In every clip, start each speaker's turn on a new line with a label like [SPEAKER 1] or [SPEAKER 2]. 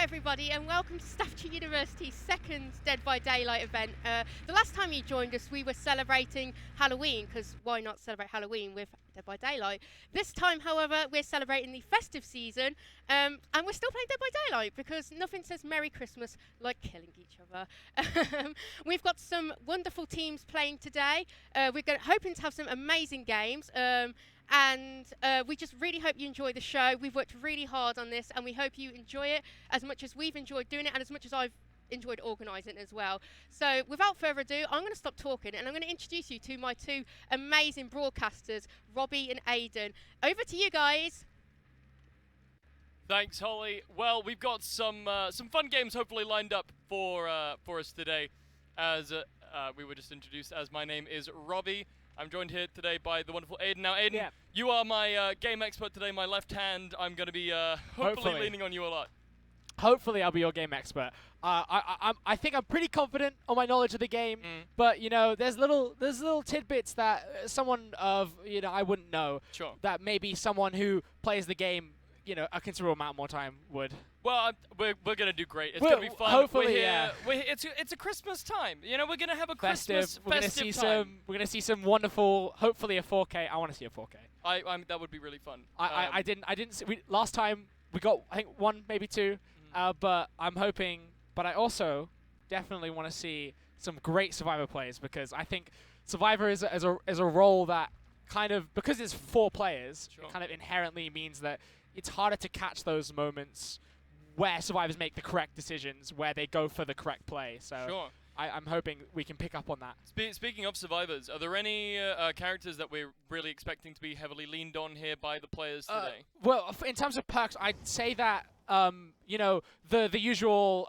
[SPEAKER 1] everybody, and welcome to Staffordshire University's second Dead by Daylight event. The last time you joined us, we were celebrating Halloween, because why not celebrate Halloween with Dead by Daylight? This time, however, we're celebrating the festive season, and we're still playing Dead by Daylight, because nothing says Merry Christmas like killing each other. We've got some wonderful teams playing today. We're hoping to have some amazing games. And we just really hope you enjoy the show. We've worked really hard on this, and we hope you enjoy it as much as we've enjoyed doing it and as much as I've enjoyed organising it as well. So without further ado, I'm going to stop talking, and I'm going to introduce you to my two amazing broadcasters, Robbie and Aidan. Over to you guys.
[SPEAKER 2] Thanks, Holly. Well, we've got some fun games hopefully lined up for us today. As we were just introduced, as my name is Robbie. I'm joined here today by the wonderful Aidan. Now, Aidan, you are my game expert today, my left hand. I'm going to be hopefully leaning on you a lot.
[SPEAKER 3] Hopefully I'll be your game expert. I think I'm pretty confident on my knowledge of the game, but you know, there's little tidbits that someone of I wouldn't know.
[SPEAKER 2] Sure. That
[SPEAKER 3] maybe someone who plays the game, a considerable amount more time would.
[SPEAKER 2] Well, we're gonna do great. It's gonna be fun.
[SPEAKER 3] Hopefully,
[SPEAKER 2] it's a Christmas time. We're gonna have a festive
[SPEAKER 3] time. We're gonna see some wonderful. Hopefully a 4K. I want to see a 4K.
[SPEAKER 2] That would be really fun.
[SPEAKER 3] I didn't see. Last time we got I think one maybe two, but I'm hoping. But I also definitely want to see some great Survivor plays, because I think Survivor is a role that kind of, because it's 4 players, it kind of inherently means that it's harder to catch those moments where survivors make the correct decisions, where they go for the correct play. So I'm hoping we can pick up on that.
[SPEAKER 2] Speaking of survivors, are there any characters that we're really expecting to be heavily leaned on here by the players today?
[SPEAKER 3] Well, in terms of perks, I'd say that the usual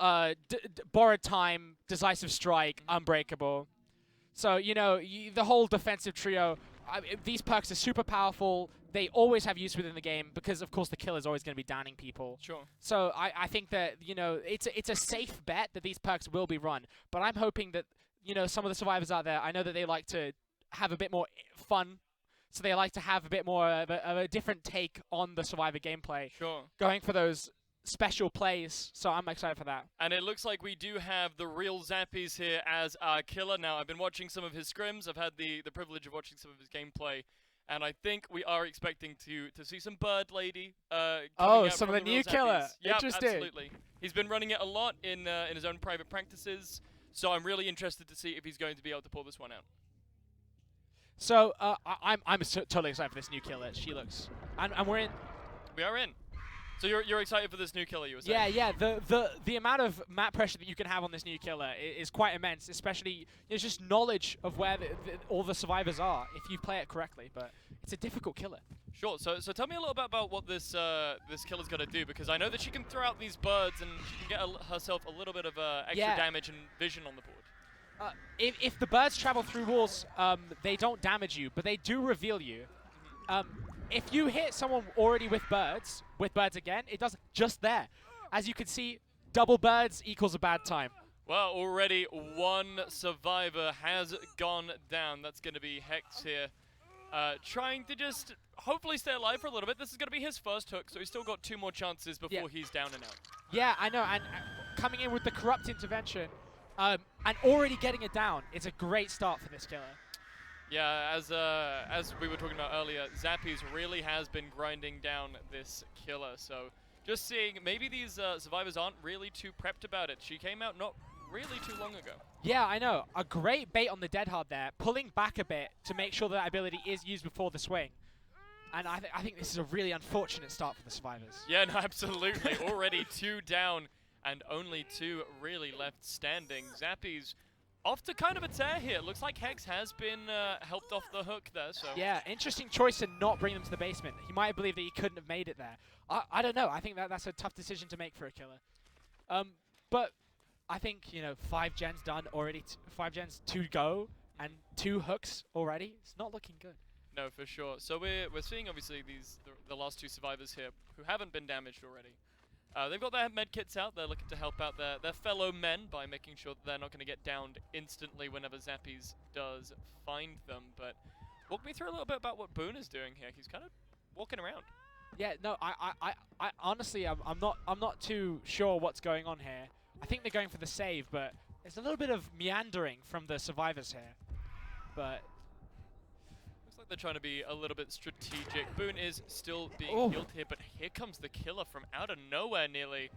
[SPEAKER 3] borrowed time, decisive strike, unbreakable. So the whole defensive trio. These perks are super powerful. They always have use within the game because, of course, the kill is always going to be downing people.
[SPEAKER 2] Sure.
[SPEAKER 3] So I think that it's a safe bet that these perks will be run. But I'm hoping that some of the survivors out there, I know that they like to have a bit more fun, so they like to have a bit more of a different take on the survivor gameplay.
[SPEAKER 2] Sure.
[SPEAKER 3] Going for those special plays, so I'm excited for that.
[SPEAKER 2] And it looks like we do have the real Zappies here as our killer. Now, I've been watching some of his scrims. I've had the privilege of watching some of his gameplay. And I think we are expecting to see some Bird Lady.
[SPEAKER 3] Some of the new killer.
[SPEAKER 2] Yep,
[SPEAKER 3] interesting.
[SPEAKER 2] Absolutely. He's been running it a lot in his own private practices. So I'm really interested to see if he's going to be able to pull this one out.
[SPEAKER 3] So I'm totally excited for this new killer. She looks, and we're in.
[SPEAKER 2] We are in. So you're excited for this new killer, you were saying?
[SPEAKER 3] Yeah. The amount of map pressure that you can have on this new killer is quite immense, especially just knowledge of where all the survivors are if you play it correctly. But it's a difficult killer.
[SPEAKER 2] Sure. So tell me a little bit about what this killer's going to do, because I know that she can throw out these birds and she can get herself a little bit of extra damage and vision on the board.
[SPEAKER 3] If the birds travel through walls, they don't damage you, but they do reveal you. If you hit someone already with birds again, it does just there. As you can see, double birds equals a bad time.
[SPEAKER 2] Well, already one survivor has gone down. That's going to be Hex here, trying to just hopefully stay alive for a little bit. This is going to be his first hook, so he's still got 2 more chances before he's down and out.
[SPEAKER 3] Yeah, I know, and coming in with the corrupt intervention, and already getting it down, it's a great start for this killer.
[SPEAKER 2] Yeah, as we were talking about earlier, Zappies really has been grinding down this killer. So just seeing, maybe these survivors aren't really too prepped about it. She came out not really too long ago.
[SPEAKER 3] Yeah, I know. A great bait on the Dead Hard there, pulling back a bit to make sure that ability is used before the swing. And I think this is a really unfortunate start for the survivors.
[SPEAKER 2] Yeah, no, absolutely. Already 2 down and only 2 really left standing. Zappies off to kind of a tear here. Looks like Hex has been helped off the hook there. So
[SPEAKER 3] yeah, interesting choice to not bring them to the basement. He might have believed that he couldn't have made it there. I don't know. I think that's a tough decision to make for a killer. But I think 5 gens done already. 5 gens to go and 2 hooks already. It's not looking good.
[SPEAKER 2] No, for sure. So we're seeing obviously the last 2 survivors here who haven't been damaged already. They've got their med kits out. They're looking to help out their fellow men by making sure that they're not going to get downed instantly whenever Zappies does find them. But walk me through a little bit about what Boone is doing here. He's kind of walking around.
[SPEAKER 3] Yeah, no, I honestly, I'm not too sure what's going on here. I think they're going for the save, but there's a little bit of meandering from the survivors here. But
[SPEAKER 2] Looks like they're trying to be a little bit strategic. Boone is still being
[SPEAKER 3] Oh.
[SPEAKER 2] healed here, but here comes the killer from out of nowhere nearly.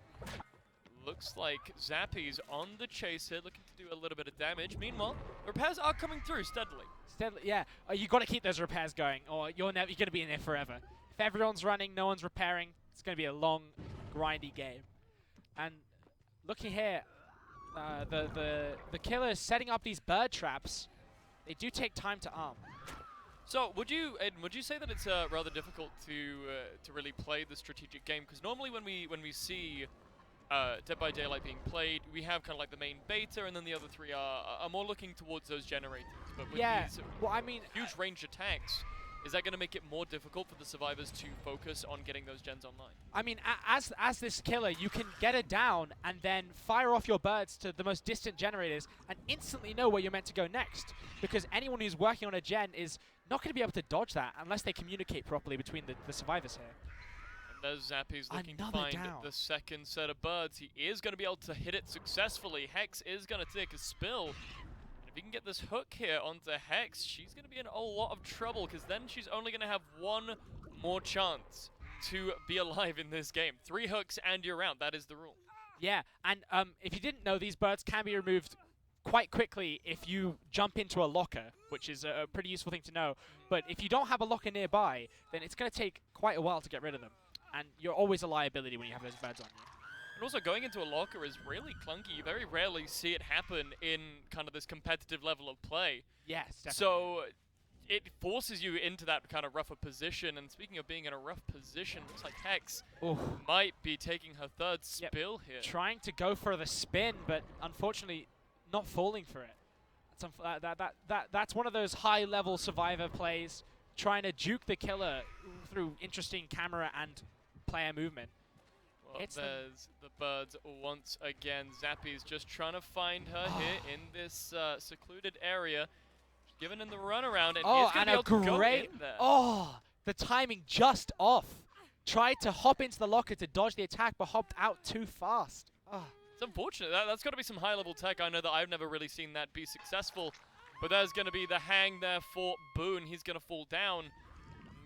[SPEAKER 2] Looks like Zappy's on the chase here, looking to do a little bit of damage. Meanwhile, repairs are coming through steadily.
[SPEAKER 3] steadily, yeah, you got to keep those repairs going, or you're going to be in there forever. If everyone's running, no one's repairing, it's going to be a long, grindy game. And looking here, the killer is setting up these bird traps. They do take time to arm.
[SPEAKER 2] So, Aiden, would you say that it's rather difficult to really play the strategic game? Because normally when we see Dead by Daylight being played, we have kind of like the main beta, and then the other three are more looking towards those generators. But with these
[SPEAKER 3] well, I mean,
[SPEAKER 2] huge range attacks, is that going to make it more difficult for the survivors to focus on getting those gens online?
[SPEAKER 3] I mean, as this killer, you can get it down and then fire off your birds to the most distant generators and instantly know where you're meant to go next. Because anyone who's working on a gen is not going to be able to dodge that unless they communicate properly between the survivors here.
[SPEAKER 2] And there's Zappy's looking to
[SPEAKER 3] Another
[SPEAKER 2] find
[SPEAKER 3] down.
[SPEAKER 2] the second set of birds. He is going to be able to hit it successfully. Hex is going to take a spill. And if he can get this hook here onto Hex, she's going to be in a lot of trouble, because then she's only going to have one more chance to be alive in this game. 3 hooks and you're out. That is the rule.
[SPEAKER 3] Yeah, and if you didn't know, these birds can be removed quite quickly if you jump into a locker, which is a pretty useful thing to know. But if you don't have a locker nearby, then it's going to take quite a while to get rid of them. And you're always a liability when you have those birds on you.
[SPEAKER 2] And also, going into a locker is really clunky. You very rarely see it happen in kind of this competitive level of play.
[SPEAKER 3] Yes, definitely.
[SPEAKER 2] So it forces you into that kind of rougher position. And speaking of being in a rough position, looks like Hex
[SPEAKER 3] Oof.
[SPEAKER 2] might be taking her third
[SPEAKER 3] Yep.
[SPEAKER 2] spill here.
[SPEAKER 3] Trying to go for the spin, but unfortunately not falling for it. That's one of those high-level survivor plays, trying to juke the killer through interesting camera and player movement.
[SPEAKER 2] Well,
[SPEAKER 3] Hits them.
[SPEAKER 2] there's the birds once again. Zappy's just trying to find her here in this secluded area. She's given in the runaround, and is
[SPEAKER 3] Oh,
[SPEAKER 2] going
[SPEAKER 3] and
[SPEAKER 2] to be able
[SPEAKER 3] a
[SPEAKER 2] to go
[SPEAKER 3] great...
[SPEAKER 2] in there.
[SPEAKER 3] Oh, the timing just off. Tried to hop into the locker to dodge the attack, but hopped out too fast. Oh.
[SPEAKER 2] It's unfortunate. That's got to be some high-level tech. I know that I've never really seen that be successful. But there's going to be the hang there for Boone. He's going to fall down.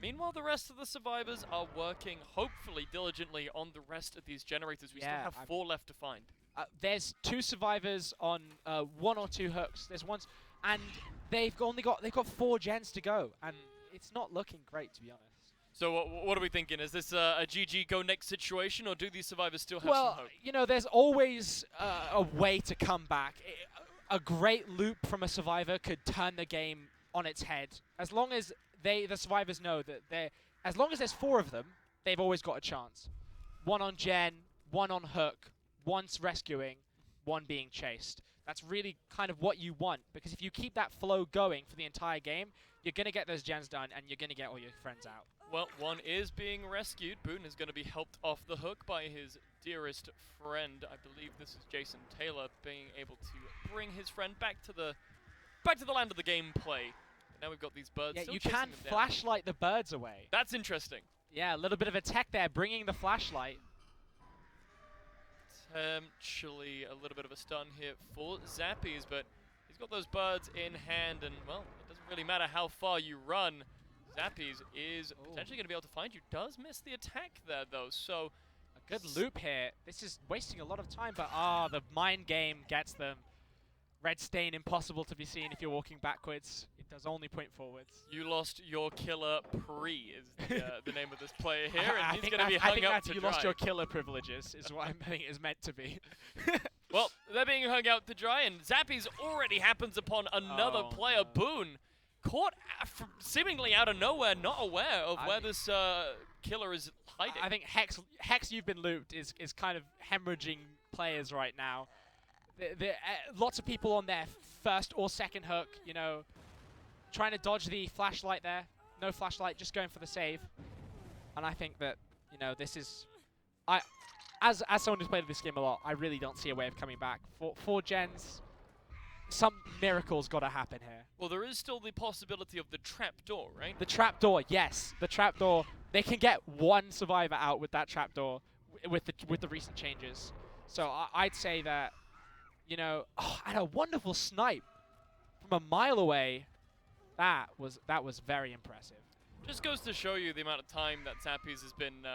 [SPEAKER 2] Meanwhile, the rest of the survivors are working, hopefully diligently, on the rest of these generators. We still
[SPEAKER 3] Yeah,
[SPEAKER 2] have 4 left to find.
[SPEAKER 3] There's 2 survivors on 1 or 2 hooks. There's ones, and they've got 4 gens to go, and it's not looking great, to be honest.
[SPEAKER 2] So what are we thinking? Is this a GG go next situation, or do these survivors still have some
[SPEAKER 3] Well,
[SPEAKER 2] hope?
[SPEAKER 3] you know, there's always a way to come back. A great loop from a survivor could turn the game on its head. As long as the survivors know that as long as there's 4 of them, they've always got a chance. 1 on gen, 1 on hook, 1's rescuing, 1 being chased. That's really kind of what you want, because if you keep that flow going for the entire game, you're going to get those gens done, and you're going to get all your friends out.
[SPEAKER 2] Well, 1 is being rescued. Boone is going to be helped off the hook by his dearest friend. I believe this is Jason Taylor, being able to bring his friend back to the land of the gameplay. But now we've got these birds.
[SPEAKER 3] Yeah,
[SPEAKER 2] still
[SPEAKER 3] you
[SPEAKER 2] chasing
[SPEAKER 3] can
[SPEAKER 2] them down.
[SPEAKER 3] flashlight the birds away.
[SPEAKER 2] That's interesting.
[SPEAKER 3] Yeah, a little bit of a tech there, bringing the flashlight.
[SPEAKER 2] Potentially a little bit of a stun here for Zappy's, but he's got those birds in hand, and, well, it doesn't really matter how far you run. Zappy's is potentially going to be able to find you. Does miss the attack there, though, so...
[SPEAKER 3] A good loop here. This is wasting a lot of time, but the mind game gets them. Red stain impossible to be seen if you're walking backwards. It does only point forwards.
[SPEAKER 2] You lost your killer pre is the name of this player here,
[SPEAKER 3] I
[SPEAKER 2] and he's
[SPEAKER 3] think
[SPEAKER 2] going to be
[SPEAKER 3] that's- I
[SPEAKER 2] hung
[SPEAKER 3] think
[SPEAKER 2] up
[SPEAKER 3] that's
[SPEAKER 2] to
[SPEAKER 3] you
[SPEAKER 2] dry.
[SPEAKER 3] lost your killer privileges, is what I think is meant to be.
[SPEAKER 2] Well, they're being hung out to dry, and Zappy's already happens upon another
[SPEAKER 3] Oh,
[SPEAKER 2] player,
[SPEAKER 3] no.
[SPEAKER 2] Boone, caught seemingly out of nowhere, not aware of
[SPEAKER 3] I
[SPEAKER 2] where
[SPEAKER 3] mean-
[SPEAKER 2] this killer is hiding.
[SPEAKER 3] I think Hex, you've been looped, is kind of hemorrhaging players right now. Lots of people on their first or second hook, you know, trying to dodge the flashlight there. No flashlight, just going for the save. And I think that, you know, this is... As someone who's played this game a lot, I really don't see a way of coming back. For 4 gens, some miracle's got to happen here.
[SPEAKER 2] Well, there is still the possibility of the trap door, right?
[SPEAKER 3] The trapdoor, yes. The trapdoor they can get one survivor out with that trapdoor with the recent changes. So I'd say that, you know, and a wonderful snipe from a mile away. That was very impressive.
[SPEAKER 2] Just goes to show you the amount of time that Zappies has been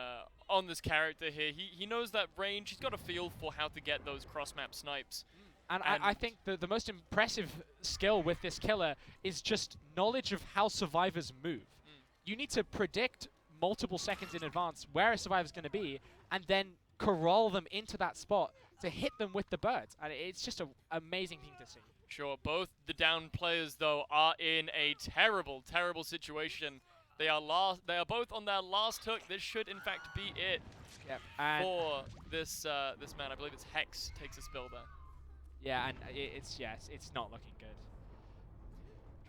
[SPEAKER 2] on this character here. He knows that range. He's got a feel for how to get those cross-map snipes.
[SPEAKER 3] And I think the most impressive skill with this killer is just knowledge of how survivors move. You need to predict multiple seconds in advance where a survivor's going to be, and then corral them into that spot to hit them with the birds. And it's just an amazing thing to see.
[SPEAKER 2] Sure, both the down players, though, are in a terrible, terrible situation. They are both on their last hook. This should, in fact, be it for this this man. I believe it's Hex takes a spill there.
[SPEAKER 3] Yeah, and it's not looking good.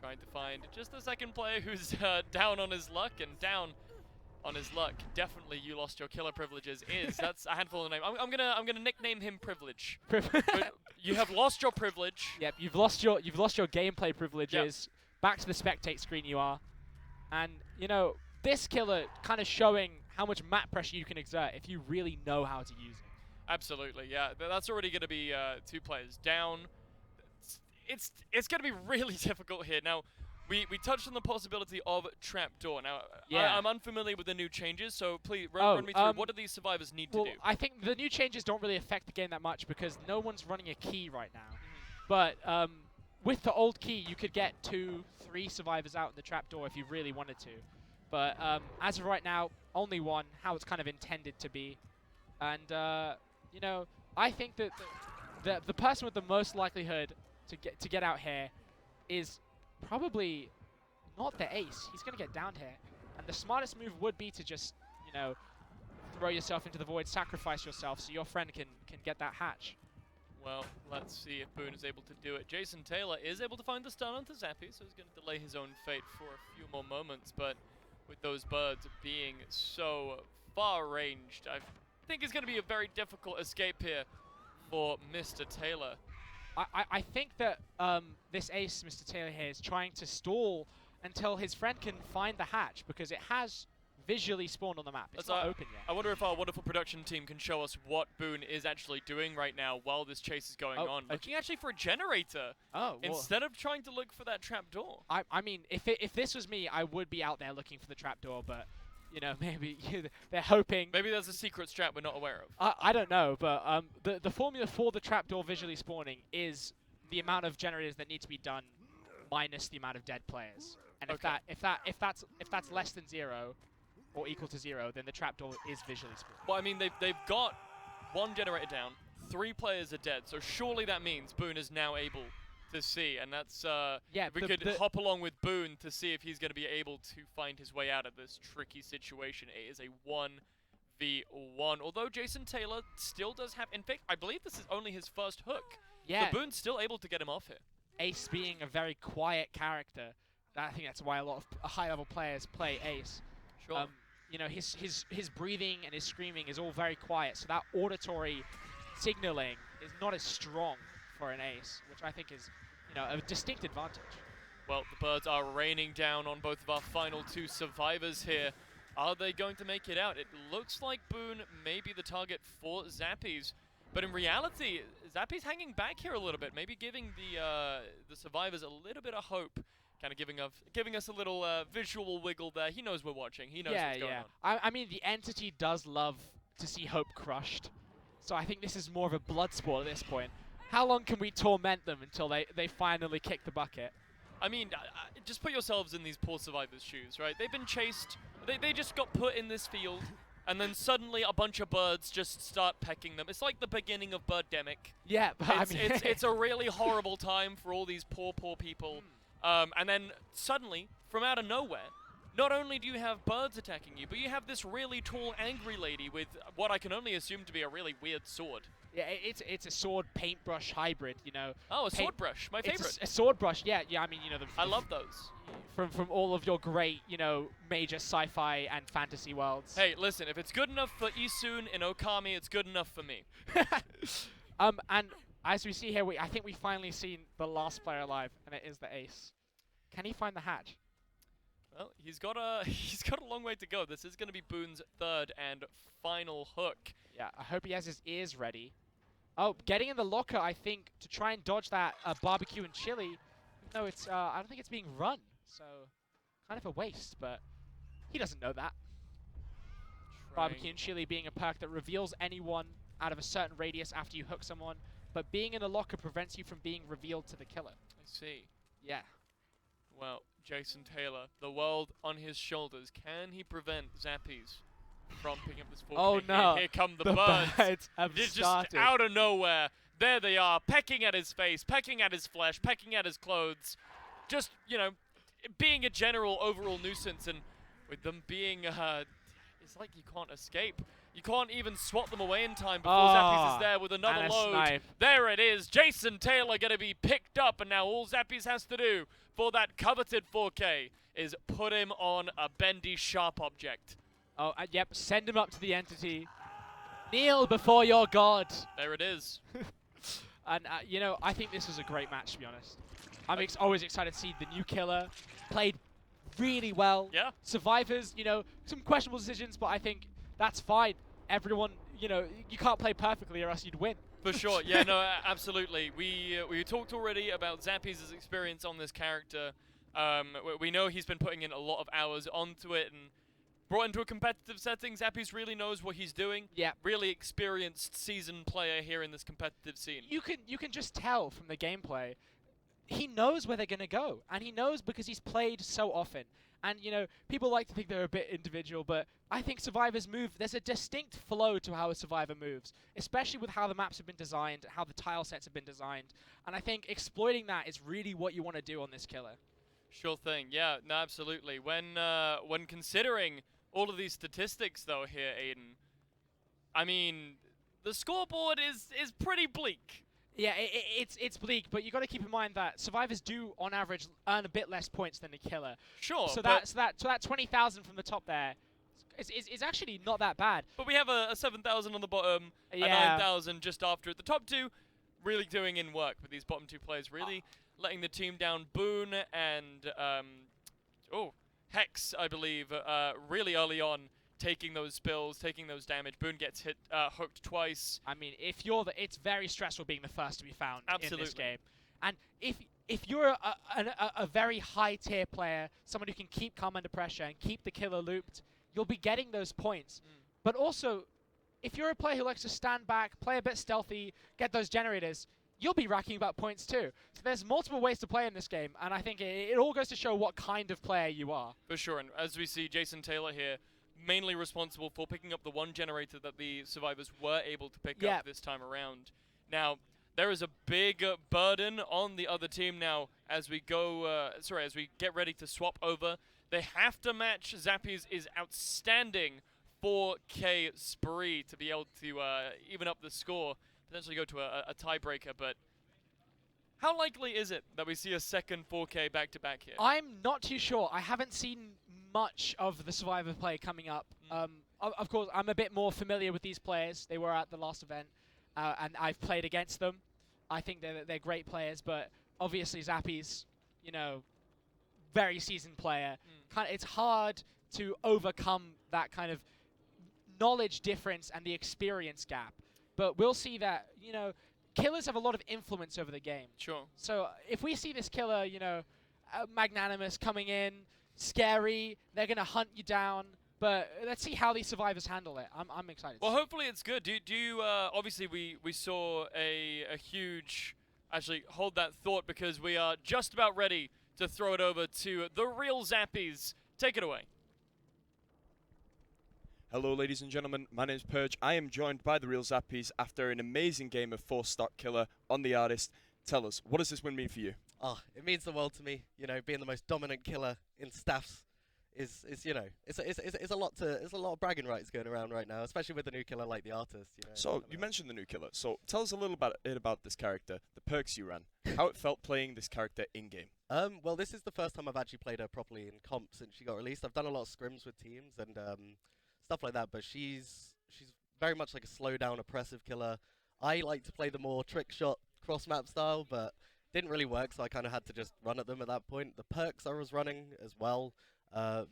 [SPEAKER 2] Trying to find just the second player who's down on his luck, and down on his luck. Definitely, you lost your killer privileges. That's a handful of names. I'm gonna nickname him Privilege. You have lost your privilege.
[SPEAKER 3] Yep, you've lost your gameplay privileges. Yep. Back to the spectate screen you are, and you know this killer kind of showing how much map pressure you can exert if you really know how to use it.
[SPEAKER 2] Absolutely, yeah. That's already going to be 2 players down. It's going to be really difficult here. Now, we touched on the possibility of trapdoor. Now,
[SPEAKER 3] yeah.
[SPEAKER 2] I'm unfamiliar with the new changes, so please run me through. What do these survivors need to do?
[SPEAKER 3] I think the new changes don't really affect the game that much because no one's running a key right now. But with the old key, you could get 2, 3 survivors out in the trapdoor if you really wanted to. But as of right now, only one, how it's kind of intended to be. And, you know, I think that the person with the most likelihood to get out here is probably not the ace. He's going to get down here. And the smartest move would be to just, you know, throw yourself into the void, sacrifice yourself so your friend can get that hatch.
[SPEAKER 2] Well, let's see if Boone is able to do it. Jason Taylor is able to find the stun onto Zappy, so he's going to delay his own fate for a few more moments. But with those birds being so far ranged, I think it's going to be a very difficult escape here for Mr. Taylor.
[SPEAKER 3] I think that this ace, Mr. Taylor here, is trying to stall until his friend can find the hatch because it has visually spawned on the map. It's not open yet.
[SPEAKER 2] I wonder if our wonderful production team can show us what Boone is actually doing right now while this chase is going on. Looking actually for a generator instead of trying to look for that trapdoor.
[SPEAKER 3] I mean, if this was me, I would be out there looking for the trapdoor, but you know, maybe they're hoping.
[SPEAKER 2] Maybe there's a secret strat we're not aware of.
[SPEAKER 3] I don't know, but the formula for the trapdoor visually spawning is the amount of generators that need to be done minus the amount of dead players. And if that's less than 0 or equal to 0, then the trapdoor is visually spawned.
[SPEAKER 2] Well, I mean, they've got 1 generator down, 3 players are dead, so surely that means Boone is now able to see, and that's
[SPEAKER 3] yeah.
[SPEAKER 2] We could hop along with Boone to see if he's going to be able to find his way out of this tricky situation. It is a 1v1, although Jason Taylor still does have. In fact, I believe this is only his first hook.
[SPEAKER 3] Yeah.
[SPEAKER 2] So Boone's still able to get him off here.
[SPEAKER 3] Ace being a very quiet character, I think that's why a lot of high-level players play Ace.
[SPEAKER 2] Sure.
[SPEAKER 3] You know, his breathing and his screaming is all very quiet, so that auditory signaling is not as strong for an Ace, which I think is, you know, a distinct advantage.
[SPEAKER 2] Well, the birds are raining down on both of our final 2 survivors here. Are they going to make it out? It looks like Boone may be the target for Zappies, but in reality, Zappies hanging back here a little bit, maybe giving the survivors a little bit of hope. Kind of giving us a little visual wiggle there. He knows we're watching. He knows what's going on.
[SPEAKER 3] I mean, the entity does love to see hope crushed. So I think this is more of a blood sport at this point. How long can we torment them until they finally kick the bucket?
[SPEAKER 2] I mean, just put yourselves in these poor survivors' shoes, right? They've been chased. They just got put in this field, and then suddenly a bunch of birds just start pecking them. It's like the beginning of Birdemic.
[SPEAKER 3] Yeah, but
[SPEAKER 2] it's a really horrible time for all these poor people. And then suddenly, from out of nowhere, not only do you have birds attacking you, but you have this really tall, angry lady with what I can only assume to be a really weird sword.
[SPEAKER 3] Yeah, it's a sword paintbrush hybrid, you know.
[SPEAKER 2] Oh, a sword brush, my favorite.
[SPEAKER 3] It's a sword brush, yeah. I mean, you know,
[SPEAKER 2] I love those.
[SPEAKER 3] From all of your great, you know, major sci-fi and fantasy worlds.
[SPEAKER 2] Hey, listen, if it's good enough for Isun and Okami, it's good enough for me.
[SPEAKER 3] And as we see here, I think we finally seen the last player alive, and it is the Ace. Can he find the hatch?
[SPEAKER 2] Well, he's got a he's got a long way to go. This is going to be Boone's third and final hook.
[SPEAKER 3] Yeah, I hope he has his ears ready. Oh, getting in the locker, I think, to try and dodge that barbecue and chili. Even though it's, I don't think it's being run, so kind of a waste. But he doesn't know that. Barbecue and chili being a perk that reveals anyone out of a certain radius after you hook someone, but being in the locker prevents you from being revealed to the killer.
[SPEAKER 2] I see.
[SPEAKER 3] Yeah.
[SPEAKER 2] Well, Jason Taylor, the world on his shoulders. Can he prevent Zappies from picking up this 4K?
[SPEAKER 3] Oh no!
[SPEAKER 2] Here come the birds.
[SPEAKER 3] birds have
[SPEAKER 2] It's
[SPEAKER 3] started.
[SPEAKER 2] just out of nowhere. There they are, pecking at his face, pecking at his flesh, pecking at his clothes. Just, you know, being a general overall nuisance, and with them being, it's like you can't escape. You can't even swat them away in time before Zappies is there with another
[SPEAKER 3] and a
[SPEAKER 2] load.
[SPEAKER 3] snipe.
[SPEAKER 2] There it is. Jason Taylor going to be picked up, and now all Zappies has to do for that coveted 4K is put him on a bendy, sharp object.
[SPEAKER 3] Oh, yep, send him up to the entity. Kneel before your god.
[SPEAKER 2] There it is.
[SPEAKER 3] And, you know, I think this was a great match, to be honest. I'm always excited to see the new killer. Played really well.
[SPEAKER 2] Yeah.
[SPEAKER 3] Survivors, you know, some questionable decisions, but I think that's fine. Everyone, you know, you can't play perfectly or else you'd win.
[SPEAKER 2] For sure, yeah, no, absolutely. We talked already about Zappies' experience on this character. We know he's been putting in a lot of hours onto it and brought into a competitive setting. Zappies really knows what he's doing.
[SPEAKER 3] Yeah.
[SPEAKER 2] Really experienced, seasoned player here in this competitive scene.
[SPEAKER 3] You can just tell from the gameplay. He knows where they're going to go, and he knows because he's played so often. And, you know, people like to think they're a bit individual, but I think Survivors move. There's a distinct flow to how a Survivor moves, especially with how the maps have been designed, how the tile sets have been designed. And I think exploiting that is really what you want to do on this killer.
[SPEAKER 2] Sure thing, yeah, no, absolutely. When considering all of these statistics, though, here, Aiden, I mean, the scoreboard is pretty bleak.
[SPEAKER 3] Yeah, it's bleak, but you got to keep in mind that Survivors do, on average, earn a bit less points than the killer.
[SPEAKER 2] Sure.
[SPEAKER 3] So that 20,000 from the top there is actually not that bad.
[SPEAKER 2] But we have a 7,000 on the bottom, a
[SPEAKER 3] Yeah.
[SPEAKER 2] 9,000 just after it. The top two really doing in work with these bottom two players, really letting the team down. Boone and Hex, I believe, really early on, taking those spills, taking those damage. Boone gets hit, hooked twice.
[SPEAKER 3] I mean, it's very stressful being the first to be found in this game. And if you're a very high tier player, someone who can keep calm under pressure and keep the killer looped, you'll be getting those points. But also, if you're a player who likes to stand back, play a bit stealthy, get those generators, you'll be racking up points too. So there's multiple ways to play in this game, and I think it all goes to show what kind of player you are.
[SPEAKER 2] For sure, and as we see Jason Taylor here, mainly responsible for picking up the one generator that the Survivors were able to pick up this time around. Now, there is a big burden on the other team now as we go, as we get ready to swap over. They have to match Zappies' outstanding 4K spree to be able to even up the score, potentially go to a tiebreaker, but how likely is it that we see a second 4K back-to-back here?
[SPEAKER 3] I'm not too sure. I haven't seen much of the Survivor play coming up. Of course, I'm a bit more familiar with these players. They were at the last event, and I've played against them. I think they're great players, but obviously Zappies, you know, very seasoned player. It's hard to overcome that kind of knowledge difference and the experience gap. But we'll see that, you know, killers have a lot of influence over the game.
[SPEAKER 2] Sure.
[SPEAKER 3] So if we see this killer, you know, magnanimous coming in, scary, they're going to hunt you down. But let's see how these Survivors handle it. I'm excited.
[SPEAKER 2] Well, hopefully it's good. Do you obviously we saw a huge, actually hold that thought because we are just about ready to throw it over to the real Zappies. Take it away.
[SPEAKER 4] Hello ladies and gentlemen, my name is Purge. I am joined by the real Zappies after an amazing game of 4-stock killer on the artist. Tell us, what does this win mean for you?
[SPEAKER 5] Oh, it means the world to me. You know, being the most dominant killer in staffs is you know, it's a lot of bragging rights going around right now, especially with the new killer like the artist. You know,
[SPEAKER 4] So you mentioned the new killer. So tell us a little bit about this character, the perks you ran, how it felt playing this character in game.
[SPEAKER 5] Well, this is the first time I've actually played her properly in comp since she got released. I've done a lot of scrims with teams and stuff like that, but she's very much like a slow down, oppressive killer. I like to play the more trick shot cross map style, but didn't really work, so I kind of had to just run at them at that point. The perks I was running as well,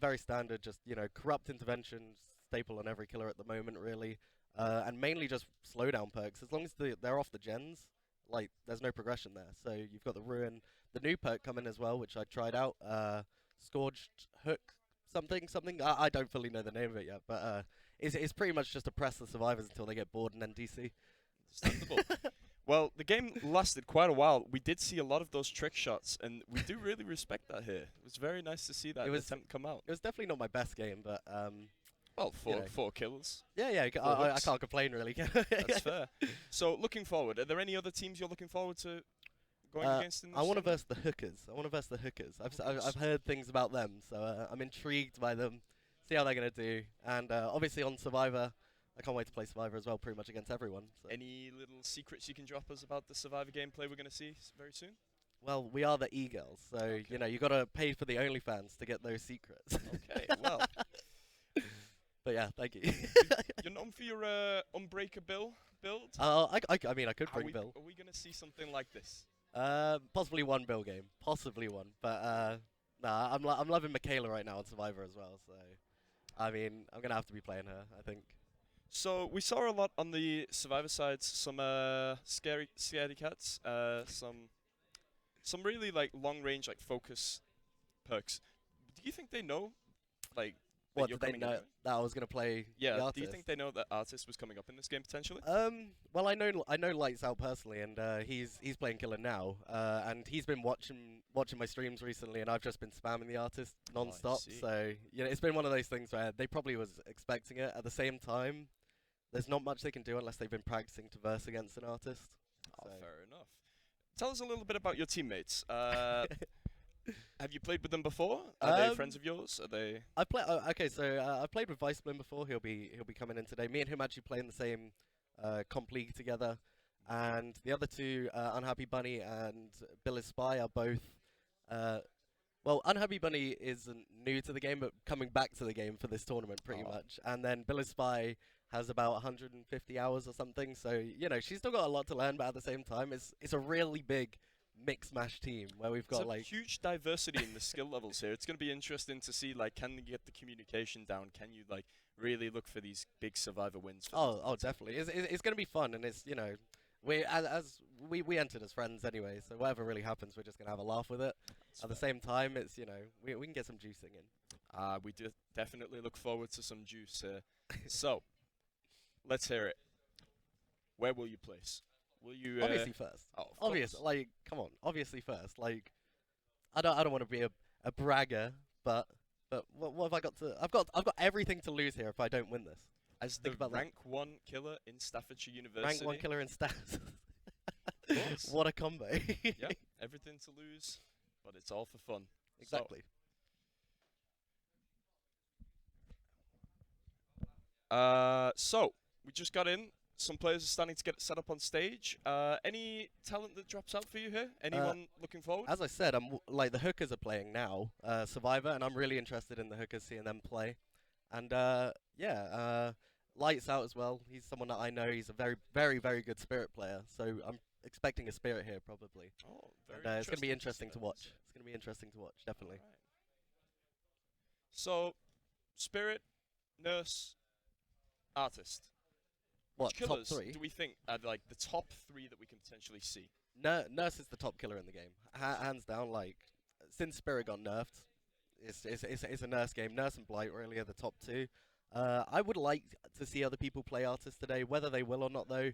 [SPEAKER 5] Very standard, just corrupt intervention, staple on every killer at the moment, really, and mainly just slowdown perks. As long as they're off the gens, like there's no progression there. So you've got the ruin, the new perk coming as well, which I tried out. Scourged hook, something. I don't fully know the name of it yet, but it's pretty much just to press the survivors until they get bored and then DC.
[SPEAKER 4] Understandable. Well, the game lasted quite a while. We did see a lot of those trick shots, and we do really respect that here. It was very nice to see that attempt come out.
[SPEAKER 5] It was definitely not my best game, but
[SPEAKER 4] Well,
[SPEAKER 5] you know.
[SPEAKER 4] 4 kills.
[SPEAKER 5] yeah, I can't complain really.
[SPEAKER 4] That's fair. So, looking forward, are there any other teams you're looking forward to going against in this
[SPEAKER 5] I want to
[SPEAKER 4] tournament?
[SPEAKER 5] verse the hookers.
[SPEAKER 4] Of
[SPEAKER 5] I've
[SPEAKER 4] course.
[SPEAKER 5] heard things about them, so I'm intrigued by them. See how they're gonna do, and obviously on Survivor, I can't wait to play Survivor as well, pretty much against everyone. So.
[SPEAKER 4] Any little secrets you can drop us about the Survivor gameplay we're going to see very soon?
[SPEAKER 5] Well, we are the e-girls, so
[SPEAKER 4] Okay.
[SPEAKER 5] you gotta pay for the OnlyFans to get those secrets.
[SPEAKER 4] Okay, well,
[SPEAKER 5] But yeah, thank you.
[SPEAKER 4] you're known for your Unbreakable build.
[SPEAKER 5] I mean, I could bring Bill.
[SPEAKER 4] Are we going to see something like this?
[SPEAKER 5] Possibly one Bill game, possibly one. But nah, I'm loving Michaela right now on Survivor as well. So, I mean, I'm gonna have to be playing her, I think.
[SPEAKER 4] So we saw a lot on the Survivor sides, some scary cats, some really like long range like focus perks. Do you think they know, like, that
[SPEAKER 5] What
[SPEAKER 4] you're
[SPEAKER 5] did they
[SPEAKER 4] coming
[SPEAKER 5] know
[SPEAKER 4] into it?
[SPEAKER 5] that I was gonna play? the
[SPEAKER 4] Yeah. Do you
[SPEAKER 5] artist?
[SPEAKER 4] think they know that Artist was coming up in this game potentially?
[SPEAKER 5] Well, I know Lights Out personally, and he's playing Killer now, and he's been watching my streams recently, and I've just been spamming the artist non-stop.
[SPEAKER 4] see.
[SPEAKER 5] So it's been one of those things where they probably was expecting it. At the same time, there's not much they can do unless they've been practicing to verse against an artist.
[SPEAKER 4] Oh,
[SPEAKER 5] So.
[SPEAKER 4] fair enough. Tell us a little bit about your teammates. Have you played with them before? Are they friends of yours? Are they?
[SPEAKER 5] I play. Okay, so I played with Viceblin before. He'll be coming in today. Me and him actually play in the same comp league together, and the other two, Unhappy Bunny and Bill is Spy, are both. Well, Unhappy Bunny isn't new to the game, but coming back to the game for this tournament pretty
[SPEAKER 4] Oh.
[SPEAKER 5] much. And then Bill is Spy has about 150 hours or something. So she's still got a lot to learn, but at the same time, it's a really big mix mash team where we've got
[SPEAKER 4] There's a
[SPEAKER 5] like.
[SPEAKER 4] huge diversity in the skill levels here. It's going to be interesting to see, like, can you get the communication down? Can you, like, really look for these big Survivor wins? For them?
[SPEAKER 5] Oh, definitely. It's going to be fun, and it's we as we entered as friends anyway. So whatever really happens, we're just going to have a laugh with it. At the same time, it's we can get some juicing in.
[SPEAKER 4] We do definitely look forward to some juice here. So, let's hear it. Where will you place? Will you
[SPEAKER 5] Obviously first.
[SPEAKER 4] Oh, of
[SPEAKER 5] Obvious,
[SPEAKER 4] course.
[SPEAKER 5] like come on. Obviously first. Like I don't want to be a bragger, but what have I got to? I've got everything to lose here if I don't win this.
[SPEAKER 4] As the
[SPEAKER 5] think about that.
[SPEAKER 4] rank 1 killer in Staffordshire University.
[SPEAKER 5] Rank 1 killer in stats.
[SPEAKER 4] course.
[SPEAKER 5] What a combo.
[SPEAKER 4] Yeah, everything to lose, but it's all for fun.
[SPEAKER 5] Exactly.
[SPEAKER 4] So we just got in. Some players are starting to get set up on stage. Any talent that drops out for you here? Anyone looking forward?
[SPEAKER 5] As I said, like the hookers are playing now, Survivor, and I'm really interested in the hookers, seeing them play. And Lights Out as well. He's someone that I know. He's a very, very, very good Spirit player. So I'm expecting a Spirit here probably.
[SPEAKER 4] Oh, very
[SPEAKER 5] And, it's going to be
[SPEAKER 4] see
[SPEAKER 5] interesting to
[SPEAKER 4] that.
[SPEAKER 5] watch. It's going to be interesting to watch, definitely.
[SPEAKER 4] Alright. So, Spirit, Nurse, Artist.
[SPEAKER 5] What,
[SPEAKER 4] Which
[SPEAKER 5] top
[SPEAKER 4] killers
[SPEAKER 5] 3?
[SPEAKER 4] do we think are like the top 3 that we can potentially see?
[SPEAKER 5] Nurse is the top killer in the game, hands down. Like since Spirit got nerfed, it's a Nurse game. Nurse and Blight really are the top 2. I would like to see other people play Artist today. Whether they will or not, though,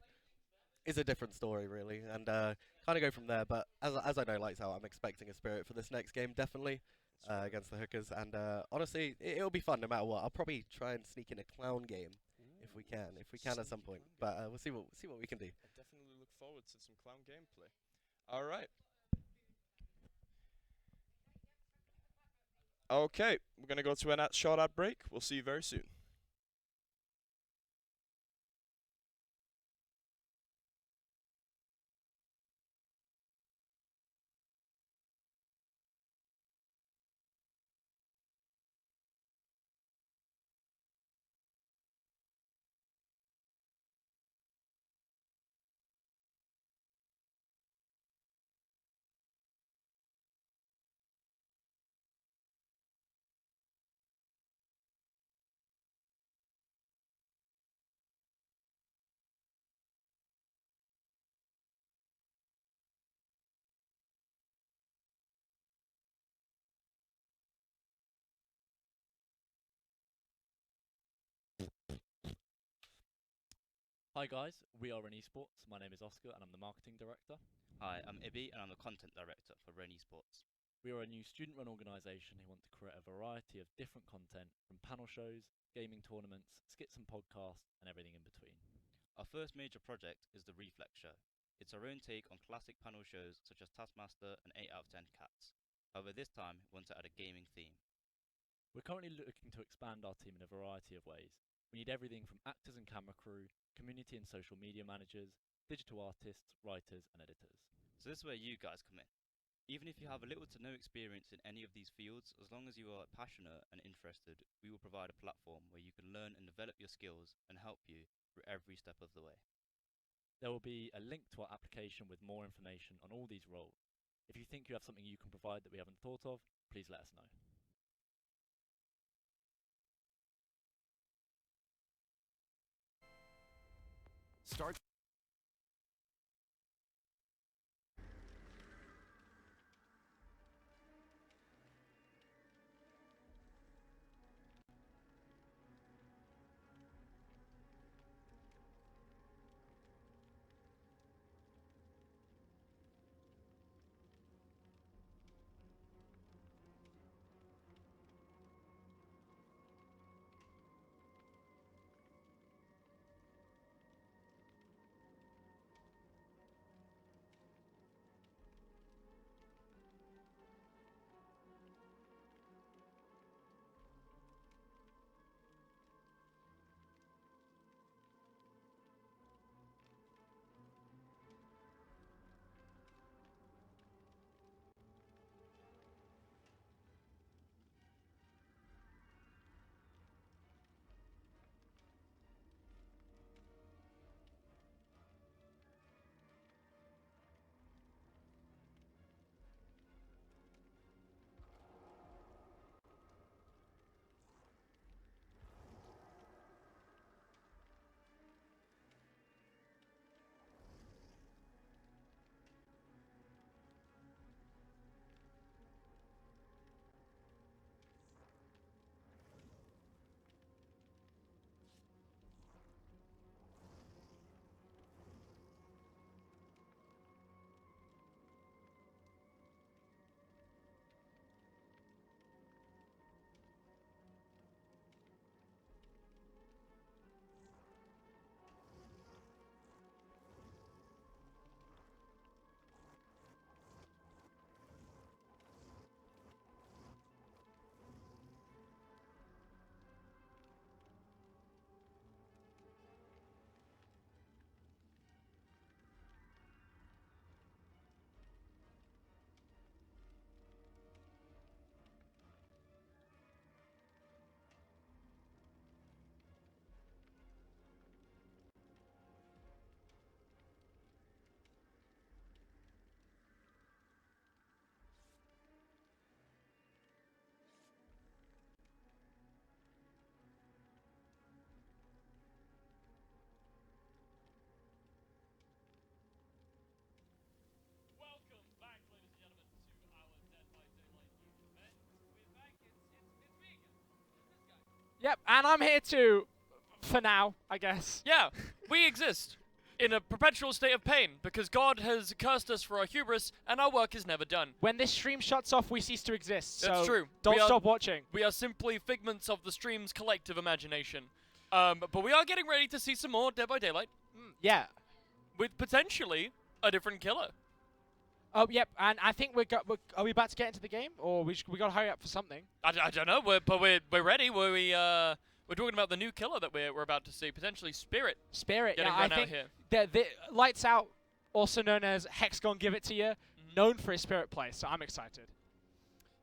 [SPEAKER 5] is a different story, really. And kind of go from there. But as I know Lights Out, I'm expecting a Spirit for this next game, definitely against the hookers. And honestly, it'll be fun no matter what. I'll probably try and sneak in a clown game if we can at some point. But we'll see what we can do.
[SPEAKER 4] I definitely look forward to some clown gameplay. All right. Okay, we're going to go to a short ad break. We'll see you very soon.
[SPEAKER 6] Hi guys, we are Ren Esports. My name is Oscar and I'm the marketing director.
[SPEAKER 7] Hi, I'm Ibby and I'm the content director for Ren Esports.
[SPEAKER 6] We are a new student-run organisation who want to create a variety of different content from panel shows, gaming tournaments, skits and podcasts, and everything in between.
[SPEAKER 7] Our first major project is the Reflex Show. It's our own take on classic panel shows such as Taskmaster and 8 out of 10 Cats. However, this time we want to add a gaming theme.
[SPEAKER 6] We're currently looking to expand our team in a variety of ways. We need everything from actors and camera crew, community and social media managers, digital artists, writers, and editors.
[SPEAKER 7] So this is where you guys come in. Even if you have little to no experience in any of these fields, as long as you are passionate and interested, we will provide a platform where you can learn and develop your skills and help you through every step of the way.
[SPEAKER 6] There will be a link to our application with more information on all these roles. If you think you have something you can provide that we haven't thought of, please let us know.
[SPEAKER 8] Start.
[SPEAKER 2] Welcome back, ladies and gentlemen, to our Dead by Daylight youth event. We're back. It's me again. This guy.
[SPEAKER 3] Yep, and I'm here too, for now, I guess.
[SPEAKER 2] Yeah, we exist in a perpetual state of pain because God has cursed us for our hubris and our work is never done.
[SPEAKER 3] When this stream shuts off, we cease to exist.
[SPEAKER 2] That's
[SPEAKER 3] so
[SPEAKER 2] true.
[SPEAKER 3] Don't
[SPEAKER 2] We are-
[SPEAKER 3] stop watching.
[SPEAKER 2] We are simply figments of the stream's collective imagination. But we are getting ready to see some more Dead by Daylight
[SPEAKER 3] Yeah.
[SPEAKER 2] with potentially a different killer.
[SPEAKER 3] Oh, yep. And I think are we about to get into the game, or we got to hurry up for something?
[SPEAKER 2] I don't know, but we're ready. We're talking about the new killer that we're about to see, potentially Spirit.
[SPEAKER 3] Spirit.
[SPEAKER 2] Getting
[SPEAKER 3] Yeah,
[SPEAKER 2] run
[SPEAKER 3] I
[SPEAKER 2] out
[SPEAKER 3] think
[SPEAKER 2] here.
[SPEAKER 3] the Lights Out, also known as Hexagon Give It to You, known for his Spirit play. So I'm excited.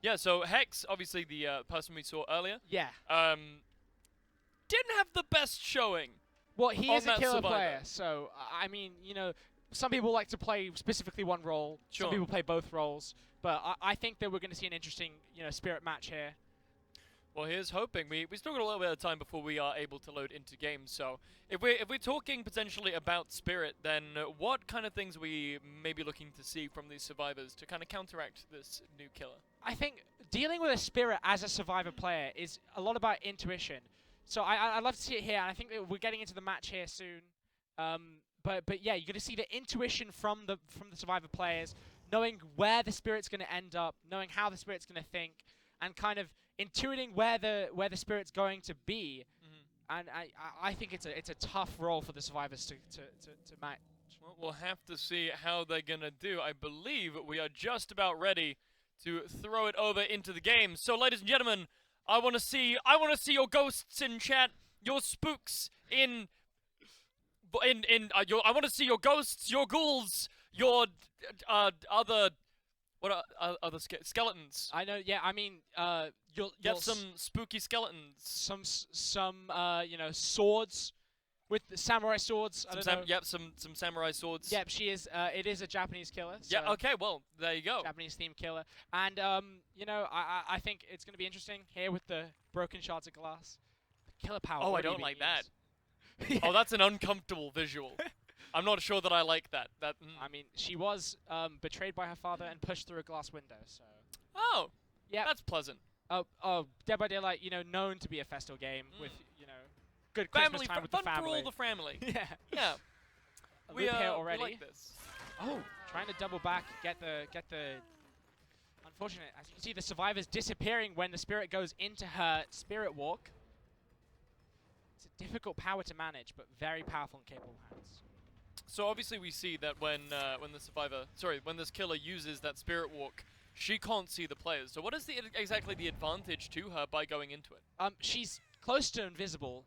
[SPEAKER 2] Yeah. So Hex, obviously the person we saw earlier,
[SPEAKER 3] Yeah.
[SPEAKER 2] didn't have the best showing.
[SPEAKER 3] Well, he
[SPEAKER 2] on
[SPEAKER 3] is a
[SPEAKER 2] that
[SPEAKER 3] killer
[SPEAKER 2] Survivor.
[SPEAKER 3] player, so I mean, some people like to play specifically one role.
[SPEAKER 2] Sure.
[SPEAKER 3] Some people play both roles, but I think that we're going to see an interesting, Spirit match here.
[SPEAKER 2] Well, here's hoping. We still got a little bit of time before we are able to load into games. So if we're talking potentially about Spirit, then what kind of things are we maybe looking to see from these survivors to kind of counteract this new killer?
[SPEAKER 3] I think dealing with a Spirit as a Survivor player is a lot about intuition. So I'd love to see it here, and I think that we're getting into the match here soon. But yeah, you're gonna see the intuition from the survivor players, knowing where the spirit's gonna end up, knowing how the spirit's gonna think, and kind of intuiting where the spirit's going to be. And I think it's a tough role for the survivors to match.
[SPEAKER 2] Well, we'll have to see how they're gonna do. I believe we are just about ready to throw it over into the game. So, ladies and gentlemen, I want to see your ghosts in chat, your spooks I want to see your ghosts, your ghouls, your other skeletons.
[SPEAKER 3] I know. Yeah, I mean, you'll
[SPEAKER 2] Get some spooky skeletons.
[SPEAKER 3] some swords with the samurai swords. I don't know.
[SPEAKER 2] Yep, some samurai swords.
[SPEAKER 3] Yep, she is. It is a Japanese killer.
[SPEAKER 2] Yeah.
[SPEAKER 3] So
[SPEAKER 2] Okay. Well, there you go.
[SPEAKER 3] Japanese themed killer, and I think it's going to be interesting here with the broken shards of glass. The killer power.
[SPEAKER 2] Oh, I
[SPEAKER 3] already
[SPEAKER 2] don't
[SPEAKER 3] being
[SPEAKER 2] like that.
[SPEAKER 3] used.
[SPEAKER 2] Oh, that's an uncomfortable visual. I'm not sure that I like that.
[SPEAKER 3] I mean, she was betrayed by her father and pushed through a glass window. So.
[SPEAKER 2] Oh.
[SPEAKER 3] Yeah.
[SPEAKER 2] That's pleasant.
[SPEAKER 3] Dead by Daylight, known to be a festal game with, good Christmas time with the
[SPEAKER 2] fun
[SPEAKER 3] family.
[SPEAKER 2] for all the family.
[SPEAKER 3] Yeah.
[SPEAKER 2] Yeah.
[SPEAKER 3] A loop here already.
[SPEAKER 2] We like this.
[SPEAKER 3] Oh, trying to double back, get the. Unfortunate, as you can see, the survivors disappearing when the spirit goes into her spirit walk. It's a difficult power to manage, but very powerful and capable hands.
[SPEAKER 2] So obviously we see that when this killer uses that spirit walk, she can't see the players. So what is exactly the advantage to her by going into it?
[SPEAKER 3] She's close to invisible,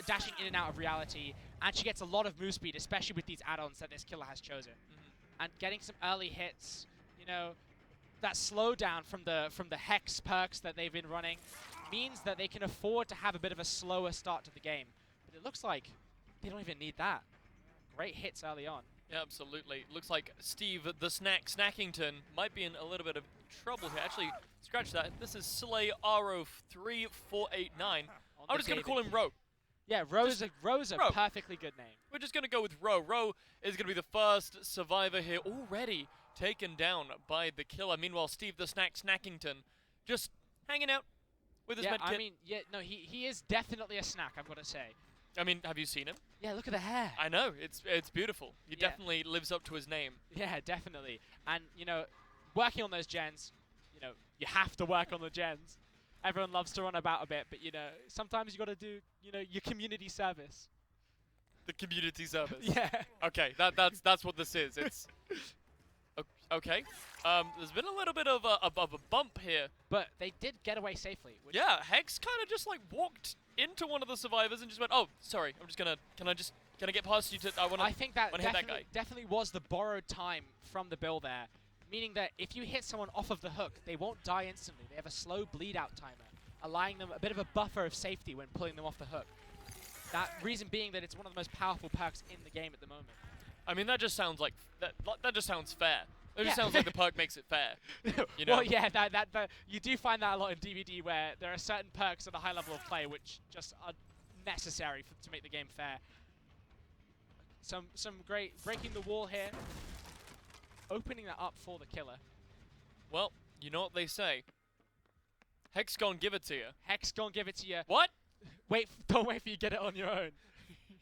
[SPEAKER 3] dashing in and out of reality, and she gets a lot of move speed, especially with these add-ons that this killer has chosen. And getting some early hits, that slowdown from the Hex perks that they've been running means that they can afford to have a bit of a slower start to the game. But it looks like they don't even need that. Great hits early on.
[SPEAKER 2] Yeah, absolutely. Looks like Steve the Snackington might be in a little bit of trouble here. Actually, scratch that. This is Slay Aro 3489. I'm just going to call him Ro.
[SPEAKER 3] Yeah, Ro's a
[SPEAKER 2] Ro.
[SPEAKER 3] perfectly good name.
[SPEAKER 2] We're just going to go with Ro. Ro is going to be the first survivor here already taken down by the killer. Meanwhile, Steve the Snackington just hanging out with his med kit.
[SPEAKER 3] I mean, he is definitely a snack, I've got to say.
[SPEAKER 2] I mean, have you seen him?
[SPEAKER 3] Yeah, look at the hair.
[SPEAKER 2] I know, it's beautiful. He definitely lives up to his name.
[SPEAKER 3] Yeah, definitely. And, working on those gens, you have to work on the gens. Everyone loves to run about a bit, but, sometimes you got to do, your community service.
[SPEAKER 2] The community service.
[SPEAKER 3] Yeah.
[SPEAKER 2] Okay, that's what this is. It's okay. There's been a little bit of a bump here.
[SPEAKER 3] But they did get away safely.
[SPEAKER 2] Yeah, Hex kind of just like walked into one of the survivors and just went, "Oh, sorry, I'm just gonna. Can I get past you to?
[SPEAKER 3] I think that
[SPEAKER 2] hit that guy."
[SPEAKER 3] definitely was the borrowed time from the bill there, meaning that if you hit someone off of the hook, they won't die instantly. They have a slow bleed out timer, allowing them a bit of a buffer of safety when pulling them off the hook. That reason being that it's one of the most powerful perks in the game at the moment.
[SPEAKER 2] I mean, that just sounds like that just sounds fair. It just sounds like the perk makes it fair.
[SPEAKER 3] Well, yeah, that you do find that a lot in DVD where there are certain perks at a high level of play which just are necessary to make the game fair. Some great breaking the wall here, opening that up for the killer.
[SPEAKER 2] Well, you know what they say. Hex gon' give it to you.
[SPEAKER 3] Hex gon' give it to you.
[SPEAKER 2] What?
[SPEAKER 3] Don't wait for you to get it on your own.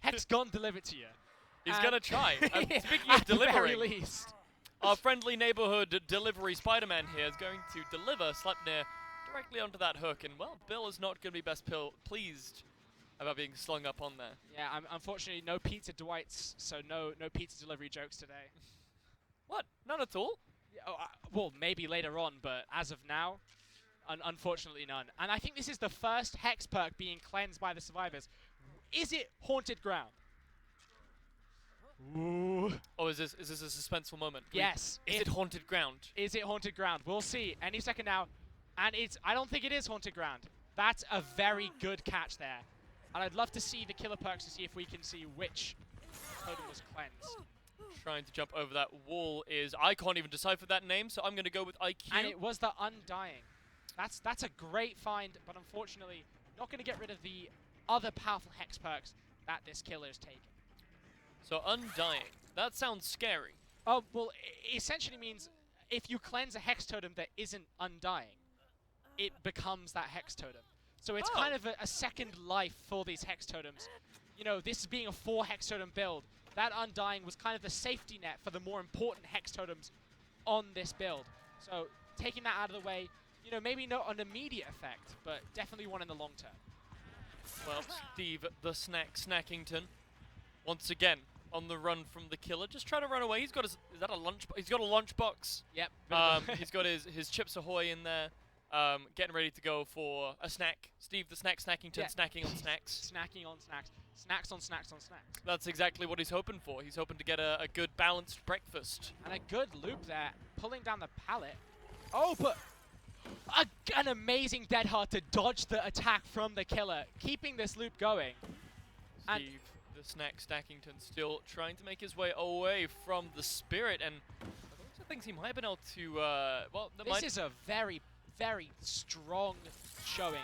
[SPEAKER 3] Hex gon' deliver it to you.
[SPEAKER 2] He's gonna try. Speaking
[SPEAKER 3] at
[SPEAKER 2] of delivering,
[SPEAKER 3] the very least.
[SPEAKER 2] Our friendly neighborhood delivery Spider-Man here is going to deliver Sleipnir directly onto that hook, and well, Bill is not going to be best pleased about being slung up on there.
[SPEAKER 3] Yeah, unfortunately, no pizza Dwights, so no pizza delivery jokes today.
[SPEAKER 2] What? None at all?
[SPEAKER 3] Yeah, well, maybe later on, but as of now, unfortunately none. And I think this is the first Hex perk being cleansed by the survivors. Is it Haunted Ground? Ooh.
[SPEAKER 2] Oh, is this a suspenseful moment?
[SPEAKER 3] Yes.
[SPEAKER 2] Is it Haunted Ground?
[SPEAKER 3] Is it Haunted Ground? We'll see any second now. And I don't think it is Haunted Ground. That's a very good catch there. And I'd love to see the killer perks to see if we can see which totem was cleansed.
[SPEAKER 2] Trying to jump over that wall is... I can't even decipher that name, so I'm going to go with IQ.
[SPEAKER 3] And it was the Undying. That's a great find, but unfortunately not going to get rid of the other powerful Hex perks that this killer is taking.
[SPEAKER 2] So Undying. That sounds scary.
[SPEAKER 3] Oh, well, it essentially means if you cleanse a Hex totem that isn't Undying, it becomes that Hex totem. So it's kind of a second life for these Hex totems. you know, this being a 4 Hex Totem build, that Undying was kind of the safety net for the more important Hex Totems on this build. So taking that out of the way, you know, maybe not an immediate effect, but definitely one in the long term.
[SPEAKER 2] Well, Steve the Snackington, once again on the run from the killer, just trying to run away. He's got his, is that a lunch? He's got a lunchbox.
[SPEAKER 3] Yep.
[SPEAKER 2] He's got his Chips Ahoy in there, getting ready to go for a snack. Steve the Snackington,
[SPEAKER 3] Yeah.
[SPEAKER 2] snacking on snacks.
[SPEAKER 3] Snacking on snacks. Snacks on snacks on snacks.
[SPEAKER 2] That's exactly what he's hoping for. He's hoping to get a good balanced breakfast.
[SPEAKER 3] And a good loop there, pulling down the pallet. Oh, but an amazing Dead Hard to dodge the attack from the killer, keeping this loop going. And
[SPEAKER 2] Steve the Snackington still trying to make his way away from the Spirit, and I also think he might have been able to, well,
[SPEAKER 3] this is a very, very strong showing.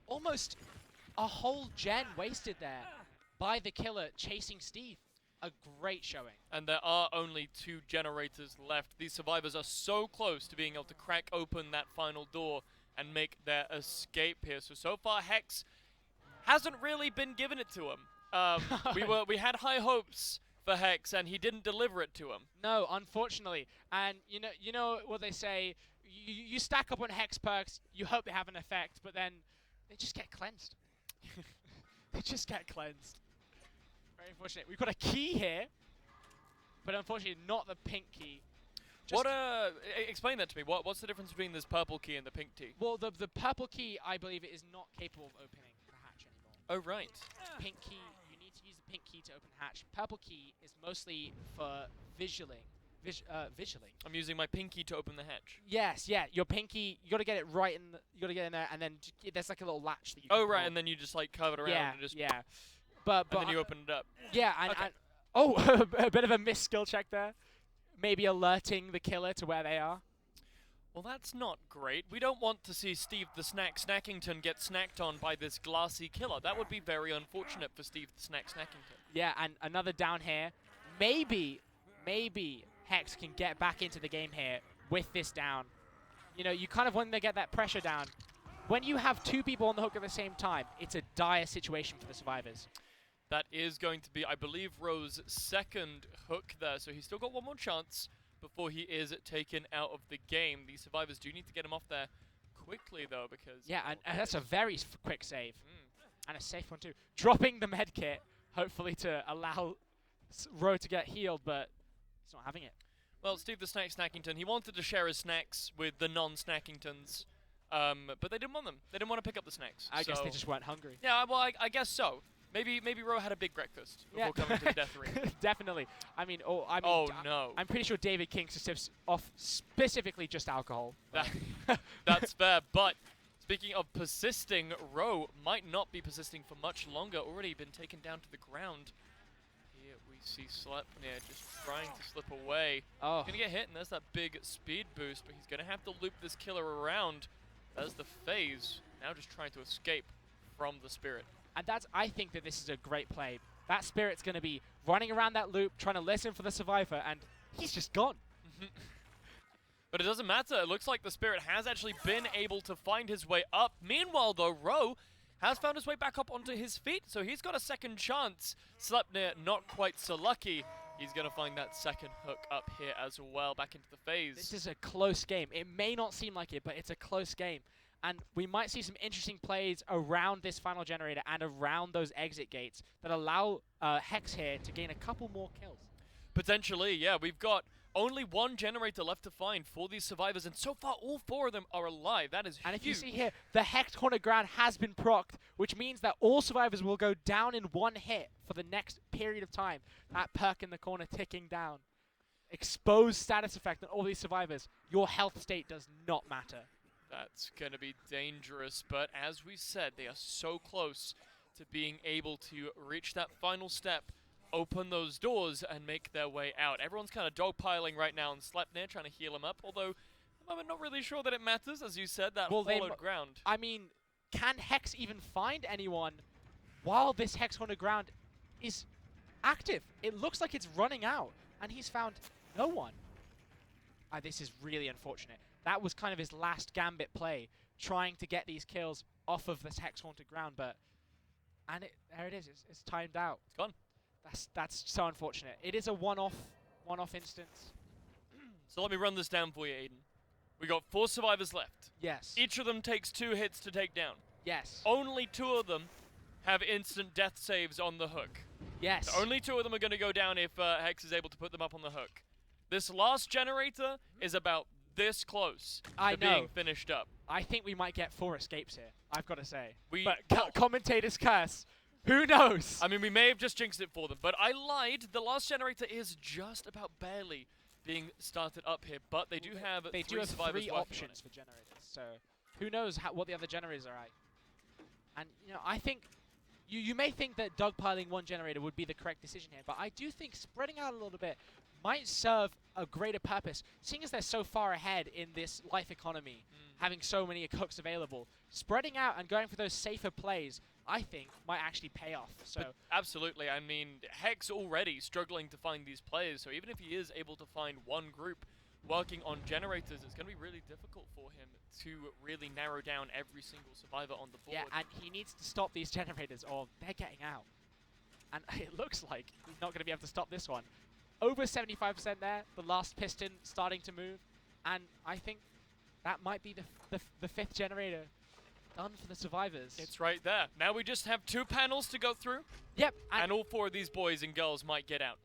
[SPEAKER 3] Almost a whole gen wasted there by the killer chasing Steve. A great showing.
[SPEAKER 2] And there are only 2 generators left. These survivors are so close to being able to crack open that final door and make their escape here. So far, Hex hasn't really been given it to him. We had high hopes for Hex, and he didn't deliver it to him.
[SPEAKER 3] No, unfortunately. And you know what they say, you stack up on Hex perks, you hope they have an effect, but then they just get cleansed. They just get cleansed. Very unfortunate. We've got a key here, but unfortunately not the pink key. Just
[SPEAKER 2] Explain that to me. What's the difference between this purple key and the pink key?
[SPEAKER 3] well, the purple key, I believe, is not capable of opening the hatch anymore.
[SPEAKER 2] Oh, right.
[SPEAKER 3] Pink key, you need to use the pink key to open hatch. Purple key is mostly for visualing. Visualing.
[SPEAKER 2] I'm using my pinky to open the hatch.
[SPEAKER 3] Yes, yeah. Your pinky, you got to get it right in. You got to get in there, and then there's like a little latch that you.
[SPEAKER 2] Oh,
[SPEAKER 3] can
[SPEAKER 2] right,
[SPEAKER 3] pull.
[SPEAKER 2] and then you just like curve it around
[SPEAKER 3] Yeah,
[SPEAKER 2] and just.
[SPEAKER 3] yeah. But
[SPEAKER 2] And then you open it up.
[SPEAKER 3] Yeah,
[SPEAKER 2] Okay.
[SPEAKER 3] and oh, a bit of a missed skill check there. Maybe alerting the killer to where they are.
[SPEAKER 2] Well, that's not great. We don't want to see Steve the Snackington get snacked on by this glassy killer. That would be very unfortunate for Steve the Snackington.
[SPEAKER 3] Yeah, and another down here. Maybe Hex can get back into the game here with this down. You know, you kind of want to get that pressure down. When you have 2 people on the hook at the same time, it's a dire situation for the survivors.
[SPEAKER 2] That is going to be, I believe, Ro's second hook there, so he's still got one more chance before he is taken out of the game. The survivors do need to get him off there quickly, though, because...
[SPEAKER 3] Yeah, and that's a very quick save.
[SPEAKER 2] Mm.
[SPEAKER 3] And a safe one, too. Dropping the med kit, hopefully to allow Ro to get healed, but he's not having it.
[SPEAKER 2] Well, Steve the Snackington, he wanted to share his snacks with the non-Snackingtons, but they didn't want them. They didn't want to pick up the snacks.
[SPEAKER 3] I guess they
[SPEAKER 2] so-
[SPEAKER 3] just weren't hungry.
[SPEAKER 2] Yeah, well, I guess so. Maybe Ro had a big breakfast before coming to the death ring.
[SPEAKER 3] Definitely. I mean,
[SPEAKER 2] No.
[SPEAKER 3] I'm pretty sure David King sips off specifically just alcohol.
[SPEAKER 2] That's fair, but speaking of persisting, Ro might not be persisting for much longer. Already been taken down to the ground. Here we see Sleipnir just trying to slip away.
[SPEAKER 3] Oh.
[SPEAKER 2] He's gonna get hit, and there's that big speed boost, but he's gonna have to loop this killer around. There's the phase. Now just trying to escape from the Spirit.
[SPEAKER 3] And I think that this is a great play. That Spirit's going to be running around that loop, trying to listen for the survivor, and he's just gone.
[SPEAKER 2] But it doesn't matter. It looks like the Spirit has actually been able to find his way up. Meanwhile, though, Ro has found his way back up onto his feet, so he's got a second chance. Sleipnir not quite so lucky. He's going to find that second hook up here as well, back into the phase.
[SPEAKER 3] This is a close game. It may not seem like it, but it's a close game. And we might see some interesting plays around this final generator and around those exit gates that allow Hex here to gain a couple more kills.
[SPEAKER 2] Potentially, yeah. We've got only 1 generator left to find for these survivors, and so far all 4 of them are alive. That is
[SPEAKER 3] And if
[SPEAKER 2] huge.
[SPEAKER 3] you see here, the Hex corner ground has been procced, which means that all survivors will go down in 1 hit for the next period of time. That perk in the corner ticking down. Exposed status effect on all these survivors. Your health state does not matter.
[SPEAKER 2] That's going to be dangerous, but as we said, they are so close to being able to reach that final step, open those doors, and make their way out. Everyone's kind of dogpiling right now, and Sleipnir trying to heal him up, although I'm not really sure that it matters, as you said, that hollowed ground.
[SPEAKER 3] I mean, can Hex even find anyone while this Hex on the ground is active? It looks like it's running out, and he's found no one. This is really unfortunate. That was kind of his last gambit play, trying to get these kills off of this Hex haunted ground, but And there it is. It's timed out.
[SPEAKER 2] It's gone.
[SPEAKER 3] That's so unfortunate. It is a one-off instance.
[SPEAKER 2] So let me run this down for you, Aiden. We got 4 survivors left.
[SPEAKER 3] Yes.
[SPEAKER 2] Each of them takes 2 hits to take down.
[SPEAKER 3] Yes.
[SPEAKER 2] Only 2 of them have instant death saves on the hook.
[SPEAKER 3] Yes.
[SPEAKER 2] So only 2 of them are going to go down if Hex is able to put them up on the hook. This last generator is about this close to being finished up.
[SPEAKER 3] I think we might get 4 escapes here, I've got to say.
[SPEAKER 2] Well,
[SPEAKER 3] Commentator's curse. Who knows?
[SPEAKER 2] I mean, we may have just jinxed it for them, but I lied. The last generator is just about barely being started up here, but they do have
[SPEAKER 3] They do
[SPEAKER 2] 3
[SPEAKER 3] have
[SPEAKER 2] survivors
[SPEAKER 3] 3
[SPEAKER 2] working on
[SPEAKER 3] options
[SPEAKER 2] it.
[SPEAKER 3] for generators, so who knows what the other generators are at. And, you know, I think you may think that dogpiling 1 generator would be the correct decision here, but I do think spreading out a little bit might serve a greater purpose. Seeing as they're so far ahead in this life economy, having so many hooks available, spreading out and going for those safer plays, I think, might actually pay off. So
[SPEAKER 2] Absolutely. I mean, Hex already struggling to find these players, so even if he is able to find one group working on generators, it's going to be really difficult for him to really narrow down every single survivor on the board.
[SPEAKER 3] yeah, and he needs to stop these generators or they're getting out. And it looks like he's not going to be able to stop this one. Over 75% there, the last piston starting to move, and I think that might be the 5th generator done for the survivors.
[SPEAKER 2] It's right there. Now we just have 2 panels to go through,
[SPEAKER 3] Yep,
[SPEAKER 2] and all 4 of these boys and girls might get out.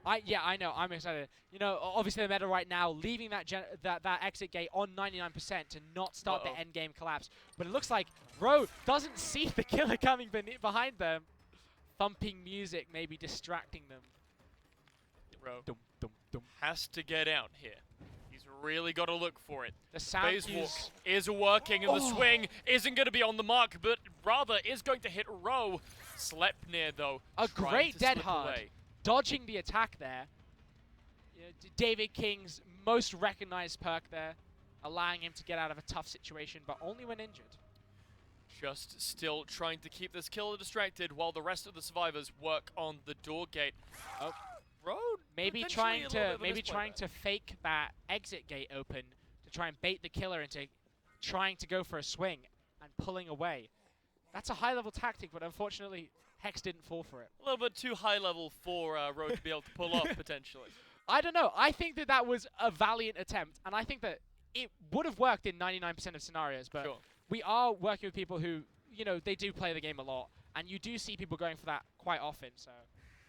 [SPEAKER 3] I know, I'm excited. You know, obviously the meta right now, leaving that exit gate on 99% to not start the end game collapse. But it looks like Ro doesn't see the killer coming behind them. Thumping music maybe distracting them.
[SPEAKER 2] Ro
[SPEAKER 3] Dum, dum, dum.
[SPEAKER 2] has to get out here. He's really got to look for it.
[SPEAKER 3] The sound
[SPEAKER 2] Phase walk
[SPEAKER 3] cues.
[SPEAKER 2] is working, and the swing isn't going to be on the mark, but rather is going to hit Ro. Sleipnir, though,
[SPEAKER 3] A
[SPEAKER 2] trying
[SPEAKER 3] great
[SPEAKER 2] to
[SPEAKER 3] dead
[SPEAKER 2] slip
[SPEAKER 3] hard.
[SPEAKER 2] away.
[SPEAKER 3] Dodging the attack there. You know, David King's most recognized perk there, allowing him to get out of a tough situation, but only when injured.
[SPEAKER 2] Just still trying to keep this killer distracted while the rest of the survivors work on the door gate.
[SPEAKER 3] Oh.
[SPEAKER 2] Road
[SPEAKER 3] Maybe trying to fake that exit gate open to try and bait the killer into trying to go for a swing and pulling away. That's a high-level tactic, but unfortunately, Hex didn't fall for it.
[SPEAKER 2] A little bit too high level for Road to be able to pull off, potentially.
[SPEAKER 3] I don't know. I think that was a valiant attempt, and I think that it would have worked in 99% of scenarios, but
[SPEAKER 2] Sure.
[SPEAKER 3] we are working with people who, you know, they do play the game a lot, and you do see people going for that quite often, so,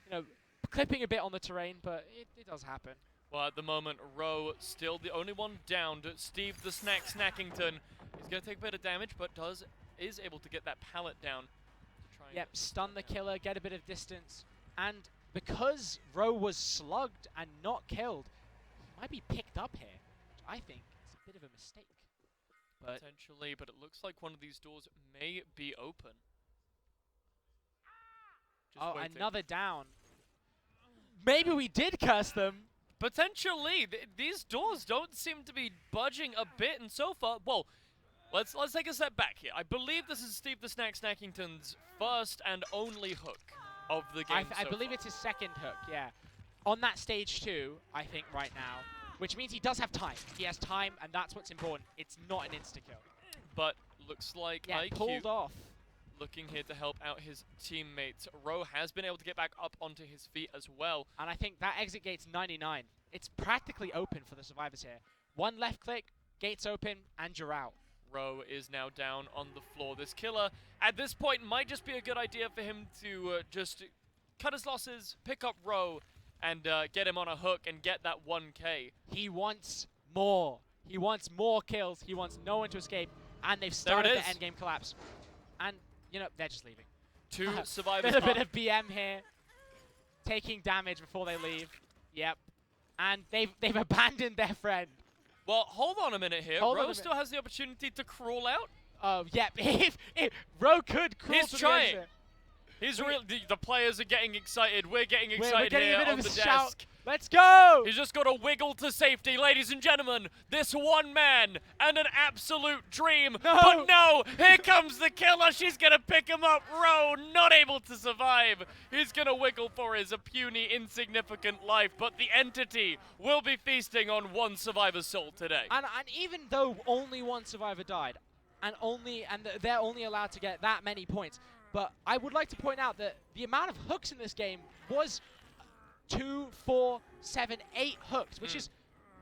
[SPEAKER 3] you know, clipping a bit on the terrain, but it does happen.
[SPEAKER 2] Well, at the moment, Ro still the only one downed. Steve the Snackington is going to take a bit of damage, but is able to get that pallet down. To try and
[SPEAKER 3] Yep, stun the killer, get a bit of distance, and because Ro was slugged and not killed, he might be picked up here, which I think is a bit of a mistake. But
[SPEAKER 2] potentially, but it looks like one of these doors may be open. Just waiting.
[SPEAKER 3] another down. Maybe we did curse them.
[SPEAKER 2] Potentially, these doors don't seem to be budging a bit, and so far, well, let's take a step back here. I believe this is Steve the Snackington's first and only hook of the game.
[SPEAKER 3] I believe it's his second hook, yeah. On that stage 2, I think, right now, which means he does have time. He has time, and that's what's important. It's not an insta-kill.
[SPEAKER 2] But looks like
[SPEAKER 3] Yeah,
[SPEAKER 2] IQ
[SPEAKER 3] pulled off.
[SPEAKER 2] looking here to help out his teammates. Ro has been able to get back up onto his feet as well.
[SPEAKER 3] And I think that exit gate's 99. It's practically open for the survivors here. One left click, gate's open, and you're out.
[SPEAKER 2] Ro is now down on the floor. This killer, at this point, might just be a good idea for him to just cut his losses, pick up Ro, and get him on a hook and get that 1K.
[SPEAKER 3] He wants more. He wants more kills. He wants no one to escape. And they've started the endgame collapse. And, you know, they're just leaving.
[SPEAKER 2] 2 survivors.
[SPEAKER 3] There's a bit of BM here. Taking damage before they leave. Yep. And they've abandoned their friend.
[SPEAKER 2] Well, hold on a minute here.
[SPEAKER 3] Hold on a
[SPEAKER 2] Ro
[SPEAKER 3] minute.
[SPEAKER 2] still has the opportunity to crawl out.
[SPEAKER 3] Oh, yep. if Ro could crawl
[SPEAKER 2] He's
[SPEAKER 3] to
[SPEAKER 2] trying.
[SPEAKER 3] the exit.
[SPEAKER 2] He's real. The players are getting excited. We're getting
[SPEAKER 3] We're
[SPEAKER 2] excited
[SPEAKER 3] getting
[SPEAKER 2] here
[SPEAKER 3] a bit
[SPEAKER 2] on
[SPEAKER 3] of
[SPEAKER 2] the
[SPEAKER 3] a shout.
[SPEAKER 2] desk.
[SPEAKER 3] Let's go!
[SPEAKER 2] He's just got to wiggle to safety, ladies and gentlemen. This one man and an absolute dream.
[SPEAKER 3] No.
[SPEAKER 2] But no, here comes the killer. She's going to pick him up. Ro, not able to survive. He's going to wiggle for his puny, insignificant life. But the entity will be feasting on one survivor's soul today.
[SPEAKER 3] And even though only one survivor died, and they're only allowed to get that many points, But I would like to point out that the amount of hooks in this game was 2, 4, 7, 8 hooks, which is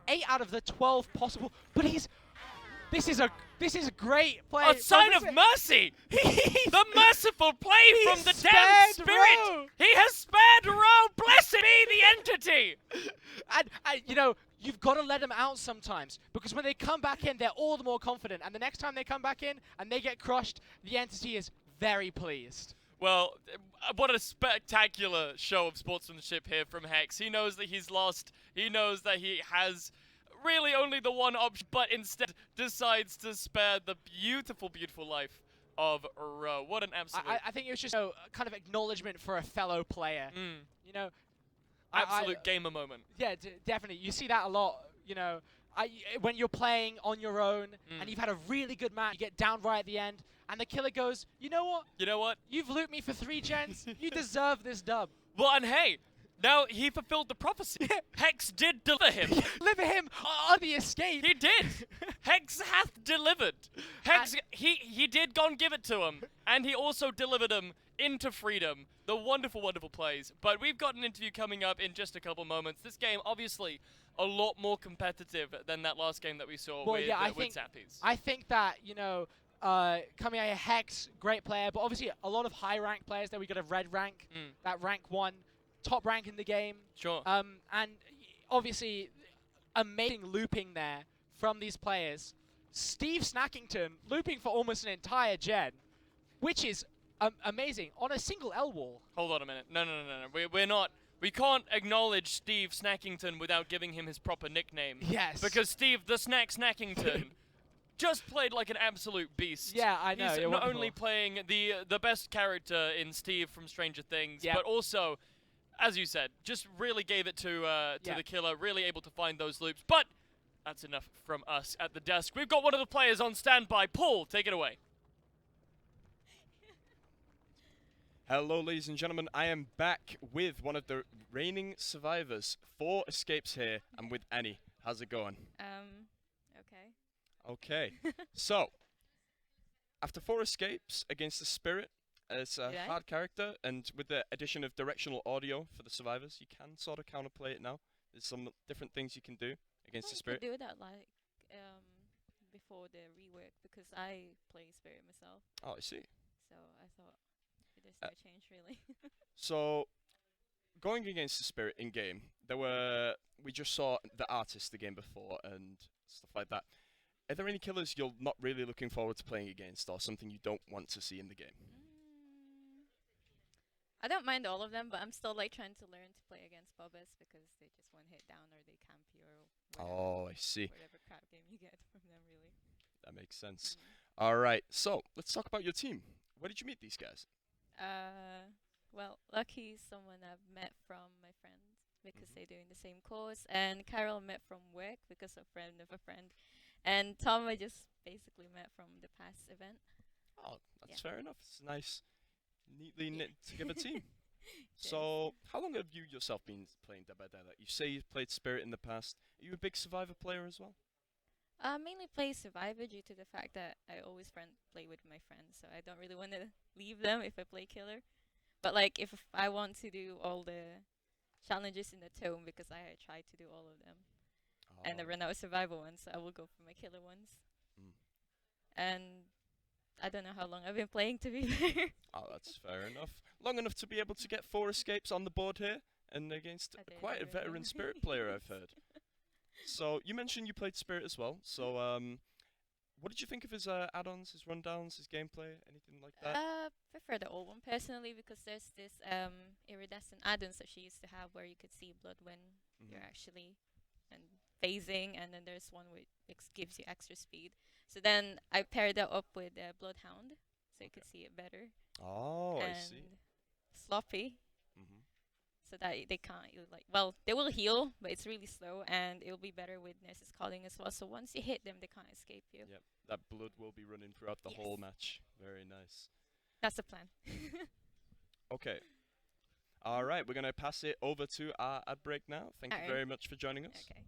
[SPEAKER 3] 8 out of the 12 possible. But this is a great play.
[SPEAKER 2] A sign of mercy! The merciful play from the damn spirit!
[SPEAKER 3] Row.
[SPEAKER 2] He has spared Row! Blessed be the entity!
[SPEAKER 3] And you know, you've got to let them out sometimes, because when they come back in, they're all the more confident. And the next time they come back in and they get crushed, the entity is very pleased.
[SPEAKER 2] Well, what a spectacular show of sportsmanship here from Hex. He knows that he's lost. He knows that he has really only the one option, but instead decides to spare the beautiful, beautiful life of Row. What an absolute...
[SPEAKER 3] I think it was just a kind of acknowledgement for a fellow player. You know,
[SPEAKER 2] absolute gamer moment.
[SPEAKER 3] Yeah, definitely. You see that a lot, you know. When you're playing on your own and you've had a really good match, you get down right at the end, and the killer goes, you know what?
[SPEAKER 2] You know what?
[SPEAKER 3] You've looped me for 3 gens. You deserve this dub.
[SPEAKER 2] Well, and hey, now he fulfilled the prophecy. Hex did deliver him.
[SPEAKER 3] Deliver him on the escape.
[SPEAKER 2] He did. Hex hath delivered. Hex, he did go and give it to him, and he also delivered him into freedom. The wonderful, wonderful plays. But we've got an interview coming up in just a couple moments. This game, obviously, a lot more competitive than that last game that we saw with Zappies.
[SPEAKER 3] I think that, you know, coming out of Hex, great player, but obviously a lot of high rank players there. We got a red rank, that rank 1, top rank in the game.
[SPEAKER 2] Sure.
[SPEAKER 3] And obviously amazing looping there from these players. Steve Snackington looping for almost an entire gen, which is amazing on a single L wall.
[SPEAKER 2] Hold on a minute. No. We're not. We can't acknowledge Steve Snackington without giving him his proper nickname.
[SPEAKER 3] Yes.
[SPEAKER 2] Because Steve the Snackington just played like an absolute beast.
[SPEAKER 3] Yeah, I know.
[SPEAKER 2] He's
[SPEAKER 3] You're
[SPEAKER 2] not
[SPEAKER 3] wonderful.
[SPEAKER 2] only playing the best character in Steve from Stranger Things,
[SPEAKER 3] Yep.
[SPEAKER 2] but also, as you said, just really gave it to the killer, really able to find those loops. But that's enough from us at the desk. We've got one of the players on standby. Paul, take it away.
[SPEAKER 4] Hello, ladies and gentlemen. I am back with one of the reigning survivors. 4 escapes here. I'm with Annie. How's it going?
[SPEAKER 9] Okay.
[SPEAKER 4] Okay. So, after 4 escapes against the Spirit, it's a hard character, and with the addition of directional audio for the survivors, you can sort of counterplay it now. There's some different things you can do against the Spirit.
[SPEAKER 9] You could do that like before the rework, because I play Spirit myself.
[SPEAKER 4] Oh, I see.
[SPEAKER 9] So I thought there's no change really.
[SPEAKER 4] So, going against the Spirit in game, we just saw the artist the game before and stuff like that. Are there any killers you're not really looking forward to playing against, or something you don't want to see in the game?
[SPEAKER 9] I don't mind all of them, but I'm still like trying to learn to play against Bobbas, because they just one hit down or they camp you or whatever,
[SPEAKER 4] Oh, I see.
[SPEAKER 9] whatever crap game you get from them really.
[SPEAKER 4] That makes sense. All right, so let's talk about your team. Where did you meet these guys?
[SPEAKER 9] Well, Lucky's someone I've met from my friends, because they're doing the same course, and Carol met from work because a friend of a friend, and Tom I just basically met from the past event.
[SPEAKER 4] Oh, that's fair enough. It's a nice, neatly knit together team. So, how long have you yourself been playing Dead by Daylight? You say you've played Spirit in the past. Are you a big Survivor player as well?
[SPEAKER 9] I mainly play Survivor due to the fact that I always play with my friends, so I don't really want to leave them if I play Killer. But like, if I want to do all the challenges in the Tome, because I tried to do all of them, and I run out of Survivor ones, so I will go for my Killer ones. And I don't know how long I've been playing, to be fair.
[SPEAKER 4] Oh, that's fair enough. Long enough to be able to get 4 escapes on the board here, and against quite a veteran Spirit player, I've heard. So, you mentioned you played Spirit as well, so what did you think of his add-ons, his rundowns, his gameplay, anything like that?
[SPEAKER 9] I prefer the old one personally, because there's this iridescent add-ons that she used to have where you could see blood when you're actually phasing, and then there's one which gives you extra speed. So then I paired that up with Bloodhound, so you could see it better.
[SPEAKER 4] Oh,
[SPEAKER 9] and
[SPEAKER 4] I see.
[SPEAKER 9] Sloppy, so that they can't, well, they will heal, but it's really slow, and it'll be better with Nurse's Calling as well. So once you hit them, they can't escape you.
[SPEAKER 4] Yep, that blood will be running throughout the whole match. Very nice.
[SPEAKER 9] That's the plan.
[SPEAKER 4] Okay. All right, we're going to pass it over to our ad break now. Thank you very much for joining us.
[SPEAKER 9] Okay.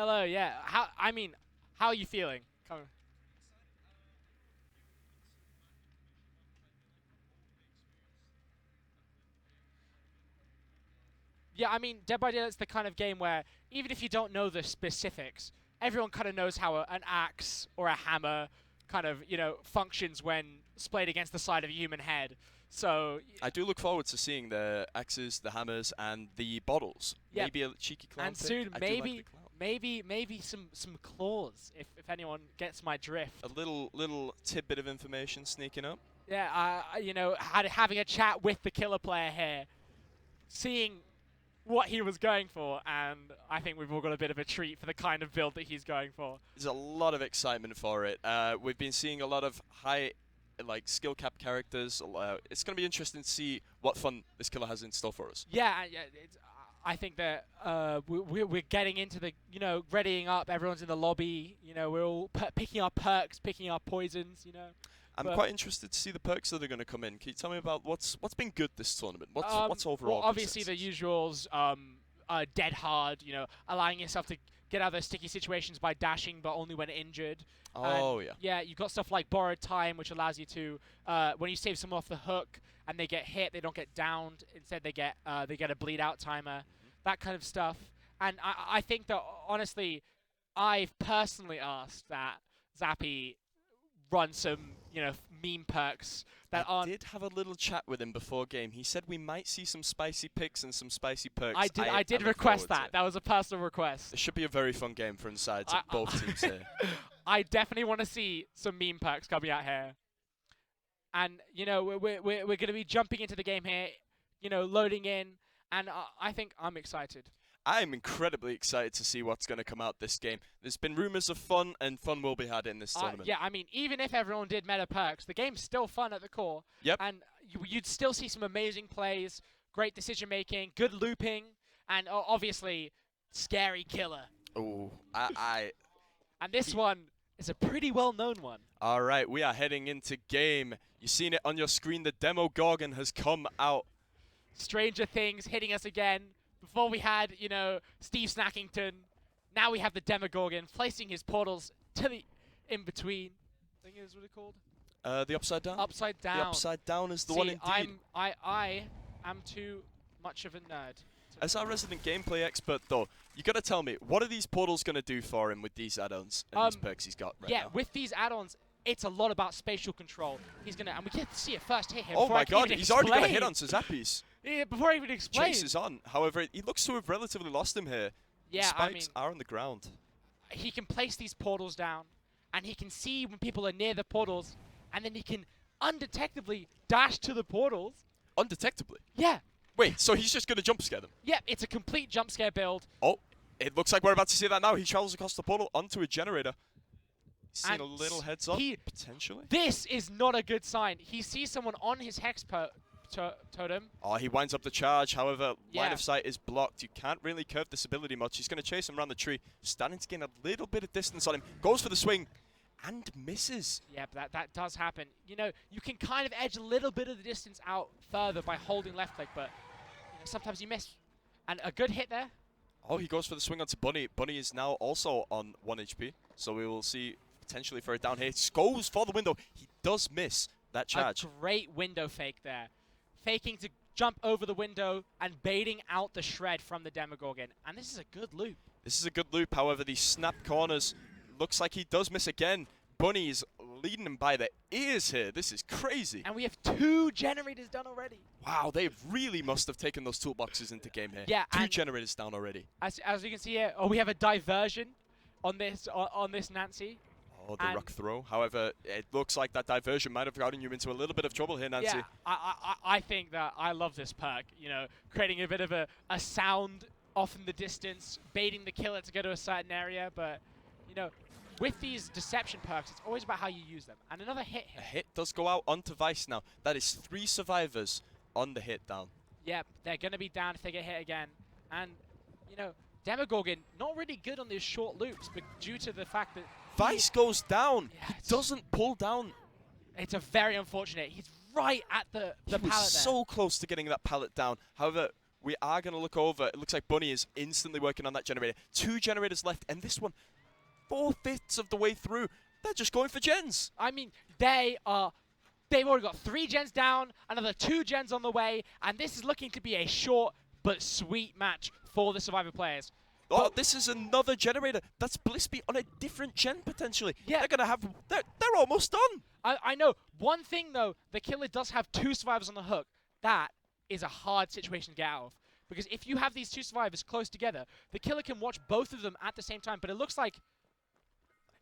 [SPEAKER 3] Hello, yeah. How are you feeling? Come on. Yeah, I mean, Dead by Daylight's the kind of game where even if you don't know the specifics, everyone kind of knows how an axe or a hammer kind of, functions when splayed against the side of a human head. So
[SPEAKER 4] I do look forward to seeing the axes, the hammers, and the bottles.
[SPEAKER 3] Yeah.
[SPEAKER 4] Maybe a cheeky clown
[SPEAKER 3] and
[SPEAKER 4] pick.
[SPEAKER 3] soon
[SPEAKER 4] I do like
[SPEAKER 3] maybe
[SPEAKER 4] the clown.
[SPEAKER 3] maybe some claws if anyone gets my drift.
[SPEAKER 4] A little tidbit of information sneaking up.
[SPEAKER 3] Yeah, having a chat with the killer player here, seeing what he was going for, and I think we've all got a bit of a treat for the kind of build that he's going for.
[SPEAKER 4] There's a lot of excitement for it. We've been seeing a lot of high, skill cap characters. It's going to be interesting to see what fun this killer has in store for us.
[SPEAKER 3] Yeah, I think that we're getting into the, readying up. Everyone's in the lobby. We're all picking our perks, picking our poisons.
[SPEAKER 4] I'm
[SPEAKER 3] But-
[SPEAKER 4] quite interested to see the perks that are going to come in. Can you tell me about what's been good this tournament? What's overall?
[SPEAKER 3] Well, obviously the
[SPEAKER 4] consensus?
[SPEAKER 3] usuals, dead hard. Allowing yourself to get out of those sticky situations by dashing, but only when injured.
[SPEAKER 4] Oh yeah.
[SPEAKER 3] Yeah, you've got stuff like borrowed time, which allows you to, when you save someone off the hook and they get hit, they don't get downed. Instead, they get a bleed out timer, that kind of stuff. And I think that honestly, I've personally asked that Zappy run some, meme perks that
[SPEAKER 4] I
[SPEAKER 3] aren't.
[SPEAKER 4] did have a little chat with him before game. He said we might see some spicy picks and some spicy perks.
[SPEAKER 3] I did
[SPEAKER 4] look
[SPEAKER 3] request
[SPEAKER 4] forward to
[SPEAKER 3] that.
[SPEAKER 4] it.
[SPEAKER 3] That was a personal request.
[SPEAKER 4] It should be a very fun game for insides
[SPEAKER 3] I-
[SPEAKER 4] of both teams here.
[SPEAKER 3] I definitely want to see some meme perks coming out here. And we're going to be jumping into the game here, loading in, and I think I'm excited.
[SPEAKER 4] I'm incredibly excited to see what's going to come out this game. There's been rumors of fun, and fun will be had in this tournament.
[SPEAKER 3] Yeah, I mean, even if everyone did meta perks, the game's still fun at the core.
[SPEAKER 4] Yep.
[SPEAKER 3] And you'd still see some amazing plays, great decision making, good looping, and obviously scary killer.
[SPEAKER 4] Oh,
[SPEAKER 3] And this one is a pretty well-known one.
[SPEAKER 4] All right, we are heading into game. You've seen it on your screen. The Demo Gorgon has come out.
[SPEAKER 3] Stranger Things hitting us again. Before we had, Steve Snackington. Now we have the Demogorgon placing his portals to the in-between. I think is what it's called.
[SPEAKER 4] The Upside Down?
[SPEAKER 3] Upside down.
[SPEAKER 4] The Upside Down is the
[SPEAKER 3] See,
[SPEAKER 4] one indeed.
[SPEAKER 3] I am too much of a nerd.
[SPEAKER 4] As our resident gameplay expert, though, you got to tell me, what are these portals going to do for him with these add-ons and these perks he's got right
[SPEAKER 3] Yeah,
[SPEAKER 4] now?
[SPEAKER 3] with these add-ons, it's a lot about spatial control. He's gonna, and we get to see it first hit here.
[SPEAKER 4] Oh
[SPEAKER 3] before I
[SPEAKER 4] my
[SPEAKER 3] can
[SPEAKER 4] god,
[SPEAKER 3] even
[SPEAKER 4] he's already got a
[SPEAKER 3] explain.
[SPEAKER 4] hit on Zappies.
[SPEAKER 3] Yeah, before I even explain.
[SPEAKER 4] Chase is on. However, he looks to have relatively lost him here.
[SPEAKER 3] Yeah,
[SPEAKER 4] the
[SPEAKER 3] I
[SPEAKER 4] spikes
[SPEAKER 3] mean,
[SPEAKER 4] are on the ground.
[SPEAKER 3] he can place these portals down, and he can see when people are near the portals, and then he can undetectably dash to the portals.
[SPEAKER 4] Undetectably.
[SPEAKER 3] Yeah,
[SPEAKER 4] Wait, so he's just going to jump scare them?
[SPEAKER 3] yeah, it's a complete jump scare build.
[SPEAKER 4] Oh, it looks like we're about to see that now. He travels across the portal onto a generator. He's seen
[SPEAKER 3] And
[SPEAKER 4] a little heads up,
[SPEAKER 3] he-
[SPEAKER 4] potentially.
[SPEAKER 3] This is not a good sign. He sees someone on his hex totem.
[SPEAKER 4] Oh, he winds up the charge. However, line
[SPEAKER 3] Yeah.
[SPEAKER 4] of sight is blocked. You can't really curve this ability much. He's going to chase him around the tree, starting to gain a little bit of distance on him. Goes for the swing and misses.
[SPEAKER 3] Yeah, but that does happen. You can kind of edge a little bit of the distance out further by holding left click, but sometimes you miss. And a good hit there.
[SPEAKER 4] Oh, he goes for the swing onto Bunny. Bunny is now also on 1 HP, so we will see potentially for a down hit. Goes for the window. He does miss that charge.
[SPEAKER 3] A great window fake there. Faking to jump over the window and baiting out the shred from the Demogorgon. And this is a good loop.
[SPEAKER 4] This is a good loop. However, these snap corners, looks like he does miss again. Bunny is leading him by the ears here. This is crazy.
[SPEAKER 3] And we have 2 generators done already.
[SPEAKER 4] Wow, they really must have taken those toolboxes into game here.
[SPEAKER 3] Yeah,
[SPEAKER 4] 2
[SPEAKER 3] and-
[SPEAKER 4] generators down already.
[SPEAKER 3] As you can see here, we have a diversion on this Nancy.
[SPEAKER 4] Oh, the
[SPEAKER 3] And-
[SPEAKER 4] ruck throw. However, it looks like that diversion might have gotten you into a little bit of trouble here, Nancy.
[SPEAKER 3] Yeah, I think that I love this perk. Creating a bit of a sound off in the distance, baiting the killer to go to a certain area. But, with these deception perks, it's always about how you use them. And another hit
[SPEAKER 4] A
[SPEAKER 3] here.
[SPEAKER 4] hit does go out onto Vice now. That is 3 survivors on the hit down.
[SPEAKER 3] Yep, they're going to be down if they get hit again. And, Demogorgon, not really good on these short loops, but due to the fact that
[SPEAKER 4] Vice goes down.
[SPEAKER 3] Yeah,
[SPEAKER 4] He
[SPEAKER 3] it's-
[SPEAKER 4] doesn't pull down.
[SPEAKER 3] it's a very unfortunate. He's right at the
[SPEAKER 4] He was
[SPEAKER 3] pallet there.
[SPEAKER 4] so close to getting that pallet down. However, we are going to look over. It looks like Bunny is instantly working on that generator. 2 generators left, and this one, 4/5 of the way through. They're just going for gens.
[SPEAKER 3] I mean, they've already got 3 gens down, another 2 gens on the way, and this is looking to be a short but sweet match for the Survivor players.
[SPEAKER 4] Oh, this is another generator. That's Blissby on a different gen, potentially.
[SPEAKER 3] Yeah.
[SPEAKER 4] They're going to have... They're almost done.
[SPEAKER 3] I know. One thing, though, the killer does have 2 survivors on the hook. That is a hard situation to get out of. Because if you have these 2 survivors close together, the killer can watch both of them at the same time. But it looks like...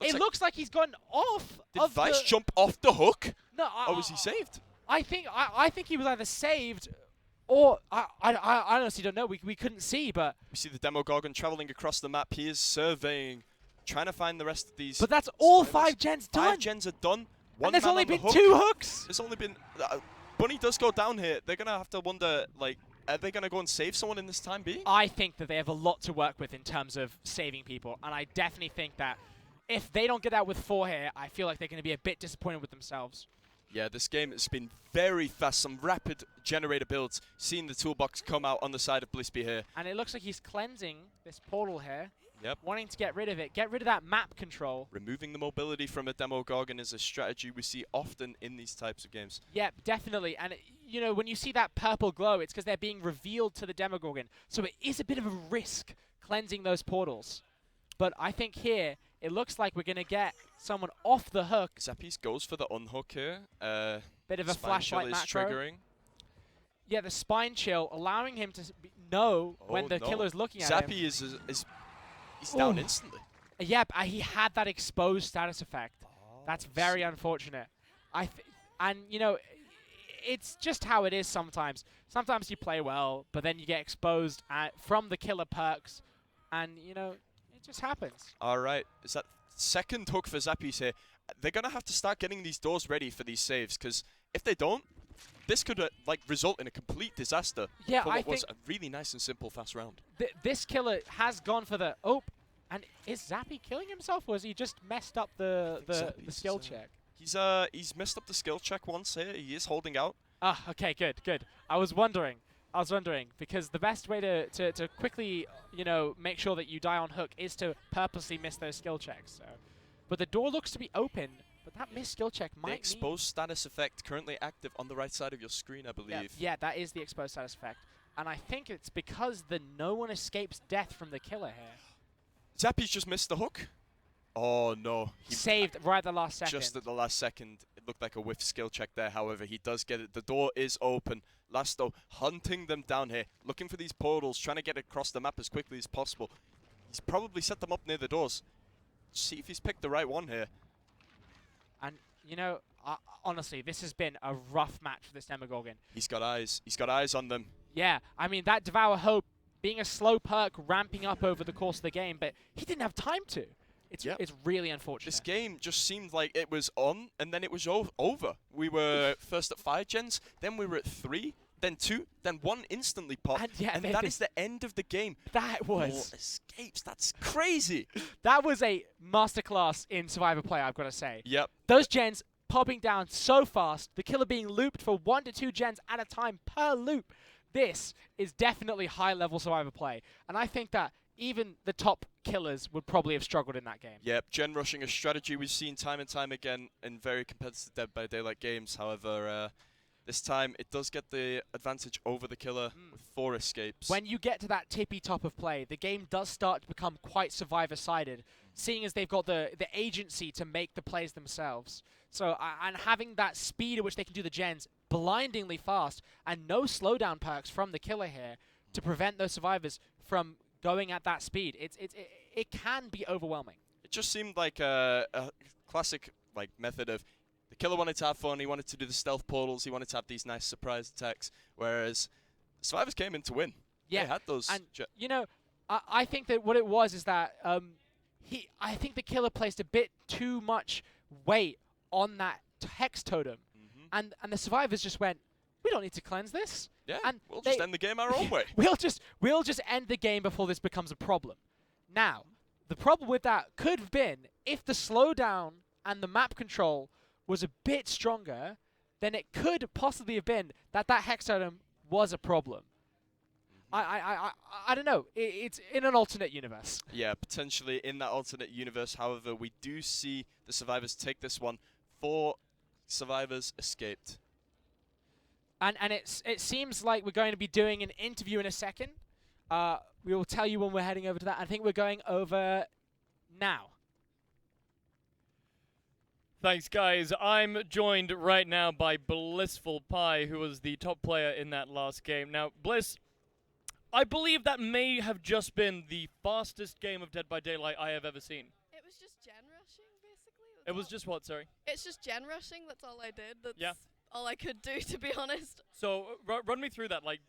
[SPEAKER 3] looks like he's gone off
[SPEAKER 4] Did
[SPEAKER 3] of
[SPEAKER 4] Vice
[SPEAKER 3] the...
[SPEAKER 4] jump off the hook?
[SPEAKER 3] No,
[SPEAKER 4] Or was he saved?
[SPEAKER 3] I think he was either saved or... I honestly don't know. We couldn't see, but...
[SPEAKER 4] We see the Demogorgon traveling across the map. He is surveying, trying to find the rest of these...
[SPEAKER 3] But that's all
[SPEAKER 4] survivors.
[SPEAKER 3] 5 gens done.
[SPEAKER 4] 5 gens are done. One
[SPEAKER 3] And there's
[SPEAKER 4] man
[SPEAKER 3] only
[SPEAKER 4] on the
[SPEAKER 3] been
[SPEAKER 4] hook.
[SPEAKER 3] 2 hooks.
[SPEAKER 4] There's only been... Bunny does go down here. They're going to have to wonder, like, are they going to go and save someone in this time being?
[SPEAKER 3] I think that they have a lot to work with in terms of saving people. And I definitely think that if they don't get out with 4 here, I feel like they're going to be a bit disappointed with themselves.
[SPEAKER 4] Yeah, this game has been very fast. Some rapid generator builds. Seeing the toolbox come out on the side of Blissby here.
[SPEAKER 3] And it looks like he's cleansing this portal here.
[SPEAKER 4] Yep.
[SPEAKER 3] Wanting to get rid of it. Get rid of that map control.
[SPEAKER 4] Removing the mobility from a Demogorgon is a strategy we see often in these types of games.
[SPEAKER 3] Yep, definitely. And, you know, when you see that purple glow, it's because they're being revealed to the Demogorgon. So it is a bit of a risk cleansing those portals. But I think here, it looks like we're going to get someone off the hook.
[SPEAKER 4] Zappies goes for the unhook here.
[SPEAKER 3] Bit of a
[SPEAKER 4] Spine Chill
[SPEAKER 3] flashlight
[SPEAKER 4] is
[SPEAKER 3] macro.
[SPEAKER 4] triggering.
[SPEAKER 3] Yeah, the spine chill, allowing him to know when the killer's looking at him.
[SPEAKER 4] Zappy is he's down instantly.
[SPEAKER 3] Yep, he had that exposed status effect. That's very unfortunate. And, you know, it's just how it is sometimes. Sometimes you play well, but then you get exposed from the killer perks, and, you know, it just happens.
[SPEAKER 4] All right, is that second hook for Zappies here? They're going to have to start getting these doors ready for these saves, because if they don't, this could like result in a complete disaster
[SPEAKER 3] Yeah,
[SPEAKER 4] for
[SPEAKER 3] I
[SPEAKER 4] what was
[SPEAKER 3] think
[SPEAKER 4] a really nice and simple fast round.
[SPEAKER 3] This killer has gone for the... Oh, and is Zappy killing himself, or has he just messed up the skill check?
[SPEAKER 4] He's messed up the skill check once here. He is holding out.
[SPEAKER 3] Ah, okay, good. I was wondering, because the best way to quickly, you know, make sure that you die on hook is to purposely miss those skill checks. So. But the door looks to be open, but that missed skill check might
[SPEAKER 4] The exposed status effect currently active on the right side of your screen, I believe.
[SPEAKER 3] Yeah, that is the exposed status effect. And I think it's because no one escapes death from the killer here.
[SPEAKER 4] Zappy's just missed the hook. Oh, no. He
[SPEAKER 3] Saved right at the last second.
[SPEAKER 4] Just at the last second. It looked like a whiff skill check there. However, he does get it. The door is open. Lasto hunting them down here. Looking for these portals. Trying to get across the map as quickly as possible. He's probably set them up near the doors. See if he's picked the right one here.
[SPEAKER 3] And, you know, honestly, this has been a rough match for this Demogorgon.
[SPEAKER 4] He's got eyes. He's got eyes on them.
[SPEAKER 3] Yeah, I mean, that Devour Hope being a slow perk ramping up over the course of the game, but he didn't have time to. It's really unfortunate.
[SPEAKER 4] This game just seemed like it was on, and then it was over. We were first at 5 gens, then we were at 3, then 2, then 1 instantly popped, and that is the end of the game.
[SPEAKER 3] That was...
[SPEAKER 4] 4 escapes, that's crazy!
[SPEAKER 3] That was a masterclass in Survivor play, I've got to say.
[SPEAKER 4] Yep.
[SPEAKER 3] Those gens popping down so fast, the killer being looped for 1 to 2 gens at a time per loop. This is definitely high-level Survivor play, and I think that even the top killers would probably have struggled in that game.
[SPEAKER 4] Yep, gen rushing, a strategy we've seen time and time again in very competitive Dead by Daylight games. However, this time it does get the advantage over the killer with 4 escapes.
[SPEAKER 3] When you get to that tippy top of play, the game does start to become quite Survivor-sided, seeing as they've got the agency to make the plays themselves. So, and having that speed at which they can do the gens blindingly fast, and no slowdown perks from the killer here to prevent those survivors from going at that speed, it can be overwhelming.
[SPEAKER 4] It just seemed like a classic method of the killer wanted to have fun, he wanted to do the stealth portals, he wanted to have these nice surprise attacks, whereas the survivors came in to win.
[SPEAKER 3] Yeah,
[SPEAKER 4] they had those.
[SPEAKER 3] And you know, I think that what it was is that I think the killer placed a bit too much weight on that hex totem, and the survivors just went, we don't need to cleanse this.
[SPEAKER 4] Yeah,
[SPEAKER 3] and
[SPEAKER 4] we'll just end the game our own way.
[SPEAKER 3] We'll just end the game before this becomes a problem. Now, the problem with that could have been if the slowdown and the map control was a bit stronger, then it could possibly have been that hex totem was a problem. I don't know. It's in an alternate universe.
[SPEAKER 4] Yeah, potentially in that alternate universe. However, we do see the survivors take this one. 4 survivors escaped.
[SPEAKER 3] And it seems like we're going to be doing an interview in a second. We will tell you when we're heading over to that. I think we're going over now.
[SPEAKER 2] Thanks, guys. I'm joined right now by Blissful Pie, who was the top player in that last game. Now, Bliss, I believe that may have just been the fastest game of Dead by Daylight I have ever seen.
[SPEAKER 10] It was just gen rushing, basically.
[SPEAKER 2] It was just what, sorry?
[SPEAKER 10] It's just gen rushing. That's all I did. That's
[SPEAKER 2] Yeah.
[SPEAKER 10] all I could do, to be honest.
[SPEAKER 2] So, run me through that. Like,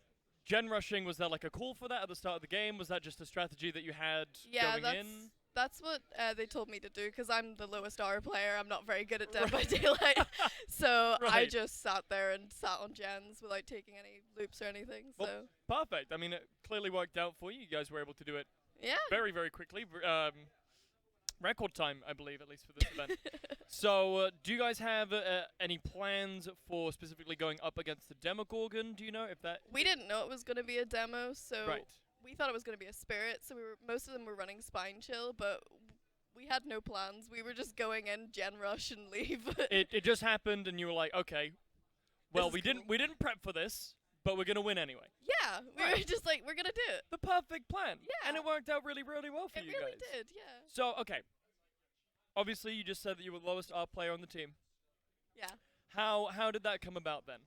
[SPEAKER 2] gen rushing, was there like a call for that at the start of the game? Was that just a strategy that you had
[SPEAKER 10] Yeah,
[SPEAKER 2] going in?
[SPEAKER 10] that's what they told me to do, because I'm the lowest R player. I'm not very good at Dead by Daylight. So I
[SPEAKER 2] Right.
[SPEAKER 10] just sat there and sat on gens without taking any loops or anything.
[SPEAKER 2] Well,
[SPEAKER 10] So
[SPEAKER 2] Perfect. I mean, it clearly worked out for you. You guys were able to do it
[SPEAKER 10] yeah.
[SPEAKER 2] very, very quickly. Record time, I believe, at least for this event. So, do you guys have any plans for specifically going up against the Demogorgon? Do you know if that...
[SPEAKER 10] We didn't know it was going to be a demo, so
[SPEAKER 2] Right.
[SPEAKER 10] we thought it was going to be a spirit. So most of them were running Spine Chill, but we had no plans. We were just going in, gen rush, and leave.
[SPEAKER 2] It just happened, and you were like, okay, well,
[SPEAKER 10] is
[SPEAKER 2] we didn't prep for this, but we're gonna win anyway.
[SPEAKER 10] Yeah, we were
[SPEAKER 2] Right.
[SPEAKER 10] just like, we're gonna do it.
[SPEAKER 2] The perfect plan.
[SPEAKER 10] Yeah.
[SPEAKER 2] And it worked out really, really well for
[SPEAKER 10] It
[SPEAKER 2] you
[SPEAKER 10] really
[SPEAKER 2] guys.
[SPEAKER 10] did, yeah.
[SPEAKER 2] So, okay. Obviously, you just said that you were the lowest R player on the team.
[SPEAKER 10] Yeah.
[SPEAKER 2] How did that come about then?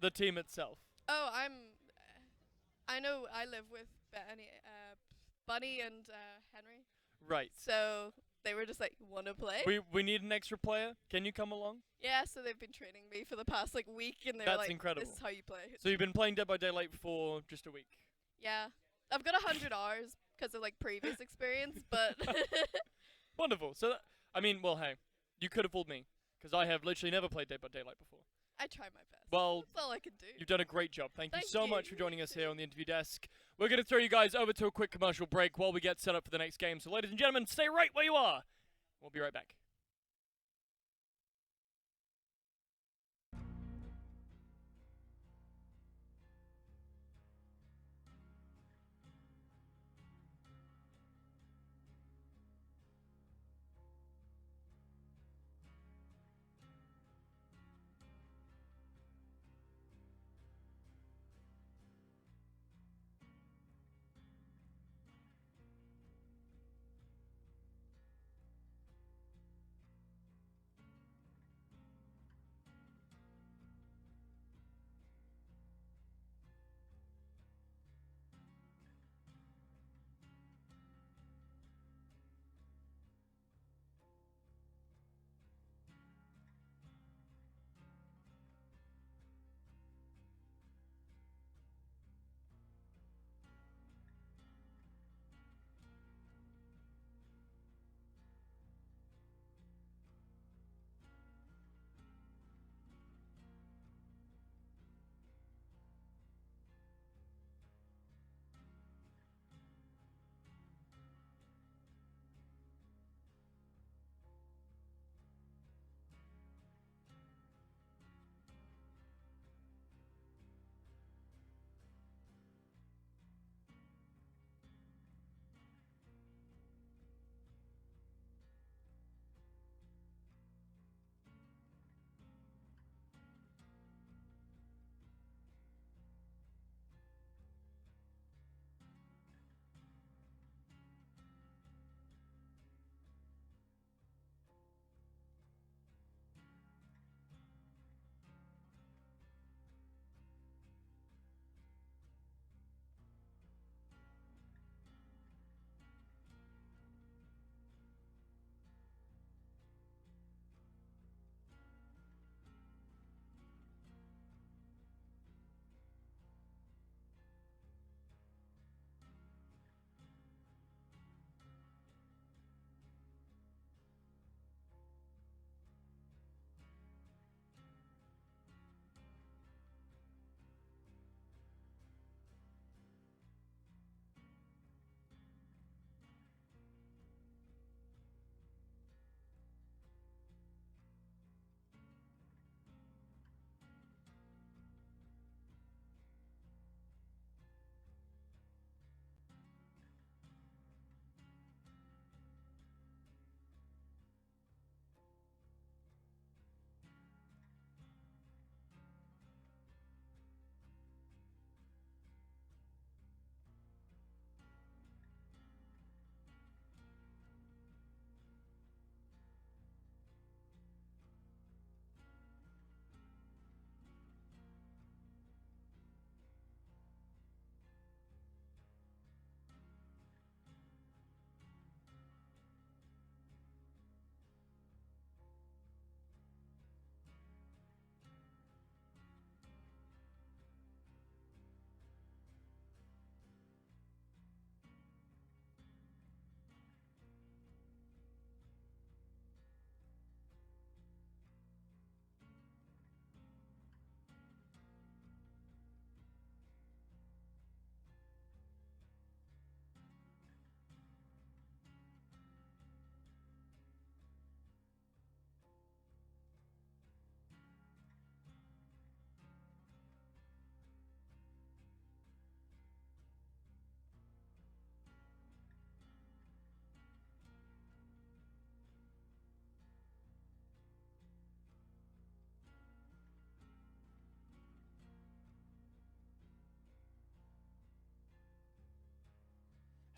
[SPEAKER 2] The team itself.
[SPEAKER 10] Oh, I know I live with Bunny and Henry.
[SPEAKER 2] Right.
[SPEAKER 10] So they were just like, wanna play?
[SPEAKER 2] We need an extra player. Can you come along?
[SPEAKER 10] Yeah, so they've been training me for the past like week, and they were
[SPEAKER 2] That's
[SPEAKER 10] like,
[SPEAKER 2] incredible.
[SPEAKER 10] this is how you play.
[SPEAKER 2] So you've been playing Dead by Daylight for just a week.
[SPEAKER 10] Yeah. I've got 100 hours because of like previous experience, but
[SPEAKER 2] Wonderful. So, I mean, well, hey, you could have fooled me, because I have literally never played Dead by Daylight before.
[SPEAKER 10] I try my best.
[SPEAKER 2] Well,
[SPEAKER 10] That's all I can do.
[SPEAKER 2] you've done a great job. Thank you
[SPEAKER 10] Thank
[SPEAKER 2] so
[SPEAKER 10] you.
[SPEAKER 2] much for joining us here on the interview desk. We're going to throw you guys over to a quick commercial break while we get set up for the next game. So, ladies and gentlemen, stay right where you are. We'll be right back.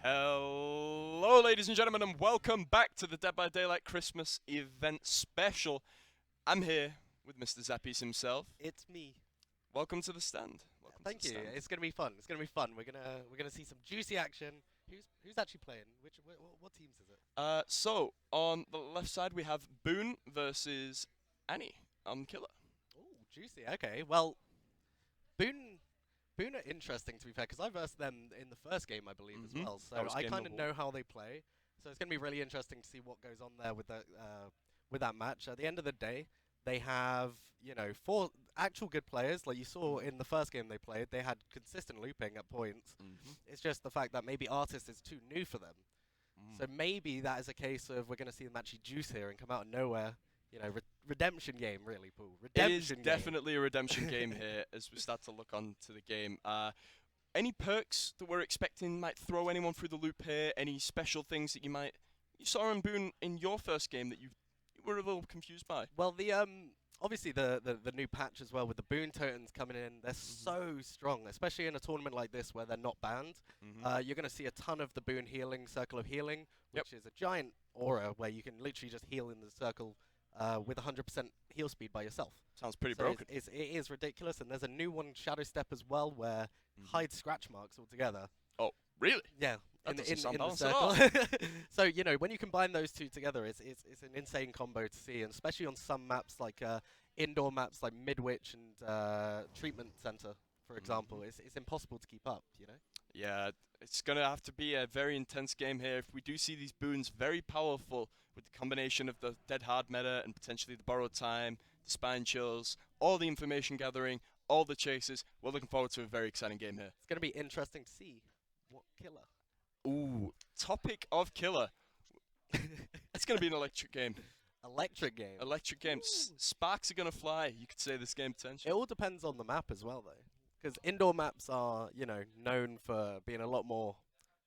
[SPEAKER 4] Hello, ladies and gentlemen, and welcome back to the Dead by Daylight Christmas event special. I'm here with Mr. Zappies himself.
[SPEAKER 5] It's me.
[SPEAKER 4] Welcome to the stand. Welcome
[SPEAKER 5] Thank
[SPEAKER 4] to the
[SPEAKER 5] you.
[SPEAKER 4] stand.
[SPEAKER 5] It's gonna be fun. It's gonna be fun. We're gonna see some juicy action. Who's actually playing? What teams is it?
[SPEAKER 4] So on the left side we have Boone versus Annie on Killer.
[SPEAKER 5] Oh, juicy. Okay. Well, Boone are interesting, to be fair, because I versed them in the first game, I believe, as well.
[SPEAKER 4] That
[SPEAKER 5] So
[SPEAKER 4] was
[SPEAKER 5] I
[SPEAKER 4] game
[SPEAKER 5] kind of
[SPEAKER 4] number
[SPEAKER 5] know how they play. So it's going to be really interesting to see what goes on there with that match. At the end of the day, they have, 4 actual good players. Like you saw in the first game they played, they had consistent looping at points. It's just the fact that maybe Artist is too new for them. So maybe that is a case of we're going to see them actually juice here and come out of nowhere. Redemption game, really, Paul. Redemption
[SPEAKER 4] It is definitely a redemption game here as we start to look onto the game. Any perks that we're expecting might throw anyone through the loop here? Any special things that you saw in Boone in your first game that you were a little confused by?
[SPEAKER 5] Well, obviously the new patch as well with the Boon Totems coming in, they're so strong, especially in a tournament like this where they're not banned. You're going to see a ton of the Boon healing, Circle of Healing, which is a giant aura where you can literally just heal in the circle with 100% heal speed by yourself.
[SPEAKER 4] Sounds pretty
[SPEAKER 5] So
[SPEAKER 4] broken.
[SPEAKER 5] it is ridiculous, and there's a new one, Shadow Step, as well, where hide scratch marks altogether.
[SPEAKER 4] Oh, really?
[SPEAKER 5] Yeah.
[SPEAKER 4] That doesn't sound
[SPEAKER 5] in the
[SPEAKER 4] balanced at
[SPEAKER 5] circle.
[SPEAKER 4] all.
[SPEAKER 5] So, when you combine those two together, it's an insane combo to see, and especially on some maps like indoor maps like Midwich and Treatment Center, for example. It's impossible to keep up,
[SPEAKER 4] Yeah, it's going to have to be a very intense game here. If we do see these boons very powerful with the combination of the Dead Hard meta and potentially the borrowed time, the spine chills, all the information gathering, all the chases, we're looking forward to a very exciting game here.
[SPEAKER 5] It's going to be interesting to see what Killer.
[SPEAKER 4] Ooh, topic of Killer. It's going to be an electric game.
[SPEAKER 5] Electric game.
[SPEAKER 4] Electric game. Sparks are going to fly, you could say, this game potentially.
[SPEAKER 5] It all depends on the map as well, though. Because indoor maps are, known for being a lot more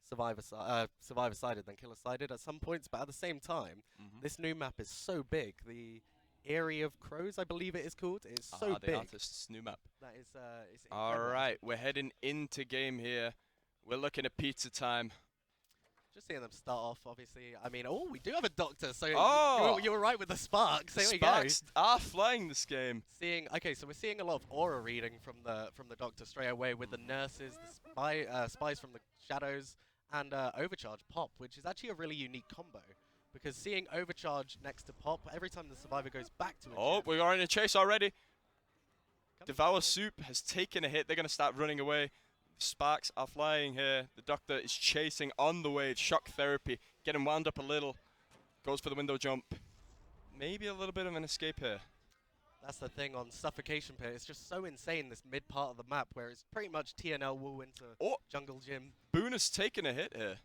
[SPEAKER 5] survivor-sided than killer-sided at some points. But at the same time, this new map is so big. The Area of Crows, I believe it is called. It's so
[SPEAKER 4] the
[SPEAKER 5] big.
[SPEAKER 4] Artist's new map.
[SPEAKER 5] That is, it's
[SPEAKER 4] All
[SPEAKER 5] incredible.
[SPEAKER 4] right, we're heading into game here. We're looking at pizza time.
[SPEAKER 5] Just seeing them start off, obviously. I mean, we do have a doctor, so you were right with the sparks. There we go.
[SPEAKER 4] Sparks are flying this game.
[SPEAKER 5] Okay, so we're seeing a lot of aura reading from the doctor straight away with the nurses, the spies from the shadows, and overcharge pop, which is actually a really unique combo. Because seeing overcharge next to pop, every time the survivor goes back to it.
[SPEAKER 4] Oh, we are in a chase already. Devour Soup has taken a hit. They're going to start running away. Sparks are flying here. The doctor is chasing on the way. Shock therapy. Getting wound up a little. Goes for the window jump. Maybe a little bit of an escape here.
[SPEAKER 5] That's the thing on Suffocation Pit. It's just so insane, this mid part of the map, where it's pretty much TNL wall into Jungle Gym.
[SPEAKER 4] Boone has taken a hit here.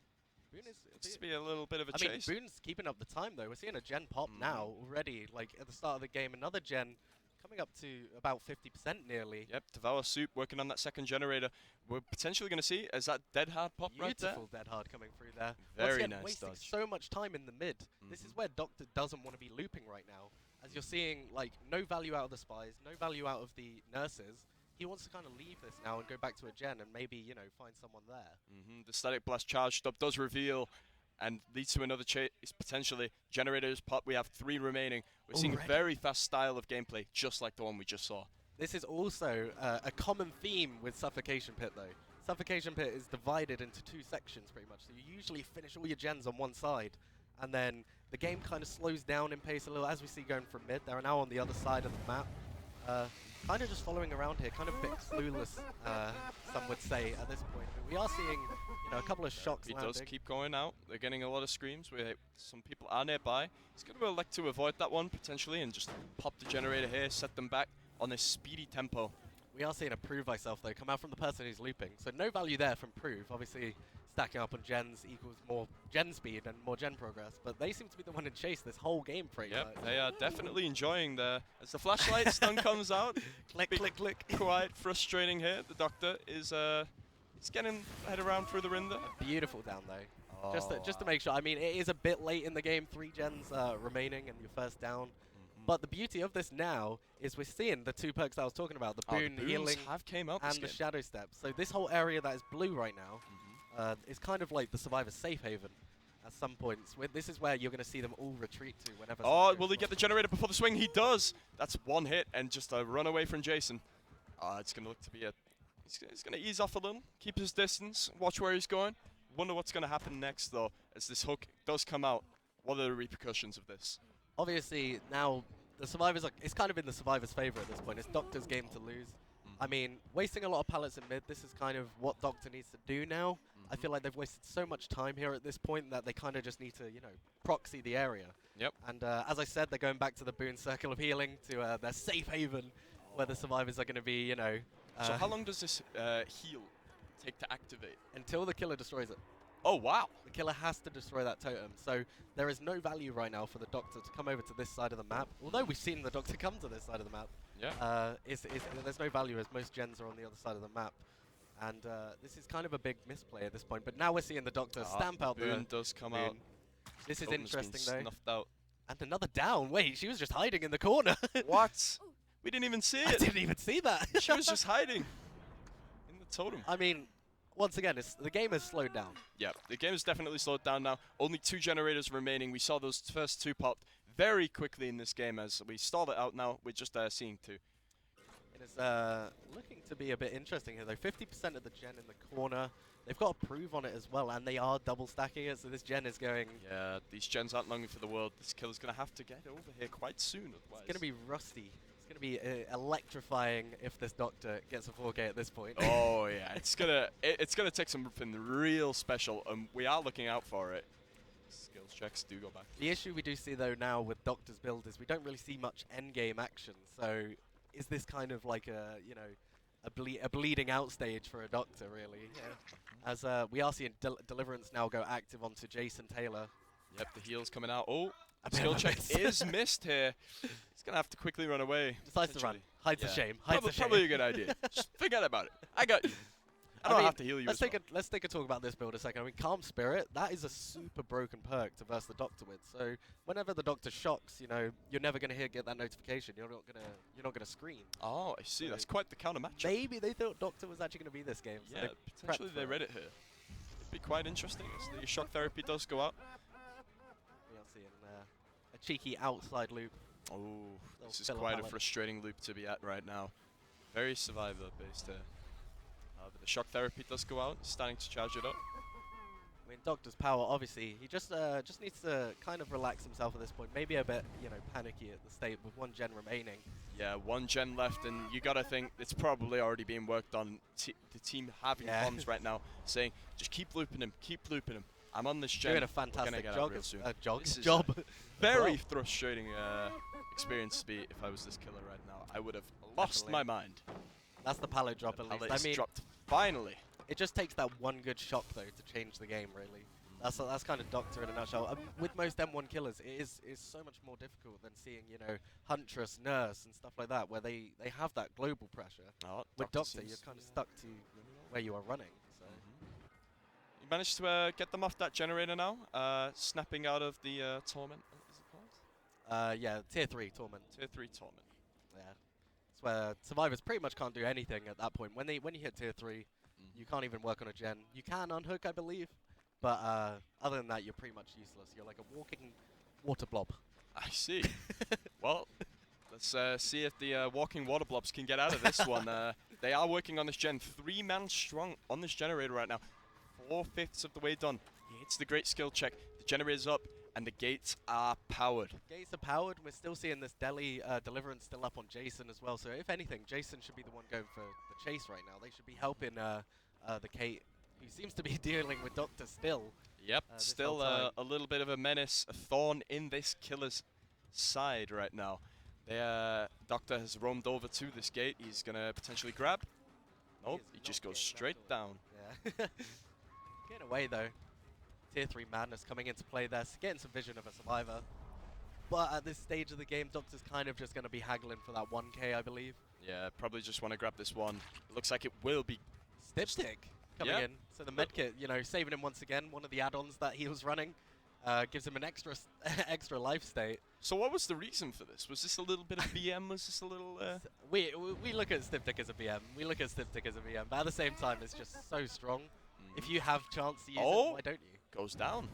[SPEAKER 5] Boone is
[SPEAKER 4] Looks to be a little bit of a
[SPEAKER 5] I
[SPEAKER 4] chase.
[SPEAKER 5] mean, Boone's keeping up the time, though. We're seeing a gen pop now already. Like, at the start of the game, another gen coming up to about 50% nearly.
[SPEAKER 4] Yep, Devour Soup working on that second generator. We're potentially going to see, is that Dead Hard pop right there?
[SPEAKER 5] Beautiful Dead Hard coming through there.
[SPEAKER 4] Very
[SPEAKER 5] Once again,
[SPEAKER 4] nice
[SPEAKER 5] wasting
[SPEAKER 4] dodge.
[SPEAKER 5] so much time in the mid. This is where Doctor doesn't want to be looping right now. As you're seeing, like, no value out of the spies, no value out of the nurses. He wants to kind of leave this now and go back to a gen and maybe, find someone there.
[SPEAKER 4] The Static Blast charge stop does reveal and leads to another chase potentially. Generators pop. We have 3 remaining. We're seeing a very fast style of gameplay, just like the one we just saw.
[SPEAKER 5] This is also a common theme with Suffocation Pit, though. Suffocation Pit is divided into 2 sections, pretty much. So you usually finish all your gens on one side, and then the game kind of slows down in pace a little, as we see going from mid. They're now on the other side of the map. Kind of just following around here, kind of a bit clueless, some would say, at this point. But we are seeing, a couple of shocks
[SPEAKER 4] He
[SPEAKER 5] landing.
[SPEAKER 4] does keep going out. They're getting a lot of screams. Some people are nearby. He's going to elect to avoid that one, potentially, and just pop the generator here, set them back on this speedy tempo.
[SPEAKER 5] We are seeing a Prove Thyself, though, come out from the person who's looping. So no value there from Prove. Obviously, stacking up on gens equals more gen speed and more gen progress. But they seem to be the one in chase this whole game pretty much.
[SPEAKER 4] Yep, they are definitely enjoying as the flashlight stun comes out.
[SPEAKER 5] Click, click, click.
[SPEAKER 4] Quite frustrating here. The doctor is he's getting head around through the rinder.
[SPEAKER 5] Beautiful down, though. Just to make sure. I mean, it is a bit late in the game. 3 gens remaining and your first down. But the beauty of this now is we're seeing the 2 perks I was talking about, the Boon
[SPEAKER 4] the boons
[SPEAKER 5] healing
[SPEAKER 4] have came out
[SPEAKER 5] and
[SPEAKER 4] this
[SPEAKER 5] the
[SPEAKER 4] game.
[SPEAKER 5] Shadow Step. So this whole area that is blue right now, is kind of like the Survivor's safe haven at some points. This is where you're going to see them all retreat to whenever.
[SPEAKER 4] Oh,
[SPEAKER 5] something
[SPEAKER 4] will he
[SPEAKER 5] goes
[SPEAKER 4] get the
[SPEAKER 5] wrong.
[SPEAKER 4] generator before the swing? He does. That's one hit and just a run away from Jason. It's going to look to be a... He's going to ease off a little, keep his distance, watch where he's going. Wonder what's going to happen next, though, as this hook does come out. What are the repercussions of this?
[SPEAKER 5] Obviously, now the Survivors it's kind of in the Survivors' favor at this point. It's Doctor's game to lose. I mean, wasting a lot of pallets in mid, this is kind of what Doctor needs to do now. I feel like they've wasted so much time here at this point that they kind of just need to, proxy the area.
[SPEAKER 4] Yep.
[SPEAKER 5] And as I said, they're going back to the Boon Circle of Healing, to their safe haven, where the Survivors are going to be,
[SPEAKER 4] So how long does this heal take to activate?
[SPEAKER 5] until the killer destroys it.
[SPEAKER 4] Oh, wow.
[SPEAKER 5] The killer has to destroy that totem. So there is no value right now for the Doctor to come over to this side of the map. Although we've seen the Doctor come to this side of the map.
[SPEAKER 4] Yeah.
[SPEAKER 5] There's no value as most gens are on the other side of the map. And this is kind of a big misplay at this point. But now we're seeing the Doctor stamp out the
[SPEAKER 4] Boon does come out.
[SPEAKER 5] This is
[SPEAKER 4] Totem's been
[SPEAKER 5] interesting though.
[SPEAKER 4] snuffed out.
[SPEAKER 5] And another down. Wait, she was just hiding in the corner.
[SPEAKER 4] What? We didn't even see
[SPEAKER 5] I
[SPEAKER 4] it.
[SPEAKER 5] didn't even see that.
[SPEAKER 4] She was just hiding in the totem.
[SPEAKER 5] I mean, once again, the game has slowed down.
[SPEAKER 4] Yeah, the game has definitely slowed down now. Only 2 generators remaining. We saw those first 2 popped very quickly in this game as we stalled it out now. We're just seeing 2.
[SPEAKER 5] It is looking to be a bit interesting here, though. 50% of the gen in the corner. They've got a prove on it as well, and they are double stacking it, so this gen is going...
[SPEAKER 4] Yeah, these gens aren't longing for the world. This killer's going to have to get over here quite soon.
[SPEAKER 5] It's going to be rusty. It's going to be electrifying if this Doctor gets a 4K at this point.
[SPEAKER 4] Oh, yeah. It's gonna take something real special, and we are looking out for it. Skills checks do go back.
[SPEAKER 5] The issue we do see, though, now with Doctor's build is we don't really see much endgame action, so is this kind of like a bleeding out stage for a Doctor, really? Yeah. As we are seeing Deliverance now go active onto Jason Taylor.
[SPEAKER 4] Yep, the heal's coming out. Oh,
[SPEAKER 5] A bit
[SPEAKER 4] skill
[SPEAKER 5] of a
[SPEAKER 4] check
[SPEAKER 5] miss.
[SPEAKER 4] is missed here. He's going to have to quickly run away.
[SPEAKER 5] Decides to run.
[SPEAKER 4] potentially.
[SPEAKER 5] Hides the
[SPEAKER 4] Yeah.
[SPEAKER 5] shame. Hides the shame.
[SPEAKER 4] Probably a good idea. Just forget about it. I got you. I don't
[SPEAKER 5] mean,
[SPEAKER 4] have to heal you
[SPEAKER 5] let's
[SPEAKER 4] as
[SPEAKER 5] take let's take a talk about this build a second. I mean, Calm Spirit, that is a super broken perk to verse the Doctor with. So whenever the Doctor shocks, you're never going to get that notification. You're not gonna scream.
[SPEAKER 4] Oh, I see.
[SPEAKER 5] So
[SPEAKER 4] That's quite the counter match.
[SPEAKER 5] Maybe they thought Doctor was actually going to be this game. So
[SPEAKER 4] Yeah,
[SPEAKER 5] they
[SPEAKER 4] potentially
[SPEAKER 5] prepped
[SPEAKER 4] they
[SPEAKER 5] for
[SPEAKER 4] read it here. It'd be quite interesting as the shock therapy does go out.
[SPEAKER 5] We are seeing a cheeky outside loop.
[SPEAKER 4] Oh,
[SPEAKER 5] Little
[SPEAKER 4] this is
[SPEAKER 5] filler
[SPEAKER 4] quite a
[SPEAKER 5] palette.
[SPEAKER 4] frustrating loop to be at right now. Very survivor based here. But the shock therapy does go out, starting to charge it up.
[SPEAKER 5] I mean, Doctor's power, obviously, he just needs to kind of relax himself at this point. Maybe a bit, panicky at the state with 1 gen remaining.
[SPEAKER 4] Yeah, 1 gen left, and you gotta think it's probably already being worked on. The team having
[SPEAKER 5] Yeah.
[SPEAKER 4] comms right now, saying just keep looping him, keep looping him. I'm on this gen.
[SPEAKER 5] Doing a
[SPEAKER 4] We're gonna
[SPEAKER 5] fantastic
[SPEAKER 4] get out
[SPEAKER 5] jog,
[SPEAKER 4] real soon. This is
[SPEAKER 5] job.
[SPEAKER 4] Very
[SPEAKER 5] Well.
[SPEAKER 4] frustrating experience to be if I was this killer right now. I would have lost
[SPEAKER 5] Definitely.
[SPEAKER 4] my mind.
[SPEAKER 5] That's the pallet drop
[SPEAKER 4] The
[SPEAKER 5] at least.
[SPEAKER 4] pallet
[SPEAKER 5] I
[SPEAKER 4] is
[SPEAKER 5] mean,
[SPEAKER 4] dropped finally.
[SPEAKER 5] it just takes that one good shock though to change the game. Really, that's kind of Doctor in a nutshell. With most M1 killers, it is so much more difficult than seeing Huntress, Nurse, and stuff like that, where they have that global pressure.
[SPEAKER 4] Oh,
[SPEAKER 5] With
[SPEAKER 4] Doctor
[SPEAKER 5] Doctor,
[SPEAKER 4] seems
[SPEAKER 5] you're
[SPEAKER 4] to
[SPEAKER 5] kind of
[SPEAKER 4] be,
[SPEAKER 5] stuck to where you are running. So
[SPEAKER 4] You managed to get them off that generator now, snapping out of the torment. Is it called?
[SPEAKER 5] yeah, tier 3 torment.
[SPEAKER 4] Tier 3 torment.
[SPEAKER 5] Yeah, it's where survivors pretty much can't do anything at that point. When you hit tier 3, you can't even work on a gen. You can unhook, I believe, but other than that, you're pretty much useless. You're like a walking water blob.
[SPEAKER 4] I see. Well, let's see if the walking water blobs can get out of this one. They are working on this gen. 3-man strong on this generator right now. 4/5 of the way done. He hits the great skill check. The generator's up, and the gates are powered.
[SPEAKER 5] Gates are powered. We're still seeing this Deliverance still up on Jason as well. So if anything, Jason should be the one going for the chase right now. They should be helping the Kate, who seems to be dealing with Doctor still.
[SPEAKER 4] Yep,
[SPEAKER 5] this
[SPEAKER 4] still
[SPEAKER 5] whole time.
[SPEAKER 4] a little bit of a menace, a thorn in this killer's side right now. The Doctor has roamed over to this gate. He's going to potentially grab. Nope,
[SPEAKER 5] is
[SPEAKER 4] he
[SPEAKER 5] not
[SPEAKER 4] just goes
[SPEAKER 5] getting
[SPEAKER 4] straight down.
[SPEAKER 5] Yeah. Getting away though. Tier 3 madness coming into play there, getting some vision of a survivor. But at this stage of the game, Doctor's kind of just going to be haggling for that 1k, I believe.
[SPEAKER 4] Yeah, probably just want to grab this one. Looks like it will be.
[SPEAKER 5] Stipstick coming
[SPEAKER 4] Yeah.
[SPEAKER 5] in. So the medkit, saving him once again. One of the add-ons that he was running gives him an extra life state.
[SPEAKER 4] So what was the reason for this? Was this a little bit of BM? Was this a little...
[SPEAKER 5] We look at Stipstick as a BM. We look at Stipstick as a BM. But at the same time, it's just so strong. If you have chance to use it,
[SPEAKER 4] Oh.
[SPEAKER 5] why don't you?
[SPEAKER 4] Goes down.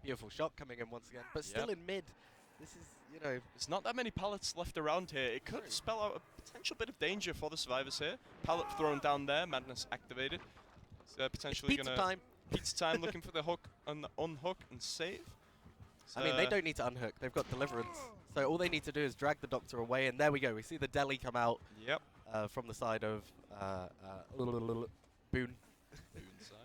[SPEAKER 5] Beautiful shot coming in once again, but still
[SPEAKER 4] Yep.
[SPEAKER 5] in mid. This is, you know,
[SPEAKER 4] There's not that many pallets left around here. It could spell out a potential bit of danger for the survivors here. Pallet thrown down there. Madness activated. It's potentially
[SPEAKER 5] pizza
[SPEAKER 4] going to...
[SPEAKER 5] time.
[SPEAKER 4] Pizza time looking for the hook and unhook and save.
[SPEAKER 5] I mean, they don't need to unhook. They've got deliverance. So all they need to do is drag the Doctor away, and there we go. We see the deli come out
[SPEAKER 4] Yep.
[SPEAKER 5] from the side of Boone.
[SPEAKER 4] Boone side.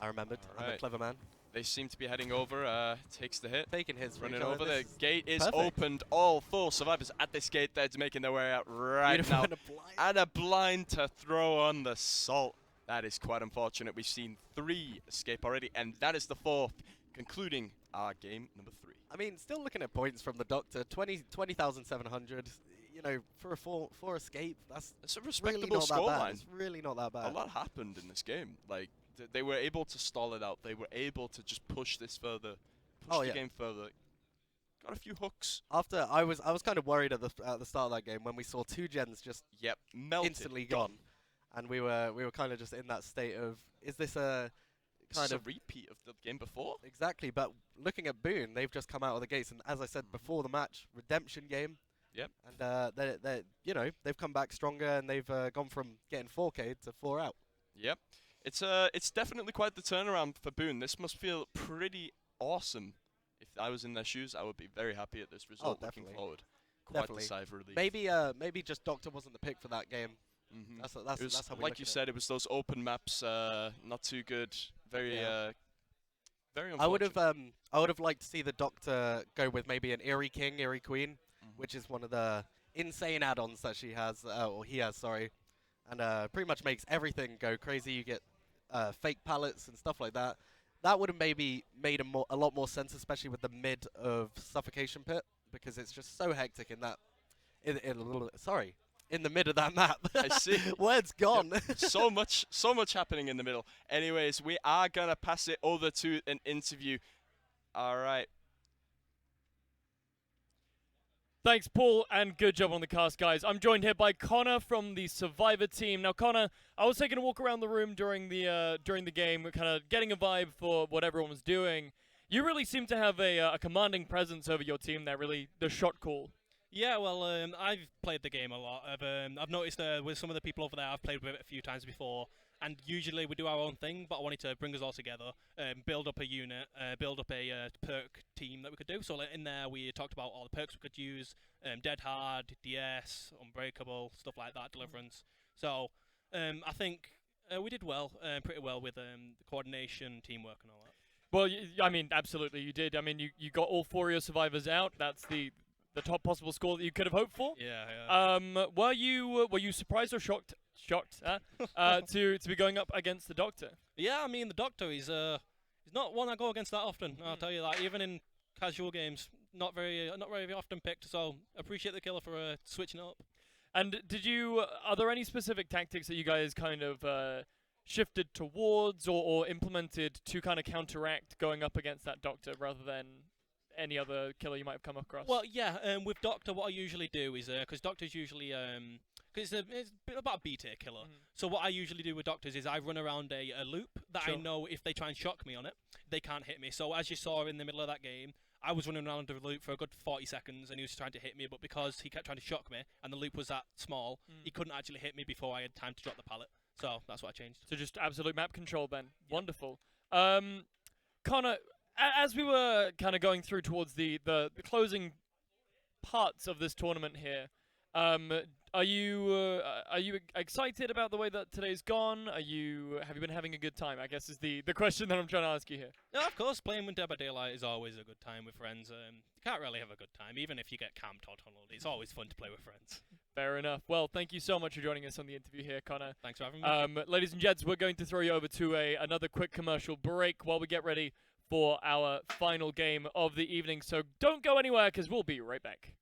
[SPEAKER 5] I remembered. I'm a
[SPEAKER 4] Alright.
[SPEAKER 5] clever man.
[SPEAKER 4] They seem to be heading over. Takes the hit.
[SPEAKER 5] Taking hits for
[SPEAKER 4] Running
[SPEAKER 5] each other.
[SPEAKER 4] over.
[SPEAKER 5] This
[SPEAKER 4] The
[SPEAKER 5] is
[SPEAKER 4] gate is
[SPEAKER 5] perfect.
[SPEAKER 4] opened. All 4 survivors at this gate. They're making their way out right
[SPEAKER 5] Beautiful
[SPEAKER 4] now.
[SPEAKER 5] and a blind.
[SPEAKER 4] And a blind to throw on the salt. That is quite unfortunate. We've seen 3 escape already, and that is the 4th, concluding our game number 3.
[SPEAKER 5] I mean, still looking at points from the Doctor. 20,700. You know, for a 4 escape, that's
[SPEAKER 4] It's a
[SPEAKER 5] really
[SPEAKER 4] respectable
[SPEAKER 5] not that bad.
[SPEAKER 4] scoreline.
[SPEAKER 5] It's really not that
[SPEAKER 4] A
[SPEAKER 5] bad.
[SPEAKER 4] lot happened in this game. Like they were able to stall it out. They were able to just push this further, push the
[SPEAKER 5] yeah.
[SPEAKER 4] game further. Got a few hooks.
[SPEAKER 5] After I was kind of worried at the start of that game when we saw 2 gens just
[SPEAKER 4] Yep, melted.
[SPEAKER 5] instantly gone, and we were kind of just in that state of, is this a
[SPEAKER 4] This
[SPEAKER 5] kind
[SPEAKER 4] is
[SPEAKER 5] of
[SPEAKER 4] a repeat of the game before.
[SPEAKER 5] exactly? But looking at Boone, they've just come out of the gates, and as I said before the match, redemption game.
[SPEAKER 4] Yep.
[SPEAKER 5] And they've come back stronger, and they've gone from getting 4K to 4 out.
[SPEAKER 4] Yep. It's definitely quite the turnaround for Boone. This must feel pretty awesome. If I was in their shoes, I would be very happy at this result. Looking
[SPEAKER 5] definitely.
[SPEAKER 4] forward. Quite
[SPEAKER 5] Definitely.
[SPEAKER 4] the sigh of relief.
[SPEAKER 5] Maybe just Doctor wasn't the pick for that game.
[SPEAKER 4] Mhm.
[SPEAKER 5] That's
[SPEAKER 4] It was,
[SPEAKER 5] how we
[SPEAKER 4] like
[SPEAKER 5] look
[SPEAKER 4] you
[SPEAKER 5] at
[SPEAKER 4] said, it was those open maps, not too good. Very,
[SPEAKER 5] Yeah.
[SPEAKER 4] very
[SPEAKER 5] I would
[SPEAKER 4] unfortunate.
[SPEAKER 5] have liked to see the Doctor go with maybe an Eerie King, Eerie Queen, which is one of the insane add-ons that she has, or he has, sorry, and pretty much makes everything go crazy. You get fake pallets and stuff like that. That would have maybe made a lot more sense, especially with the mid of Suffocation Pit, because it's just so hectic in that. In the mid of that map.
[SPEAKER 4] I see.
[SPEAKER 5] Word's gone.
[SPEAKER 4] Yep. so much happening in the middle. Anyways, we are gonna pass it over to an interview. All right.
[SPEAKER 2] Thanks, Paul, and good job on the cast, guys. I'm joined here by Connor from the Survivor team. Now, Connor, I was taking a walk around the room during the game, kind of getting a vibe for what everyone was doing. You really seem to have a commanding presence over your team there, really, the shot call.
[SPEAKER 11] Yeah, well, I've played the game a lot. I've noticed with some of the people over there, I've played with it a few times before, and usually we do our own thing, but I wanted to bring us all together, build up a unit, build up a perk team that we could do. So in there, we talked about all the perks we could use, Dead Hard, DS, Unbreakable, stuff like that, Deliverance. So I think we did well, pretty well with the coordination, teamwork, and all that.
[SPEAKER 2] Well, I mean, absolutely, you did. I mean, you got all 4 of your survivors out. That's the top possible score that you could have hoped for.
[SPEAKER 11] Yeah.
[SPEAKER 2] Were you surprised or shocked to be going up against the Doctor?
[SPEAKER 11] Yeah, I mean the Doctor he's not one I go against that often. I'll tell you that. Even in casual games, not very often picked. So appreciate the killer for switching it up.
[SPEAKER 2] And are there any specific tactics that you guys kind of shifted towards or implemented to kind of counteract going up against that Doctor rather than any other killer you might have come across?
[SPEAKER 11] Well, yeah, with Doctor, what I usually do is, because Doctor's usually, because it's a bit about a B-tier killer, so what I usually do with Doctors is I run around a loop that I know if they try and shock me on it, they can't hit me. So as you saw in the middle of that game, I was running around the loop for a good 40 seconds, and he was trying to hit me, but because he kept trying to shock me, and the loop was that small, he couldn't actually hit me before I had time to drop the pallet. So that's what I changed.
[SPEAKER 2] So just absolute map control then. Yep. Wonderful. Connor, as we were kind of going through towards the closing parts of this tournament here, are you excited about the way that today's gone? Have you been having a good time? I guess is the question that I'm trying to ask you here.
[SPEAKER 11] Yeah, of course, playing with Dead by Daylight is always a good time with friends. You can't really have a good time, even if you get camped or tunneled. It's always fun to play with friends.
[SPEAKER 2] Fair enough. Well, thank you so much for joining us on the interview here, Connor.
[SPEAKER 11] Thanks for having me.
[SPEAKER 2] Ladies and gents, we're going to throw you over to another quick commercial break while we get ready for our final game of the evening. So don't go anywhere because we'll be right back.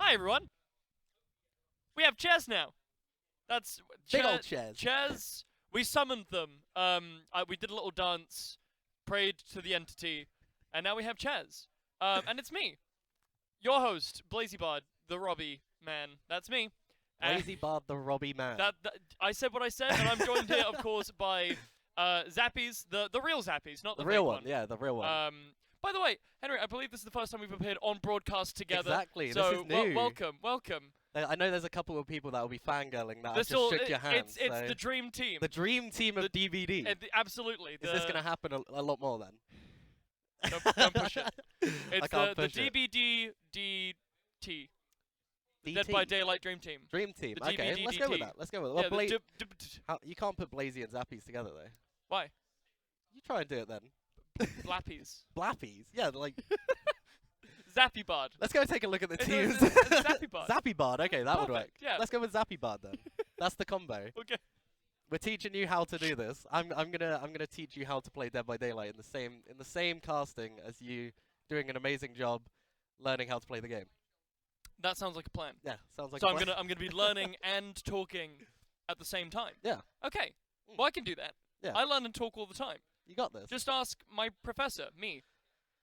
[SPEAKER 2] Hi everyone. We have chairs now. That's
[SPEAKER 5] Big old chairs.
[SPEAKER 2] Chairs. We summoned them. We did a little dance, prayed to the entity, and now we have chairs. And it's me, your host, Blazybard, the Robbie man. That's me.
[SPEAKER 5] Blazybard, the Robbie man.
[SPEAKER 2] That I said what I said, and I'm joined here, of course, by Zappies, the real Zappies, not the
[SPEAKER 5] real
[SPEAKER 2] fake
[SPEAKER 5] one. Yeah, the real one.
[SPEAKER 2] By the way, Henry, I believe this is the first time we've appeared on broadcast together.
[SPEAKER 5] Exactly.
[SPEAKER 2] So
[SPEAKER 5] this is new.
[SPEAKER 2] welcome.
[SPEAKER 5] I know there's a couple of people that will be fangirling that
[SPEAKER 2] This
[SPEAKER 5] I just shook your hand.
[SPEAKER 2] It's
[SPEAKER 5] so
[SPEAKER 2] the dream team.
[SPEAKER 5] the dream team of DVD.
[SPEAKER 2] Absolutely.
[SPEAKER 5] Is this going to happen a lot more then?
[SPEAKER 2] Don't push it. It's
[SPEAKER 5] I can't push
[SPEAKER 2] the
[SPEAKER 5] it.
[SPEAKER 2] DBDDT. Dead by Daylight Dream Team.
[SPEAKER 5] Dream team.
[SPEAKER 2] The
[SPEAKER 5] Okay, let's go with that. Let's go with it.
[SPEAKER 2] Yeah,
[SPEAKER 5] Well, you can't put Blazy and Zappies together though.
[SPEAKER 2] Why?
[SPEAKER 5] You try and do it then.
[SPEAKER 2] Blappies.
[SPEAKER 5] Blappies. Yeah, like.
[SPEAKER 2] Zappy Bard.
[SPEAKER 5] Let's go take a look at the teams.
[SPEAKER 2] Zappy Bard.
[SPEAKER 5] Zappy Bard. Okay, that would work.
[SPEAKER 2] Perfect, yeah.
[SPEAKER 5] Let's go with Zappy Bard then. That's the combo.
[SPEAKER 2] Okay.
[SPEAKER 5] We're teaching you how to do this. I'm gonna teach you how to play Dead by Daylight in the same casting as you, doing an amazing job learning how to play the game.
[SPEAKER 2] That sounds like a plan.
[SPEAKER 5] Yeah, sounds like
[SPEAKER 2] So
[SPEAKER 5] a
[SPEAKER 2] I'm
[SPEAKER 5] plan.
[SPEAKER 2] gonna be learning and talking at the same time.
[SPEAKER 5] Yeah.
[SPEAKER 2] Okay. Well, I can do that.
[SPEAKER 5] Yeah.
[SPEAKER 2] I learn and talk all the time.
[SPEAKER 5] You got this.
[SPEAKER 2] Just ask my professor, me.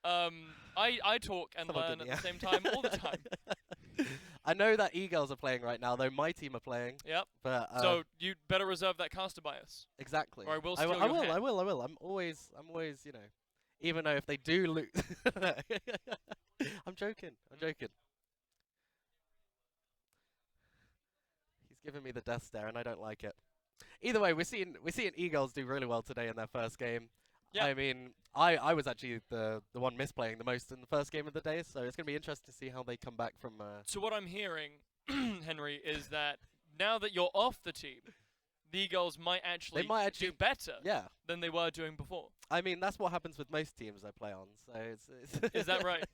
[SPEAKER 2] I talk and
[SPEAKER 5] Someone
[SPEAKER 2] learn
[SPEAKER 5] give
[SPEAKER 2] at
[SPEAKER 5] me
[SPEAKER 2] the same time all the time.
[SPEAKER 5] I know that E-Girls are playing right now, though my team are playing.
[SPEAKER 2] Yep.
[SPEAKER 5] But
[SPEAKER 2] So you better reserve that caster bias.
[SPEAKER 5] exactly.
[SPEAKER 2] Or I will
[SPEAKER 5] I
[SPEAKER 2] steal
[SPEAKER 5] will.
[SPEAKER 2] your hand.
[SPEAKER 5] I will. I'm always, you know, even though if they do lose, I'm joking. He's giving me the death stare, and I don't like it. Either way, we're seeing E-Girls do really well today in their first game.
[SPEAKER 2] Yeah.
[SPEAKER 5] I mean, I was actually the one misplaying the most in the first game of the day, so it's going to be interesting to see how they come back from.
[SPEAKER 2] So what I'm hearing, Henry, is that now that you're off the team, the Eagles might actually do better
[SPEAKER 5] Yeah.
[SPEAKER 2] than they were doing before.
[SPEAKER 5] I mean, that's what happens with most teams I play on. So it's
[SPEAKER 2] Is that right?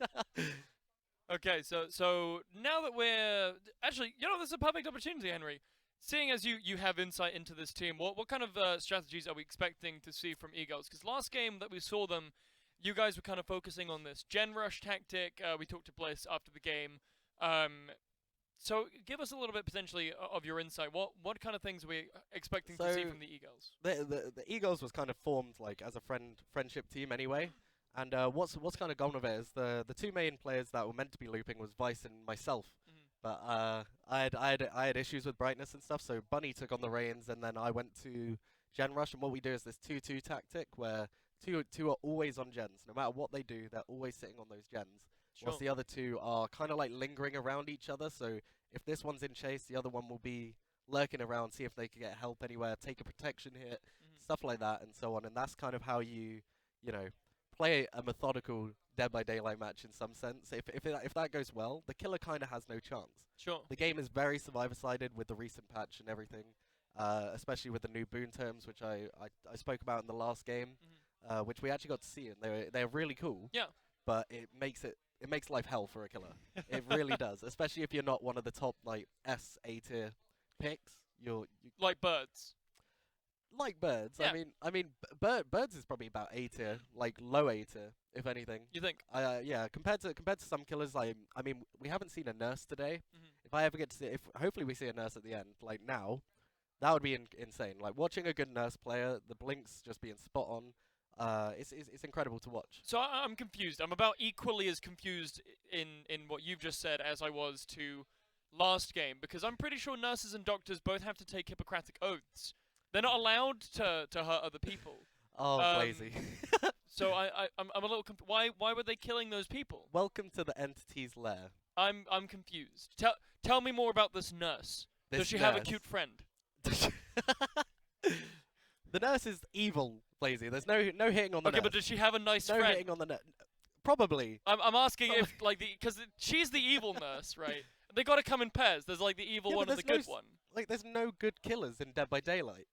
[SPEAKER 2] Okay, so now that we're actually, this is a perfect opportunity, Henry. Seeing as you have insight into this team, what kind of strategies are we expecting to see from Eagles? Because last game that we saw them, you guys were kind of focusing on this gen rush tactic. We talked to Bliss after the game. So give us a little bit potentially of your insight. What kind of things are we expecting to see from the Eagles?
[SPEAKER 5] The Eagles was kind of formed like as a friendship team anyway. And what's kind of gone with it is the two main players that were meant to be looping was Vice and myself. But I had issues with brightness and stuff, so Bunny took on the reins, and then I went to Gen Rush. And what we do is this 2-2 tactic, where two are always on gens. No matter what they do, they're always sitting on those gens.
[SPEAKER 2] Sure.
[SPEAKER 5] Whilst the other two are kind of like lingering around each other. So if this one's in chase, the other one will be lurking around, see if they can get help anywhere, take a protection hit, stuff like that, and so on. And that's kind of how you play a methodical Dead by Daylight match in some sense. If that goes well, the killer kind of has no chance.
[SPEAKER 2] Sure.
[SPEAKER 5] The game is very survivor-sided with the recent patch and everything, especially with the new boon terms, which I spoke about in the last game, which we actually got to see, and they're really cool.
[SPEAKER 2] Yeah.
[SPEAKER 5] But it makes life hell for a killer. It really does, especially if you're not one of the top like A tier picks. You
[SPEAKER 2] like birds.
[SPEAKER 5] Like birds.
[SPEAKER 2] Yeah.
[SPEAKER 5] I mean, birds is probably about A tier, like low A tier, if anything.
[SPEAKER 2] You think?
[SPEAKER 5] Yeah. Compared to some killers, I mean, we haven't seen a nurse today. If I ever get to see, hopefully we see a nurse at the end, like now, that would be insane. Like watching a good nurse player, the blinks just being spot on. It's incredible to watch.
[SPEAKER 2] So I'm confused. I'm about equally as confused in what you've just said as I was to last game, because I'm pretty sure nurses and doctors both have to take Hippocratic oaths. They're not allowed to hurt other people.
[SPEAKER 5] Oh, Blazy.
[SPEAKER 2] So I'm a little why were they killing those people?
[SPEAKER 5] Welcome to the entity's lair.
[SPEAKER 2] I'm confused. Tell me more about this nurse. Does she have a cute friend?
[SPEAKER 5] The nurse is evil, Blazy. There's no hitting on the nurse.
[SPEAKER 2] Okay, but does she have a nice friend?
[SPEAKER 5] No hitting on the nurse. Probably.
[SPEAKER 2] I'm asking if like because she's the evil nurse, right? They got to come in pairs. There's like the evil one and the good one.
[SPEAKER 5] Like there's no good killers in Dead by Daylight.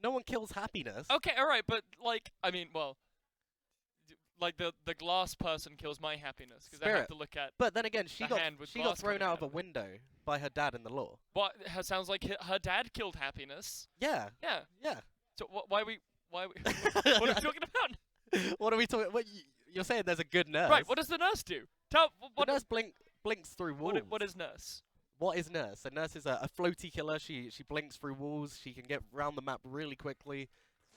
[SPEAKER 5] No one kills happiness.
[SPEAKER 2] Okay, all right, but like I mean, well, like the glass person kills my happiness because I have to look at.
[SPEAKER 5] But then again, she got thrown out of a
[SPEAKER 2] it.
[SPEAKER 5] window by her dad in the law.
[SPEAKER 2] What? Sounds like her dad killed happiness.
[SPEAKER 5] Yeah.
[SPEAKER 2] Yeah.
[SPEAKER 5] Yeah.
[SPEAKER 2] So why are we? What are we talking about?
[SPEAKER 5] What are we talking? You're saying there's a good nurse?
[SPEAKER 2] Right. What does the nurse do?
[SPEAKER 5] The nurse blinks through walls.
[SPEAKER 2] What is Nurse?
[SPEAKER 5] What is Nurse? So Nurse is a floaty killer. She blinks through walls. She can get around the map really quickly,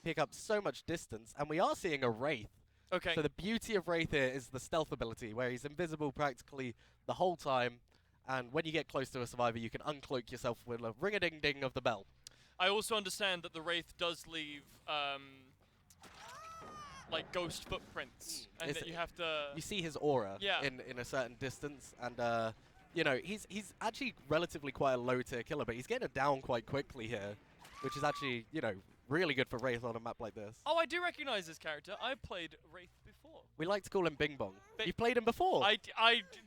[SPEAKER 5] pick up so much distance, and we are seeing a Wraith.
[SPEAKER 2] Okay.
[SPEAKER 5] So the beauty of Wraith here is the stealth ability, where he's invisible practically the whole time, and when you get close to a survivor, you can uncloak yourself with a ring-a-ding-ding of the bell.
[SPEAKER 2] I also understand that the Wraith does leave like ghost footprints, and that you have to.
[SPEAKER 5] You see his aura
[SPEAKER 2] Yeah.
[SPEAKER 5] in a certain distance, and you know, he's actually relatively quite a low tier killer, but he's getting it down quite quickly here, which is actually, you know, really good for Wraith on a map like this.
[SPEAKER 2] Oh, I do recognize this character. I played Wraith before.
[SPEAKER 5] We like to call him Bing Bong.
[SPEAKER 2] Bing-
[SPEAKER 5] You played him before.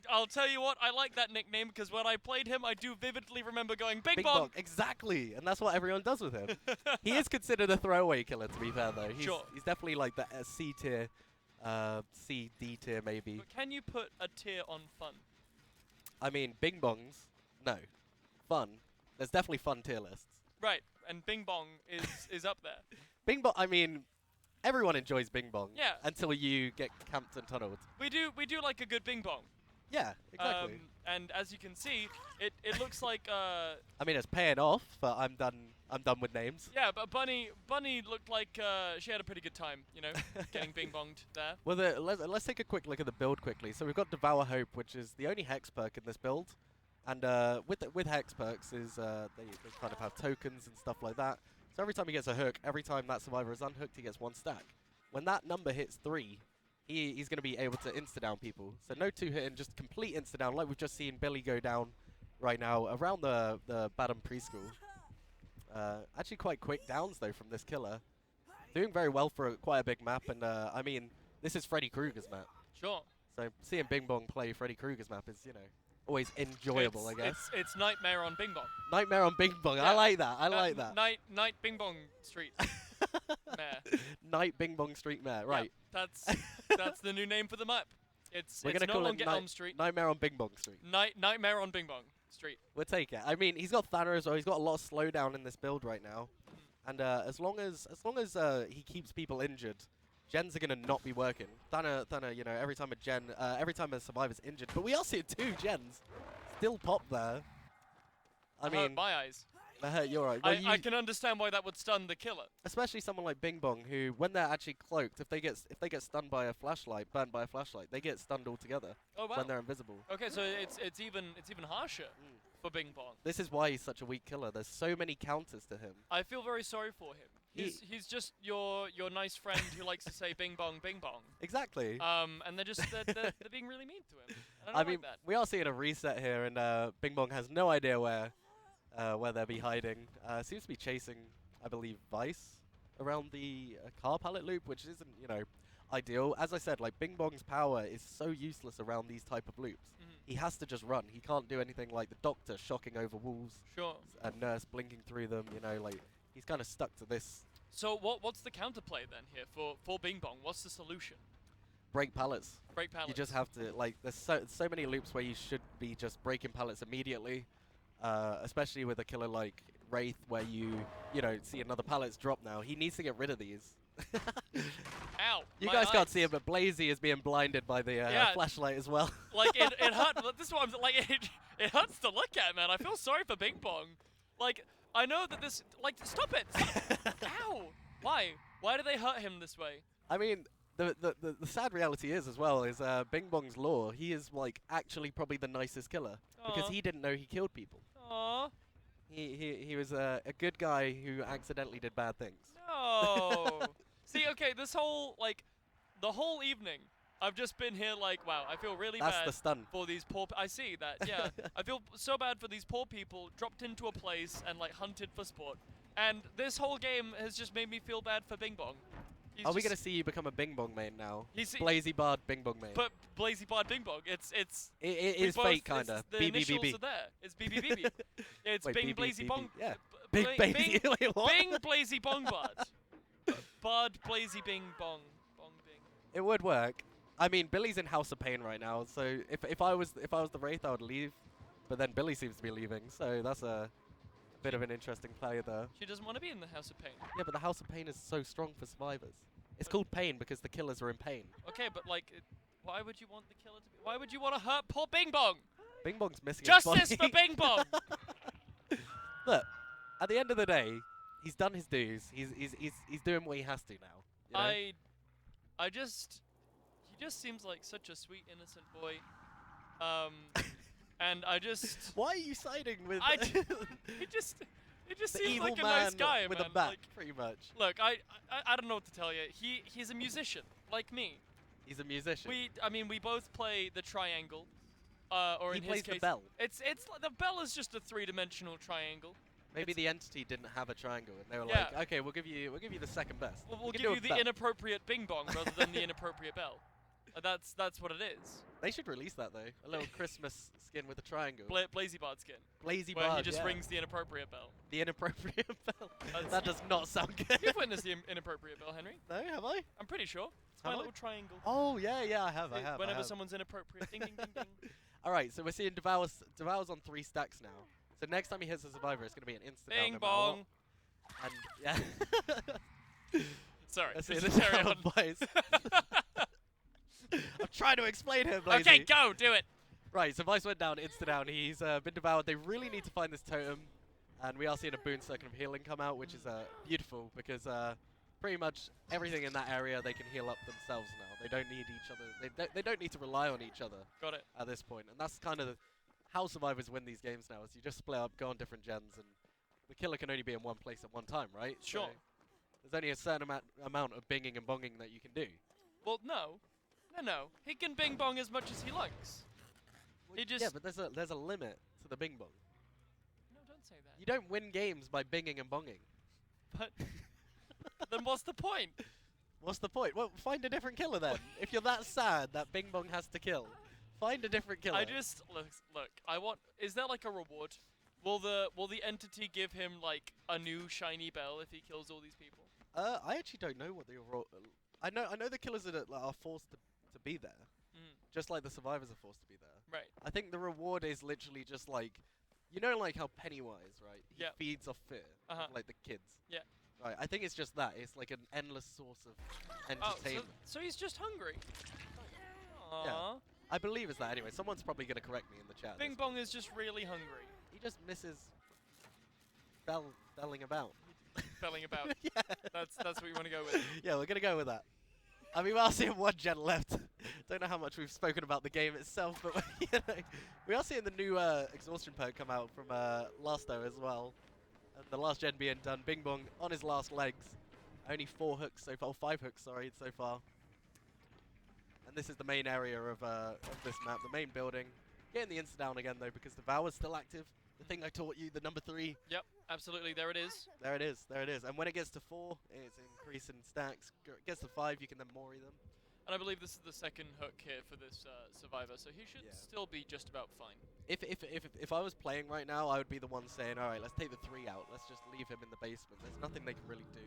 [SPEAKER 2] I'll tell you what, I like that nickname because when I played him, I do vividly remember going Bing Bong.
[SPEAKER 5] Exactly, and that's what everyone does with him. He is considered a throwaway killer, to be fair, though. He's definitely like the C tier, C, D tier maybe.
[SPEAKER 2] But can you put a tier on fun?
[SPEAKER 5] I mean, Bing Bongs, no. Fun. There's definitely fun tier lists.
[SPEAKER 2] Right, and Bing Bong is up there.
[SPEAKER 5] Bing Bong, I mean, everyone enjoys Bing Bong.
[SPEAKER 2] Yeah.
[SPEAKER 5] Until you get camped and tunneled.
[SPEAKER 2] We do like a good Bing Bong.
[SPEAKER 5] Yeah, exactly.
[SPEAKER 2] And as you can see, it looks like
[SPEAKER 5] I mean, it's paying off, but I'm done with names.
[SPEAKER 2] yeah, but Bunny looked like she had a pretty good time, you know, getting Bing Bonged there.
[SPEAKER 5] Well, let's take a quick look at the build quickly. So we've got Devour Hope, which is the only hex perk in this build. And with hex perks is they kind of have tokens and stuff like that. So every time he gets a hook, every time that survivor is unhooked, he gets 1 stack. When that number hits 3, he's going to be able to insta-down people. So no 2-hitting, just complete insta-down, like we've just seen Billy go down right now around the Badham preschool. Actually quite quick downs, though, from this killer. Doing very well for quite a big map, and I mean, this is Freddy Krueger's map.
[SPEAKER 2] Sure.
[SPEAKER 5] So seeing Bing Bong play Freddy Krueger's map is, you know, always enjoyable, I guess.
[SPEAKER 2] It's Nightmare on Bing Bong.
[SPEAKER 5] Nightmare on Bing Bong.
[SPEAKER 2] Yeah.
[SPEAKER 5] I like that. I like that.
[SPEAKER 2] Night Bing Bong Street. Mare.
[SPEAKER 5] Night Bing Bong Street Mare. Right.
[SPEAKER 2] Yeah, that's the new name for the map.
[SPEAKER 5] We're
[SPEAKER 2] It's
[SPEAKER 5] gonna
[SPEAKER 2] no
[SPEAKER 5] call
[SPEAKER 2] longer
[SPEAKER 5] it
[SPEAKER 2] Elm Street.
[SPEAKER 5] Nightmare on Bing Bong Street.
[SPEAKER 2] Nightmare on Bing Bong Street.
[SPEAKER 5] We'll take it. I mean, he's got Thanner as well. He's got a lot of slowdown in this build right now, and as long as he keeps people injured, gens are gonna not be working. Thanner, you know, every time a survivor's injured, but we are seeing 2 gens still pop there. I mean,
[SPEAKER 2] Hurt my eyes.
[SPEAKER 5] I hurt your eye. Well,
[SPEAKER 2] I can understand why that would stun the killer.
[SPEAKER 5] Especially someone like Bing Bong, who, when they're actually cloaked, if they get stunned by a flashlight, burned by a flashlight, they get stunned altogether
[SPEAKER 2] Oh wow.
[SPEAKER 5] when they're invisible.
[SPEAKER 2] Okay, so it's even harsher for Bing Bong.
[SPEAKER 5] This is why he's such a weak killer. There's so many counters to him.
[SPEAKER 2] I feel very sorry for him. He's just your nice friend who likes to say Bing Bong Bing Bong.
[SPEAKER 5] Exactly.
[SPEAKER 2] And they're being really mean to him. And I
[SPEAKER 5] I
[SPEAKER 2] don't
[SPEAKER 5] mean,
[SPEAKER 2] like that.
[SPEAKER 5] we are seeing a reset here, and Bing Bong has no idea where they'll be hiding. Seems to be chasing, I believe, Vice around the car pallet loop, which isn't, you know, ideal. As I said, like, Bing Bong's power is so useless around these type of loops. He has to just run. He can't do anything like the Doctor shocking over walls.
[SPEAKER 2] Sure.
[SPEAKER 5] A Nurse blinking through them, you know, like, he's kind of stuck to this.
[SPEAKER 2] So what's the counterplay then here for Bing Bong? What's the solution?
[SPEAKER 5] Break pallets.
[SPEAKER 2] Break pallets.
[SPEAKER 5] You just have to, like, there's so many loops where you should be just breaking pallets immediately, especially with a killer like Wraith, where you know, see another pallet's drop now. He needs to get rid of these.
[SPEAKER 2] Ow!
[SPEAKER 5] You
[SPEAKER 2] my
[SPEAKER 5] guys can't
[SPEAKER 2] eyes.
[SPEAKER 5] see it, but Blazy is being blinded by the
[SPEAKER 2] Yeah.
[SPEAKER 5] flashlight as well.
[SPEAKER 2] Like it hurt. This is what I'm like. It hurts to look at, man. I feel sorry for Bing Bong. Like I know that this. Like stop it! Stop. Ow! Why? Why do they hurt him this way?
[SPEAKER 5] I mean, the sad reality is as well is Bing Bong's lore. He is like actually probably the nicest killer because
[SPEAKER 2] Aw.
[SPEAKER 5] he didn't know he killed people.
[SPEAKER 2] Aww.
[SPEAKER 5] He was a good guy who accidentally did bad things.
[SPEAKER 2] No. See, okay, this whole the whole evening, I've just been here like, wow, I feel really
[SPEAKER 5] That's
[SPEAKER 2] bad
[SPEAKER 5] the stun.
[SPEAKER 2] for these poor. I see that. Yeah, I feel so bad for these poor people dropped into a place and like hunted for sport. And this whole game has just made me feel bad for Bing Bong.
[SPEAKER 5] Are we gonna see you become a Bing Bong main now?
[SPEAKER 2] He's
[SPEAKER 5] Blazy Bard Bing Bong main.
[SPEAKER 2] But Blazy Bard Bing Bong, it
[SPEAKER 5] it
[SPEAKER 2] we
[SPEAKER 5] is
[SPEAKER 2] both-
[SPEAKER 5] fake
[SPEAKER 2] it's-
[SPEAKER 5] kinda.
[SPEAKER 2] The initials
[SPEAKER 5] BBBB.
[SPEAKER 2] are there. It's BBBB. It's
[SPEAKER 5] Wait,
[SPEAKER 2] Bing
[SPEAKER 5] BB,
[SPEAKER 2] Blazy
[SPEAKER 5] BB,
[SPEAKER 2] Bong.
[SPEAKER 5] yeah.
[SPEAKER 2] b-
[SPEAKER 5] Big
[SPEAKER 2] Bla-
[SPEAKER 5] Blazy.
[SPEAKER 2] Bing,
[SPEAKER 5] Wait, what?
[SPEAKER 2] Bing Blazy Bong Bard. Bard Blazy Bing Bong. Bong Bing.
[SPEAKER 5] It would work. I mean, Billy's in House of Pain right now, so if I was the Wraith, I would leave. But then Billy seems to be leaving, so that's a bit of an interesting play there.
[SPEAKER 2] She doesn't want to be in the House of Pain.
[SPEAKER 5] Yeah, but the House of Pain is so strong for survivors. It's called Pain because the killers are in pain.
[SPEAKER 2] Okay, but like, why would you want the killer to be? Why would you want to hurt poor Bing Bong?
[SPEAKER 5] Bing Bong's missing
[SPEAKER 2] Justice
[SPEAKER 5] his
[SPEAKER 2] for
[SPEAKER 5] body.
[SPEAKER 2] Bing Bong!
[SPEAKER 5] Look, at the end of the day, he's done his dues. He's doing what he has to now. You know?
[SPEAKER 2] I just, he just seems like such a sweet, innocent boy. And I just,
[SPEAKER 5] Why are you siding with
[SPEAKER 2] he just
[SPEAKER 5] the
[SPEAKER 2] seems
[SPEAKER 5] evil
[SPEAKER 2] like a
[SPEAKER 5] man
[SPEAKER 2] nice guy,
[SPEAKER 5] with
[SPEAKER 2] man.
[SPEAKER 5] a bat,
[SPEAKER 2] Like,
[SPEAKER 5] pretty much?
[SPEAKER 2] look, I don't know what to tell you. He's a musician, like me.
[SPEAKER 5] He's a musician.
[SPEAKER 2] I mean, we both play the triangle. Or
[SPEAKER 5] He
[SPEAKER 2] in
[SPEAKER 5] plays
[SPEAKER 2] his case,
[SPEAKER 5] the bell.
[SPEAKER 2] It's like the bell is just a three-dimensional triangle.
[SPEAKER 5] Maybe the entity didn't have a triangle, and they were
[SPEAKER 2] Yeah.
[SPEAKER 5] like, okay, we'll give you the second best.
[SPEAKER 2] We'll
[SPEAKER 5] can
[SPEAKER 2] give
[SPEAKER 5] do
[SPEAKER 2] you
[SPEAKER 5] a
[SPEAKER 2] the
[SPEAKER 5] bell.
[SPEAKER 2] inappropriate Bing Bong rather than the inappropriate bell. That's what it is.
[SPEAKER 5] They should release that though. A little Christmas skin with a triangle.
[SPEAKER 2] Blazy Bard skin.
[SPEAKER 5] Blazy
[SPEAKER 2] Where
[SPEAKER 5] Bard,
[SPEAKER 2] he just
[SPEAKER 5] yeah.
[SPEAKER 2] rings the inappropriate bell.
[SPEAKER 5] The inappropriate bell.
[SPEAKER 2] That's-
[SPEAKER 5] That does not sound good.
[SPEAKER 2] You've witnessed the inappropriate bell, Henry.
[SPEAKER 5] No, have I?
[SPEAKER 2] I'm pretty sure. It's
[SPEAKER 5] Have
[SPEAKER 2] my
[SPEAKER 5] I?
[SPEAKER 2] little triangle.
[SPEAKER 5] Oh yeah, I have.
[SPEAKER 2] See,
[SPEAKER 5] I have.
[SPEAKER 2] Whenever someone's inappropriate, ding ding ding ding.
[SPEAKER 5] All right, so we're seeing Devour's on 3 stacks now. So next time he hits a survivor, it's going to be an instant down
[SPEAKER 2] Bing
[SPEAKER 5] no matter what.
[SPEAKER 2] bong.
[SPEAKER 5] And yeah.
[SPEAKER 2] Sorry.
[SPEAKER 5] Let's see
[SPEAKER 2] just
[SPEAKER 5] this
[SPEAKER 2] carry
[SPEAKER 5] down,
[SPEAKER 2] on.
[SPEAKER 5] boys. I'm trying to explain him,
[SPEAKER 2] Okay,
[SPEAKER 5] Blazy.
[SPEAKER 2] go, do it.
[SPEAKER 5] Right, so Vice went down, insta down. He's been devoured. They really need to find this totem, and we are seeing a boon circle of healing come out, which is beautiful because pretty much everything in that area they can heal up themselves now. They don't need each other. They don't need to rely on each other.
[SPEAKER 2] Got it.
[SPEAKER 5] At this point, and that's kind of how survivors win these games now. Is you just split up, go on different gens, and the killer can only be in one place at one time, right?
[SPEAKER 2] Sure.
[SPEAKER 5] So there's only a certain amount of binging and bonging that you can do.
[SPEAKER 2] Well, no. He can Bing Bong as much as he likes. He just.
[SPEAKER 5] Yeah, but there's a limit to the bing bong.
[SPEAKER 2] No, don't say that.
[SPEAKER 5] You don't win games by binging and bonging.
[SPEAKER 2] But then what's the point?
[SPEAKER 5] What's the point? Well, find a different killer then. If you're that sad that bing bong has to kill, find a different killer.
[SPEAKER 2] I just look. I want. Is there like a reward? Will the entity give him like a new shiny bell if he kills all these people?
[SPEAKER 5] I actually don't know what the I know the killers are forced to be there, just like the survivors are forced to be there.
[SPEAKER 2] Right.
[SPEAKER 5] I think the reward is literally just like, you know, like how Pennywise, right? He
[SPEAKER 2] Yeah.
[SPEAKER 5] feeds off fear, of, like the kids.
[SPEAKER 2] Yeah.
[SPEAKER 5] Right. I think it's just that. It's like an endless source of
[SPEAKER 2] Oh,
[SPEAKER 5] entertainment.
[SPEAKER 2] so he's just hungry.
[SPEAKER 5] Yeah.
[SPEAKER 2] Aww.
[SPEAKER 5] I believe it's that anyway. Someone's probably gonna correct me in the chat.
[SPEAKER 2] Bing Bong is just really hungry.
[SPEAKER 5] He just misses belling about.
[SPEAKER 2] Belling about.
[SPEAKER 5] Yeah.
[SPEAKER 2] That's what you want to go with.
[SPEAKER 5] Yeah, we're gonna go with that. I mean, we are seeing one gen left. Don't know how much we've spoken about the game itself, but you know, we are seeing the new exhaustion perk come out from Lasto as well. And the last gen being done. Bing Bong on his last legs. Only 4 hooks so far, 5 hooks, sorry, so far. And this is the main area of this map, the main building. Getting the insta down again though, because the Devour's still active. The thing I taught you, the number 3.
[SPEAKER 2] Yep, absolutely. There it is.
[SPEAKER 5] There it is, there it is. And when it gets to 4, it's increasing stacks. Gets to 5, you can then mori them.
[SPEAKER 2] And I believe this is the second hook here for this survivor, so he should
[SPEAKER 5] Yeah.
[SPEAKER 2] still be just about fine.
[SPEAKER 5] If I was playing right now, I would be the one saying, all right, let's take the 3 out. Let's just leave him in the basement. There's nothing they can really do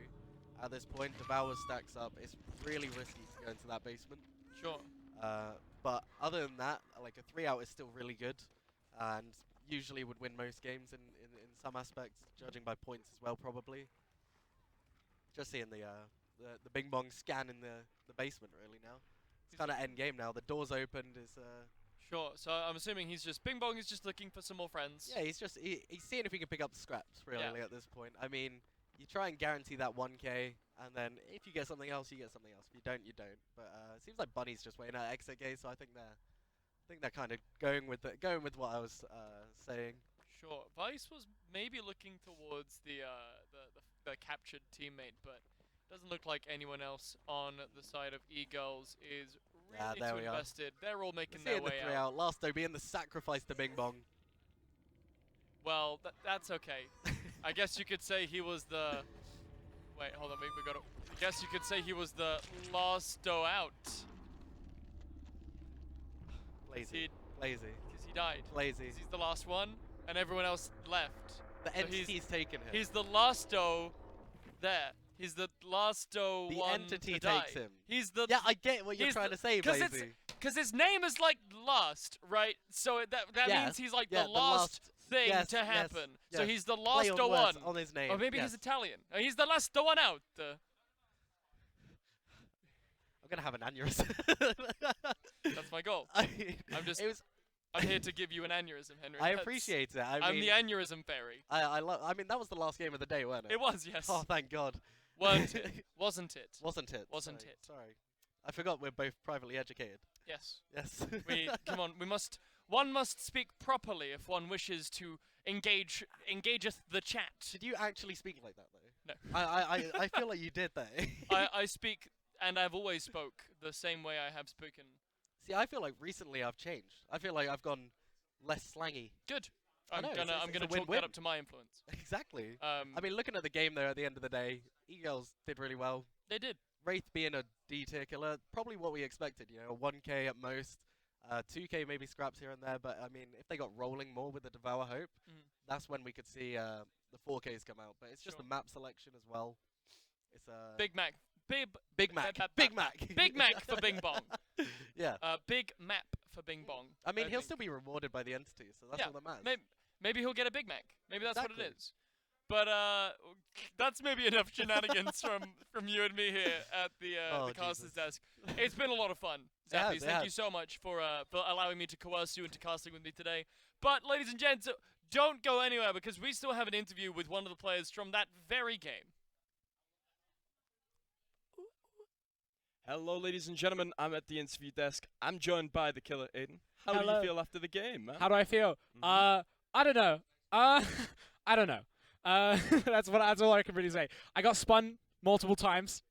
[SPEAKER 5] at this point. Devour stacks up. It's really risky to go into that basement.
[SPEAKER 2] Sure.
[SPEAKER 5] But other than that, like a 3 out is still really good, and usually would win most games in some aspects, judging by points as well, probably. Just seeing the Bing Bong scan in the basement really now. It's kind of end game now. The door's opened. Is
[SPEAKER 2] Sure. So I'm assuming he's just Bing Bong is just looking for some more friends.
[SPEAKER 5] yeah, he's seeing if he can pick up the scraps really at this point. I mean, you try and guarantee that 1k, and then if you get something else, you get something else. If you don't, you don't. But it seems like Bunny's just waiting at exit gate, so I think they're kind of going with what I was saying.
[SPEAKER 2] Sure. Vice was maybe looking towards the captured teammate, but doesn't look like anyone else on the side of E-Girls is really
[SPEAKER 5] there
[SPEAKER 2] too
[SPEAKER 5] we are.
[SPEAKER 2] invested. They're all making
[SPEAKER 5] Seeing
[SPEAKER 2] their
[SPEAKER 5] the
[SPEAKER 2] way
[SPEAKER 5] 3
[SPEAKER 2] out.
[SPEAKER 5] out. Lasto being the sacrifice to Bing Bong.
[SPEAKER 2] Well, that's okay. I guess you could say he was the. Wait, hold on. We got to. I guess you could say he was the last doe out.
[SPEAKER 5] Lazy.
[SPEAKER 2] Because he died.
[SPEAKER 5] Lazy.
[SPEAKER 2] 'Cause he's the last one, and everyone else left.
[SPEAKER 5] The
[SPEAKER 2] So
[SPEAKER 5] entity's taken him.
[SPEAKER 2] He's the last doe there. He's the last doe
[SPEAKER 5] The
[SPEAKER 2] one
[SPEAKER 5] entity
[SPEAKER 2] to die.
[SPEAKER 5] takes him.
[SPEAKER 2] He's the.
[SPEAKER 5] Yeah, I get what you're
[SPEAKER 2] he's
[SPEAKER 5] trying
[SPEAKER 2] the-
[SPEAKER 5] to say, Blazy.
[SPEAKER 2] Because his name is like last, right? So that
[SPEAKER 5] Yes,
[SPEAKER 2] means he's like
[SPEAKER 5] yeah,
[SPEAKER 2] the last thing
[SPEAKER 5] yes,
[SPEAKER 2] to
[SPEAKER 5] yes,
[SPEAKER 2] happen. So
[SPEAKER 5] yes.
[SPEAKER 2] he's the
[SPEAKER 5] Play
[SPEAKER 2] last
[SPEAKER 5] on
[SPEAKER 2] doe
[SPEAKER 5] words
[SPEAKER 2] one.
[SPEAKER 5] on his name.
[SPEAKER 2] Or maybe
[SPEAKER 5] yes.
[SPEAKER 2] he's Italian. He's the last doe one out.
[SPEAKER 5] I'm gonna have an aneurysm.
[SPEAKER 2] That's my goal.
[SPEAKER 5] I'm
[SPEAKER 2] just-
[SPEAKER 5] It was.
[SPEAKER 2] I'm here to give you an aneurysm, Henry.
[SPEAKER 5] I
[SPEAKER 2] That's-
[SPEAKER 5] appreciate it.
[SPEAKER 2] I'm the aneurysm fairy.
[SPEAKER 5] I mean, that was the last game of the day, wasn't it?
[SPEAKER 2] It was, yes.
[SPEAKER 5] Oh, thank God.
[SPEAKER 2] Weren't it? Wasn't it?
[SPEAKER 5] Wasn't it?
[SPEAKER 2] Wasn't
[SPEAKER 5] Sorry,
[SPEAKER 2] it?
[SPEAKER 5] Sorry. I forgot we're both privately educated.
[SPEAKER 2] Yes.
[SPEAKER 5] Yes.
[SPEAKER 2] Come on. One must speak properly if one wishes to engageth the chat.
[SPEAKER 5] Did you actually speak like that, though?
[SPEAKER 2] No.
[SPEAKER 5] I feel like you did there.
[SPEAKER 2] I speak, and I've always spoke the same way I have spoken.
[SPEAKER 5] See, I feel like recently I've changed. I feel like I've gone less slangy.
[SPEAKER 2] Good.
[SPEAKER 5] I
[SPEAKER 2] I'm
[SPEAKER 5] know,
[SPEAKER 2] gonna
[SPEAKER 5] it's a
[SPEAKER 2] chalk
[SPEAKER 5] win-win.
[SPEAKER 2] that up to my influence.
[SPEAKER 5] Exactly.
[SPEAKER 2] I
[SPEAKER 5] I mean, looking at the game there at the end of the day, E-Girls did really well.
[SPEAKER 2] they did.
[SPEAKER 5] Wraith being a D-tier killer, probably what we expected, 1k at most. 2k maybe scraps here and there, but I mean, if they got rolling more with the Devour Hope, that's when we could see the 4Ks come out. But it's just
[SPEAKER 2] Sure.
[SPEAKER 5] the map selection as well. It's
[SPEAKER 2] Big Mac.
[SPEAKER 5] Big Mac. Big Mac.
[SPEAKER 2] Big Mac for Bing Bong.
[SPEAKER 5] Yeah.
[SPEAKER 2] Big Map for Bing Bong.
[SPEAKER 5] I mean, he'll
[SPEAKER 2] think.
[SPEAKER 5] still be rewarded by the entity, so that's
[SPEAKER 2] Yeah,
[SPEAKER 5] all that matters.
[SPEAKER 2] Maybe he'll get a Big Mac. Maybe that's what
[SPEAKER 5] Exactly.
[SPEAKER 2] it is. But that's maybe enough shenanigans from you and me here at the
[SPEAKER 5] Oh,
[SPEAKER 2] caster's
[SPEAKER 5] Jesus.
[SPEAKER 2] desk. It's been a lot of fun.
[SPEAKER 5] It has,
[SPEAKER 2] Zappies,
[SPEAKER 5] it
[SPEAKER 2] thank you
[SPEAKER 5] has.
[SPEAKER 2] so much for allowing me to coerce you into casting with me today. But ladies and gents, don't go anywhere because we still have an interview with one of the players from that very game.
[SPEAKER 4] Hello, ladies and gentlemen. I'm at the interview desk. I'm joined by the killer, Aiden. How do
[SPEAKER 3] Hello.
[SPEAKER 4] you feel after the game, man?
[SPEAKER 3] How do I feel? I don't know. I don't know. That's all I can really say. I got spun multiple times.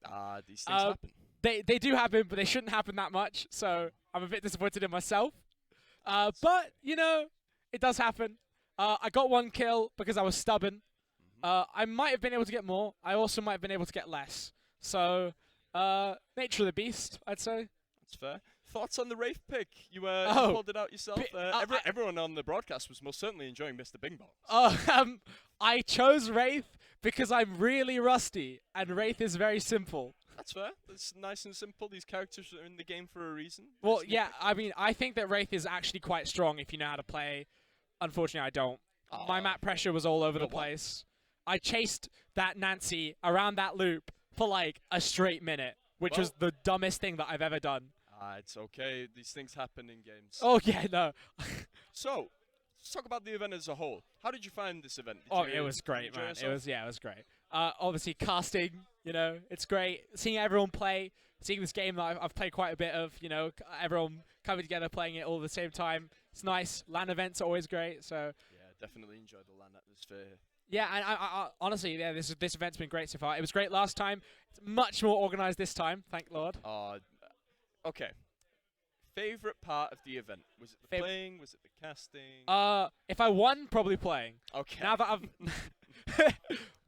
[SPEAKER 4] These things happen.
[SPEAKER 3] They do happen, but they shouldn't happen that much. So I'm a bit disappointed in myself. But it does happen. I got 1 kill because I was stubborn. I might have been able to get more. I also might have been able to get less. So nature of the beast, I'd say.
[SPEAKER 4] That's fair. Thoughts on the Wraith pick? You
[SPEAKER 3] Oh.
[SPEAKER 4] called it out yourself. Everyone on the broadcast was most certainly enjoying Mr. Bing Bong.
[SPEAKER 3] I chose Wraith because I'm really rusty, and Wraith is very simple.
[SPEAKER 4] That's fair. It's nice and simple. These characters are in the game for a reason.
[SPEAKER 3] Well,
[SPEAKER 4] Nice and
[SPEAKER 3] yeah,
[SPEAKER 4] quick.
[SPEAKER 3] I mean, I think that Wraith is actually quite strong if you know how to play. Unfortunately, I don't. My map pressure was all over the
[SPEAKER 4] But what?
[SPEAKER 3] place. I chased that Nancy around that loop for like a straight minute, which was the dumbest thing that I've ever done.
[SPEAKER 4] It's okay. These things happen in games.
[SPEAKER 3] Oh, yeah, no.
[SPEAKER 4] So, let's talk about the event as a whole. How did you find this event? Did
[SPEAKER 3] Oh,
[SPEAKER 4] you
[SPEAKER 3] it was great,
[SPEAKER 4] enjoy
[SPEAKER 3] man.
[SPEAKER 4] yourself?
[SPEAKER 3] It was great. Obviously, casting, it's great. Seeing everyone play, seeing this game that I've played quite a bit of, everyone coming together, playing it all at the same time. It's nice. LAN events are always great, so...
[SPEAKER 4] Yeah, definitely enjoyed the LAN atmosphere.
[SPEAKER 3] Yeah, and I honestly, yeah, this event's been great so far. It was great last time. It's much more organized this time, thank Lord.
[SPEAKER 4] Okay. Favorite part of the event? Was it the playing? Was it the casting?
[SPEAKER 3] If I won, probably playing.
[SPEAKER 4] Okay.
[SPEAKER 3] Now that I've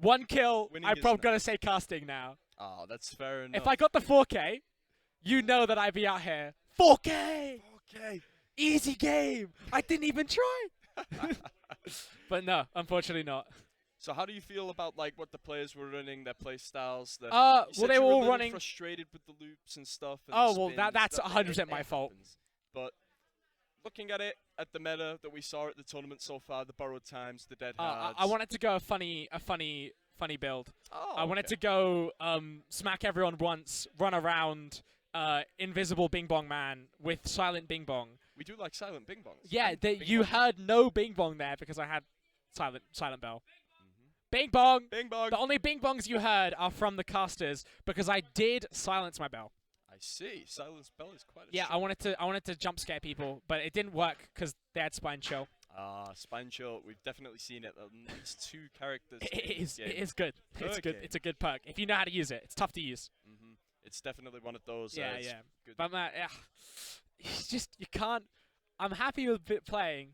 [SPEAKER 3] 1 kill,
[SPEAKER 4] Winning
[SPEAKER 3] I'm
[SPEAKER 4] is
[SPEAKER 3] probably
[SPEAKER 4] nice.
[SPEAKER 3] gonna say casting now.
[SPEAKER 4] Oh, that's fair enough.
[SPEAKER 3] If I got the 4K, you know that I'd be out here. 4K!
[SPEAKER 4] 4K!
[SPEAKER 3] Easy game! I didn't even try! But no, unfortunately not.
[SPEAKER 4] So how do you feel about like what the players were running, their play styles?
[SPEAKER 3] Well,
[SPEAKER 4] you said
[SPEAKER 3] they
[SPEAKER 4] you
[SPEAKER 3] were
[SPEAKER 4] a
[SPEAKER 3] all
[SPEAKER 4] little
[SPEAKER 3] running-
[SPEAKER 4] frustrated with the loops and stuff. And
[SPEAKER 3] Oh,
[SPEAKER 4] the
[SPEAKER 3] well,
[SPEAKER 4] spins,
[SPEAKER 3] that's
[SPEAKER 4] it
[SPEAKER 3] 100% my fault.
[SPEAKER 4] happens. But looking at it, at the meta that we saw at the tournament so far, the borrowed times, the dead hards.
[SPEAKER 3] I wanted to go a funny build.
[SPEAKER 4] Oh,
[SPEAKER 3] I wanted
[SPEAKER 4] okay.
[SPEAKER 3] to go smack everyone once, run around, invisible Bing Bong Man with silent Bing Bong.
[SPEAKER 4] We do like silent Bing Bongs.
[SPEAKER 3] Yeah,
[SPEAKER 4] and Bing
[SPEAKER 3] you
[SPEAKER 4] Bong.
[SPEAKER 3] heard no Bing Bong there because I had silent bell. Bing Bong!
[SPEAKER 4] Bing Bong!
[SPEAKER 3] The only Bing Bongs you heard are from the casters because I did silence my bell.
[SPEAKER 4] I see. Silence Bell is quite a
[SPEAKER 3] Yeah, I wanted to jump scare people, but it didn't work because they had spine chill.
[SPEAKER 4] Spine Chill. We've definitely seen it. It's 2 characters.
[SPEAKER 3] It
[SPEAKER 4] in this game.
[SPEAKER 3] is good. It's good.
[SPEAKER 4] Okay.
[SPEAKER 3] It's a good perk if you know how to use it. It's tough to use.
[SPEAKER 4] It's definitely one of those.
[SPEAKER 3] Yeah,
[SPEAKER 4] it's
[SPEAKER 3] yeah.
[SPEAKER 4] Good.
[SPEAKER 3] But man, it's just you can't. I'm happy with playing,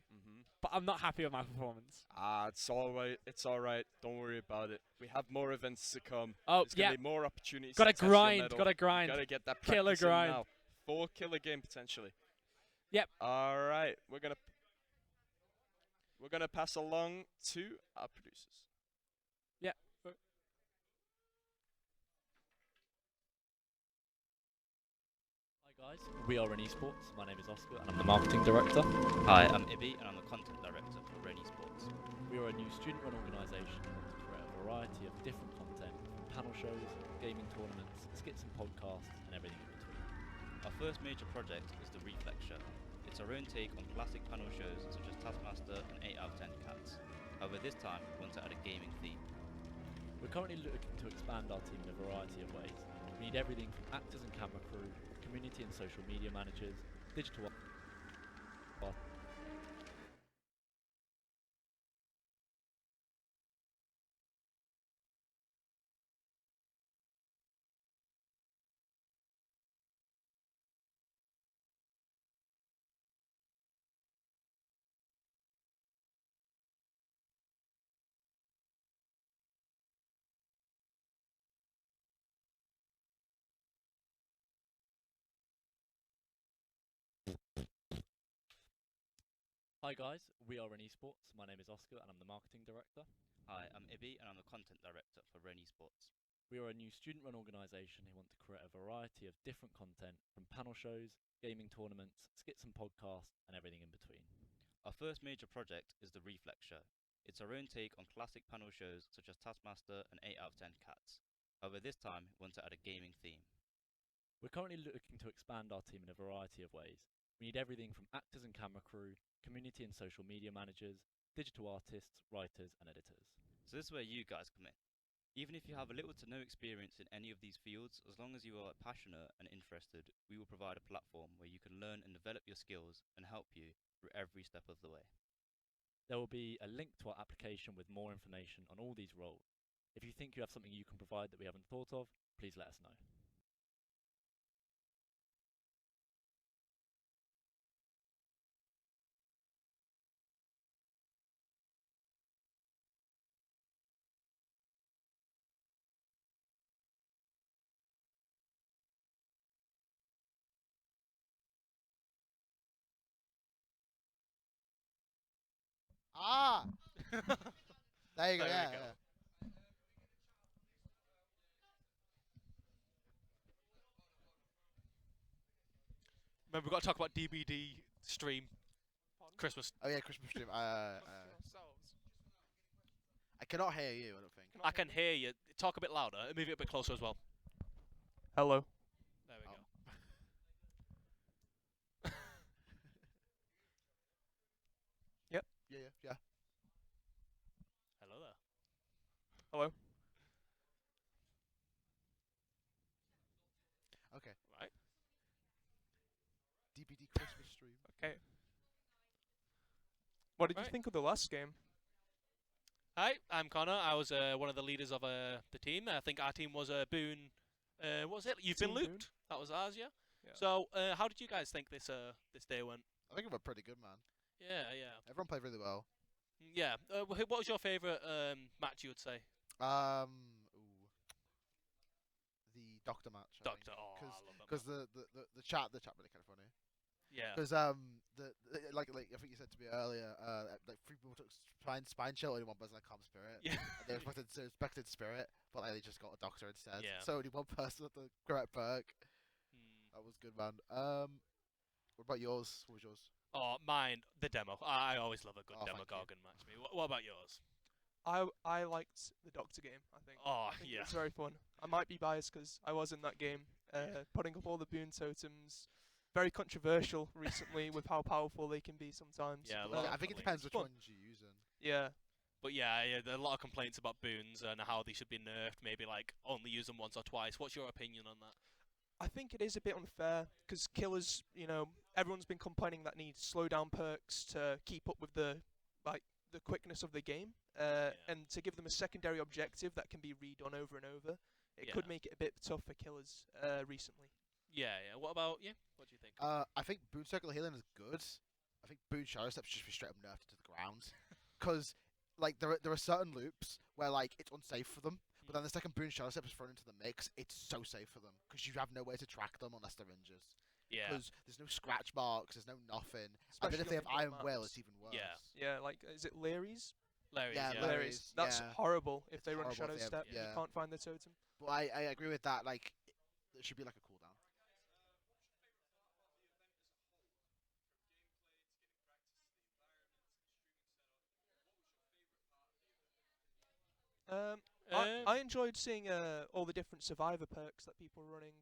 [SPEAKER 3] but I'm not happy with my performance.
[SPEAKER 4] It's all right. It's all right. Don't worry about it. We have more events to come.
[SPEAKER 3] Oh,
[SPEAKER 4] There's gonna
[SPEAKER 3] yeah.
[SPEAKER 4] be more opportunities.
[SPEAKER 3] Gotta
[SPEAKER 4] to test your
[SPEAKER 3] grind,
[SPEAKER 4] mettle.
[SPEAKER 3] gotta grind.
[SPEAKER 4] Gotta get that
[SPEAKER 3] Killer
[SPEAKER 4] practice in
[SPEAKER 3] grind.
[SPEAKER 4] now. 4 killer game potentially.
[SPEAKER 3] Yep.
[SPEAKER 4] All right. We're gonna pass along to our producers.
[SPEAKER 3] Yeah.
[SPEAKER 6] Hi guys, we are Ren Esports. My name is Oscar and I'm the marketing director.
[SPEAKER 7] Hi, I'm Ibby and I'm the content director for Ren Esports.
[SPEAKER 6] We are a new student-run organisation that wants to create a variety of different content from panel shows, gaming tournaments, skits and podcasts, and everything in between.
[SPEAKER 7] Our first major project is the Reflex Show. It's our own take on classic panel shows such as Taskmaster and 8 out of 10 Cats. However, this time we want to add a gaming theme.
[SPEAKER 6] We're currently looking to expand our team in a variety of ways. We need everything from actors and camera crew, community and social media managers, digital art. Hi guys, we are Ren Esports. My name is Oscar and I'm the marketing director.
[SPEAKER 7] Hi, I'm Ibby and I'm the content director for Ren Esports.
[SPEAKER 6] We are a new student-run organisation who want to create a variety of different content from panel shows, gaming tournaments, skits and podcasts, and everything in between.
[SPEAKER 7] Our first major project is the Reflex Show. It's our own take on classic panel shows such as Taskmaster and 8 out of 10 Cats. However, this time we want to add a gaming theme.
[SPEAKER 6] We're currently looking to expand our team in a variety of ways. We need everything from actors and camera crew, community and social media managers, digital artists, writers, and editors.
[SPEAKER 7] So this is where you guys come in. Even if you have a little to no experience in any of these fields, as long as you are passionate and interested, we will provide a platform where you can learn and develop your skills and help you through every step of the way.
[SPEAKER 6] There will be a link to our application with more information on all these roles. If you think you have something you can provide that we haven't thought of, please let us know.
[SPEAKER 12] Ah! There you go,
[SPEAKER 2] There we
[SPEAKER 12] yeah,
[SPEAKER 2] go.
[SPEAKER 12] yeah.
[SPEAKER 11] Remember, we've got to talk about DBD stream. Christmas.
[SPEAKER 12] Oh yeah, Christmas stream. I cannot hear you, I don't think.
[SPEAKER 11] I can hear you. Talk a bit louder. Move it a bit closer as well.
[SPEAKER 2] Hello.
[SPEAKER 11] There we
[SPEAKER 12] Oh.
[SPEAKER 11] go.
[SPEAKER 2] Yep.
[SPEAKER 12] Yeah, yeah.
[SPEAKER 11] Hello there.
[SPEAKER 2] Hello.
[SPEAKER 12] Okay.
[SPEAKER 11] Right.
[SPEAKER 12] DBD Christmas stream.
[SPEAKER 2] Okay. What did you
[SPEAKER 11] Right.
[SPEAKER 2] think of the last game?
[SPEAKER 11] Hi, I'm Connor. I was one of the leaders of the team. I think our team was Boone. What was it? You've been
[SPEAKER 2] Team Boone?
[SPEAKER 11] looped. That was ours, yeah.
[SPEAKER 2] Yeah.
[SPEAKER 11] So, how did you guys think this day went?
[SPEAKER 12] I think it went pretty good, man.
[SPEAKER 11] Yeah, yeah,
[SPEAKER 12] Everyone played really well.
[SPEAKER 11] yeah. What was your favourite match? You would say
[SPEAKER 12] Ooh, the doctor match.
[SPEAKER 11] Doctor. Oh, I love that.
[SPEAKER 12] Because the chat really kind of funny.
[SPEAKER 11] Yeah.
[SPEAKER 12] Because like I think you said to me earlier, like 3 people took spine chill, only one person had calm spirit.
[SPEAKER 11] Yeah.
[SPEAKER 12] And they expected spirit, but like, they just got a doctor instead.
[SPEAKER 11] Yeah.
[SPEAKER 12] So only one person had the correct perk.
[SPEAKER 11] Hmm.
[SPEAKER 12] That was good, man. What about yours? What was yours?
[SPEAKER 11] Oh, mine. The demo. I always love a good
[SPEAKER 12] Oh, thank you.
[SPEAKER 11] Demogorgon match. What about yours?
[SPEAKER 2] I liked the Doctor game. I think.
[SPEAKER 11] Oh,
[SPEAKER 2] I think
[SPEAKER 11] yeah.
[SPEAKER 2] It was very fun. I might be biased because I was in that game, putting up all the boon totems. Very controversial recently with how powerful they can be sometimes.
[SPEAKER 11] Yeah, a
[SPEAKER 2] but,
[SPEAKER 11] lot of
[SPEAKER 12] I think it
[SPEAKER 11] complaints.
[SPEAKER 12] depends which
[SPEAKER 2] Fun.
[SPEAKER 12] ones you're using.
[SPEAKER 2] Yeah.
[SPEAKER 11] But yeah, there are a lot of complaints about boons and how they should be nerfed. Maybe like only use them once or twice. What's your opinion on that?
[SPEAKER 2] I think it is a bit unfair because killers, everyone's been complaining that need slow down perks to keep up with the quickness of the game, and to give them a secondary objective that can be redone over and over. It could
[SPEAKER 11] Yeah.
[SPEAKER 2] make it a bit tough for killers recently.
[SPEAKER 11] Yeah, yeah. What about you? What do you think?
[SPEAKER 12] I think Boon Circle Healing is good. I think Boon Shadow Steps should be straight up nerfed to the ground. Because like there are certain loops where like it's unsafe for them, but then the second Boon Shadow Step is thrown into the mix, it's so safe for them because you have no way to track them unless they're injured.
[SPEAKER 11] Yeah.
[SPEAKER 12] Because there's no scratch marks, there's no nothing. And then
[SPEAKER 2] Especially
[SPEAKER 12] if they
[SPEAKER 2] on
[SPEAKER 12] have
[SPEAKER 2] the
[SPEAKER 12] Iron
[SPEAKER 2] maps.
[SPEAKER 12] Will, it's even worse.
[SPEAKER 11] Yeah.
[SPEAKER 2] Yeah, like is it Larry's?
[SPEAKER 11] Larry's,
[SPEAKER 12] Yeah,
[SPEAKER 11] yeah.
[SPEAKER 12] Larry's.
[SPEAKER 2] That's
[SPEAKER 12] yeah.
[SPEAKER 2] horrible if
[SPEAKER 12] It's
[SPEAKER 2] they run
[SPEAKER 12] horrible
[SPEAKER 2] Shadow
[SPEAKER 12] if they have-
[SPEAKER 2] Step and
[SPEAKER 12] yeah.
[SPEAKER 2] you can't find the totem.
[SPEAKER 12] But I agree with that. Like, there should be like a cooldown.
[SPEAKER 2] I enjoyed seeing all the different survivor perks that people were running.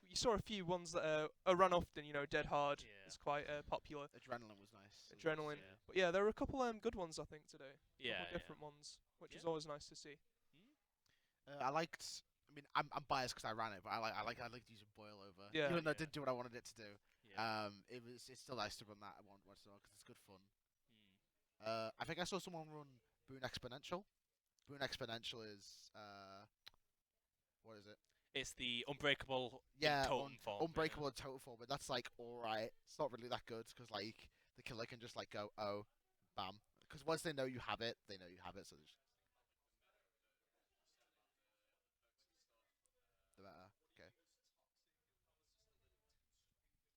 [SPEAKER 13] You saw a few ones that are run often. Dead hard
[SPEAKER 3] Yeah.
[SPEAKER 13] is quite popular.
[SPEAKER 12] Adrenaline was nice.
[SPEAKER 13] Adrenaline.
[SPEAKER 3] Yeah.
[SPEAKER 13] But yeah, there were a couple good ones I think today.
[SPEAKER 3] Yeah,
[SPEAKER 13] Couple
[SPEAKER 3] yeah.
[SPEAKER 13] different ones, which is
[SPEAKER 3] Yeah.
[SPEAKER 13] always nice to see.
[SPEAKER 12] I liked. I mean, I'm biased because I ran it, but I like using boil over.
[SPEAKER 13] Yeah.
[SPEAKER 12] Even though it
[SPEAKER 3] Yeah.
[SPEAKER 12] didn't do what I wanted it to do.
[SPEAKER 3] Yeah.
[SPEAKER 12] It's still nice to run that once in a while because it's good fun.
[SPEAKER 3] Mm.
[SPEAKER 12] I think I saw someone run Boon Exponential. Boon Exponential is what is it?
[SPEAKER 3] It's the unbreakable
[SPEAKER 12] Yeah,
[SPEAKER 3] totem form.
[SPEAKER 12] Unbreakable and total form, but that's like alright. It's not really that good because like the killer can just like go bam. Because once they know you have it, they know you have it. So just the better. Okay.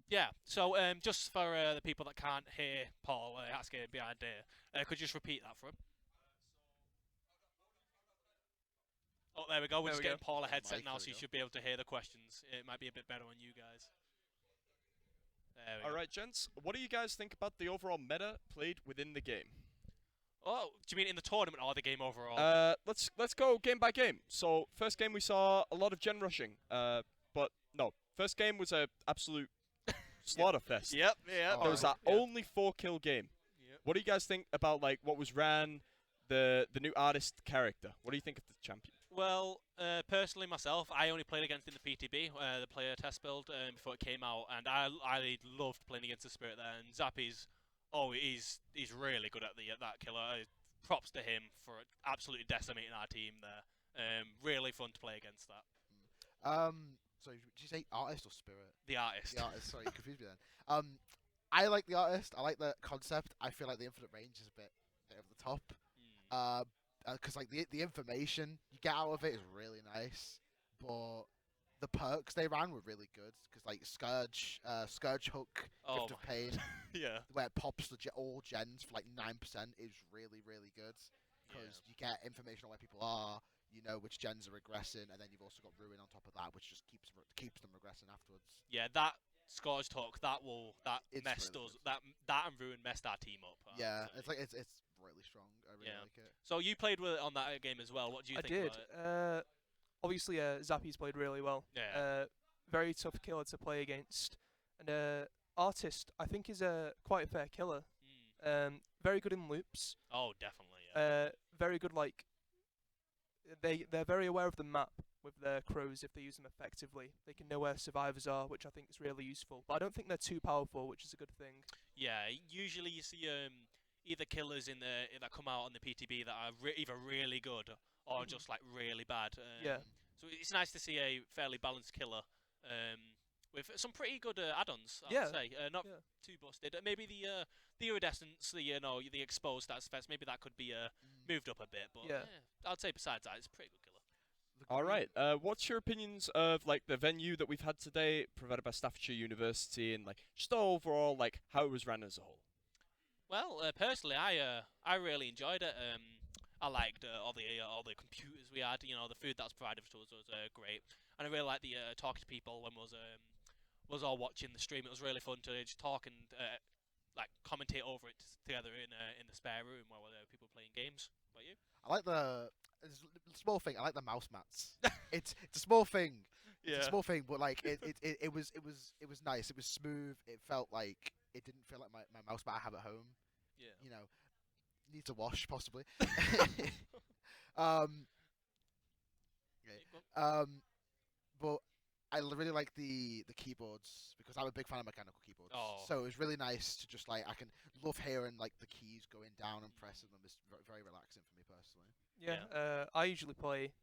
[SPEAKER 3] Yeah. So just for the people that can't hear Paul asking behind here, could you just repeat that for him? Oh, there we go. We're
[SPEAKER 13] There
[SPEAKER 3] just
[SPEAKER 13] we
[SPEAKER 3] getting
[SPEAKER 13] go.
[SPEAKER 3] Paul a headset
[SPEAKER 12] Mic,
[SPEAKER 3] now,
[SPEAKER 12] there
[SPEAKER 3] so
[SPEAKER 12] we
[SPEAKER 3] you
[SPEAKER 12] go.
[SPEAKER 3] should be able to hear the questions. It might be a bit better on you guys. There we
[SPEAKER 4] All
[SPEAKER 3] go.
[SPEAKER 4] right, gents. What do you guys think about the overall meta played within the game?
[SPEAKER 3] Oh, do you mean in the tournament or the game overall?
[SPEAKER 4] Let's go game by game. So first game we saw a lot of gen rushing. But no, first game was a absolute slaughter fest.
[SPEAKER 3] Yep. Yeah.
[SPEAKER 4] There was that only 4-kill game.
[SPEAKER 3] Yep.
[SPEAKER 4] What do you guys think about like what was ran, the new artist character? What do you think of the champion?
[SPEAKER 3] Well, personally myself, I only played against in the PTB, the player test build, before it came out, and I loved playing against the Spirit there. And Zappy's, he's really good at that killer. Props to him for absolutely decimating our team there. Really fun to play against that.
[SPEAKER 12] So did you say artist or spirit?
[SPEAKER 3] The artist.
[SPEAKER 12] The artist. Sorry, you confused me then. I like the artist. I like the concept. I feel like the infinite range is a bit over the top. Because like the information you get out of it is really nice, but the perks they ran were really good. Because like Scourge Hook, Gift of Pain,
[SPEAKER 3] Yeah.
[SPEAKER 12] where it pops all gens for like 9% is really good. Because you get information on where people are, you know which gens are regressing, and then you've also got Ruin on top of that, which just keeps them regressing afterwards.
[SPEAKER 3] Yeah, that Scourge Talk,
[SPEAKER 12] It's
[SPEAKER 3] messed
[SPEAKER 12] really
[SPEAKER 3] us. That and Ruin messed our team up. I
[SPEAKER 12] Yeah,
[SPEAKER 3] would say.
[SPEAKER 12] it's really strong. I really
[SPEAKER 3] Yeah.
[SPEAKER 12] like it.
[SPEAKER 3] So you played with it on that game as well. What do you
[SPEAKER 13] I
[SPEAKER 3] think
[SPEAKER 13] did.
[SPEAKER 3] about it?
[SPEAKER 13] Obviously, Zappy's played really well.
[SPEAKER 3] Yeah.
[SPEAKER 13] Very tough killer to play against. And Artist, I think, is quite a fair killer. Very good in loops.
[SPEAKER 3] Oh, definitely. Yeah.
[SPEAKER 13] Very good, like, they're very aware of the map with their crows if they use them effectively. They can know where survivors are, which I think is really useful. But I don't think they're too powerful, which is a good thing.
[SPEAKER 3] Yeah, usually you see either killers that come out on the PTB that are either really good or just like really bad.
[SPEAKER 13] Yeah.
[SPEAKER 3] So it's nice to see a fairly balanced killer with some pretty good add-ons. I
[SPEAKER 13] Yeah.
[SPEAKER 3] would say not too busted. Maybe the iridescence, the exposed stats effects. Maybe that could be moved up a bit. But
[SPEAKER 13] Yeah.
[SPEAKER 3] I'd say besides that, it's a pretty good killer.
[SPEAKER 4] All right. What's your opinions of like the venue that we've had today, provided by Staffordshire University, and like just overall like how it was ran as a whole?
[SPEAKER 3] Well, personally, I really enjoyed it. I liked all the computers we had. You know, the food that was provided to us was great, and I really liked the talking to people when was all watching the stream. It was really fun to just talk and like commentate over it together in the spare room while people were playing games. What about you?
[SPEAKER 12] I like the small thing. I like the mouse mats. it's a small thing. It's a small thing, but like it was nice. It was smooth. It felt like it didn't feel like my mouse mat I have at home.
[SPEAKER 3] Yeah.
[SPEAKER 12] You know, needs a wash possibly. But I really like the keyboards because I'm a big fan of mechanical keyboards.
[SPEAKER 3] Oh.
[SPEAKER 12] So it was really nice to just like I can love hearing like the keys going down and pressing them. It's very relaxing for me personally.
[SPEAKER 13] Yeah. I usually play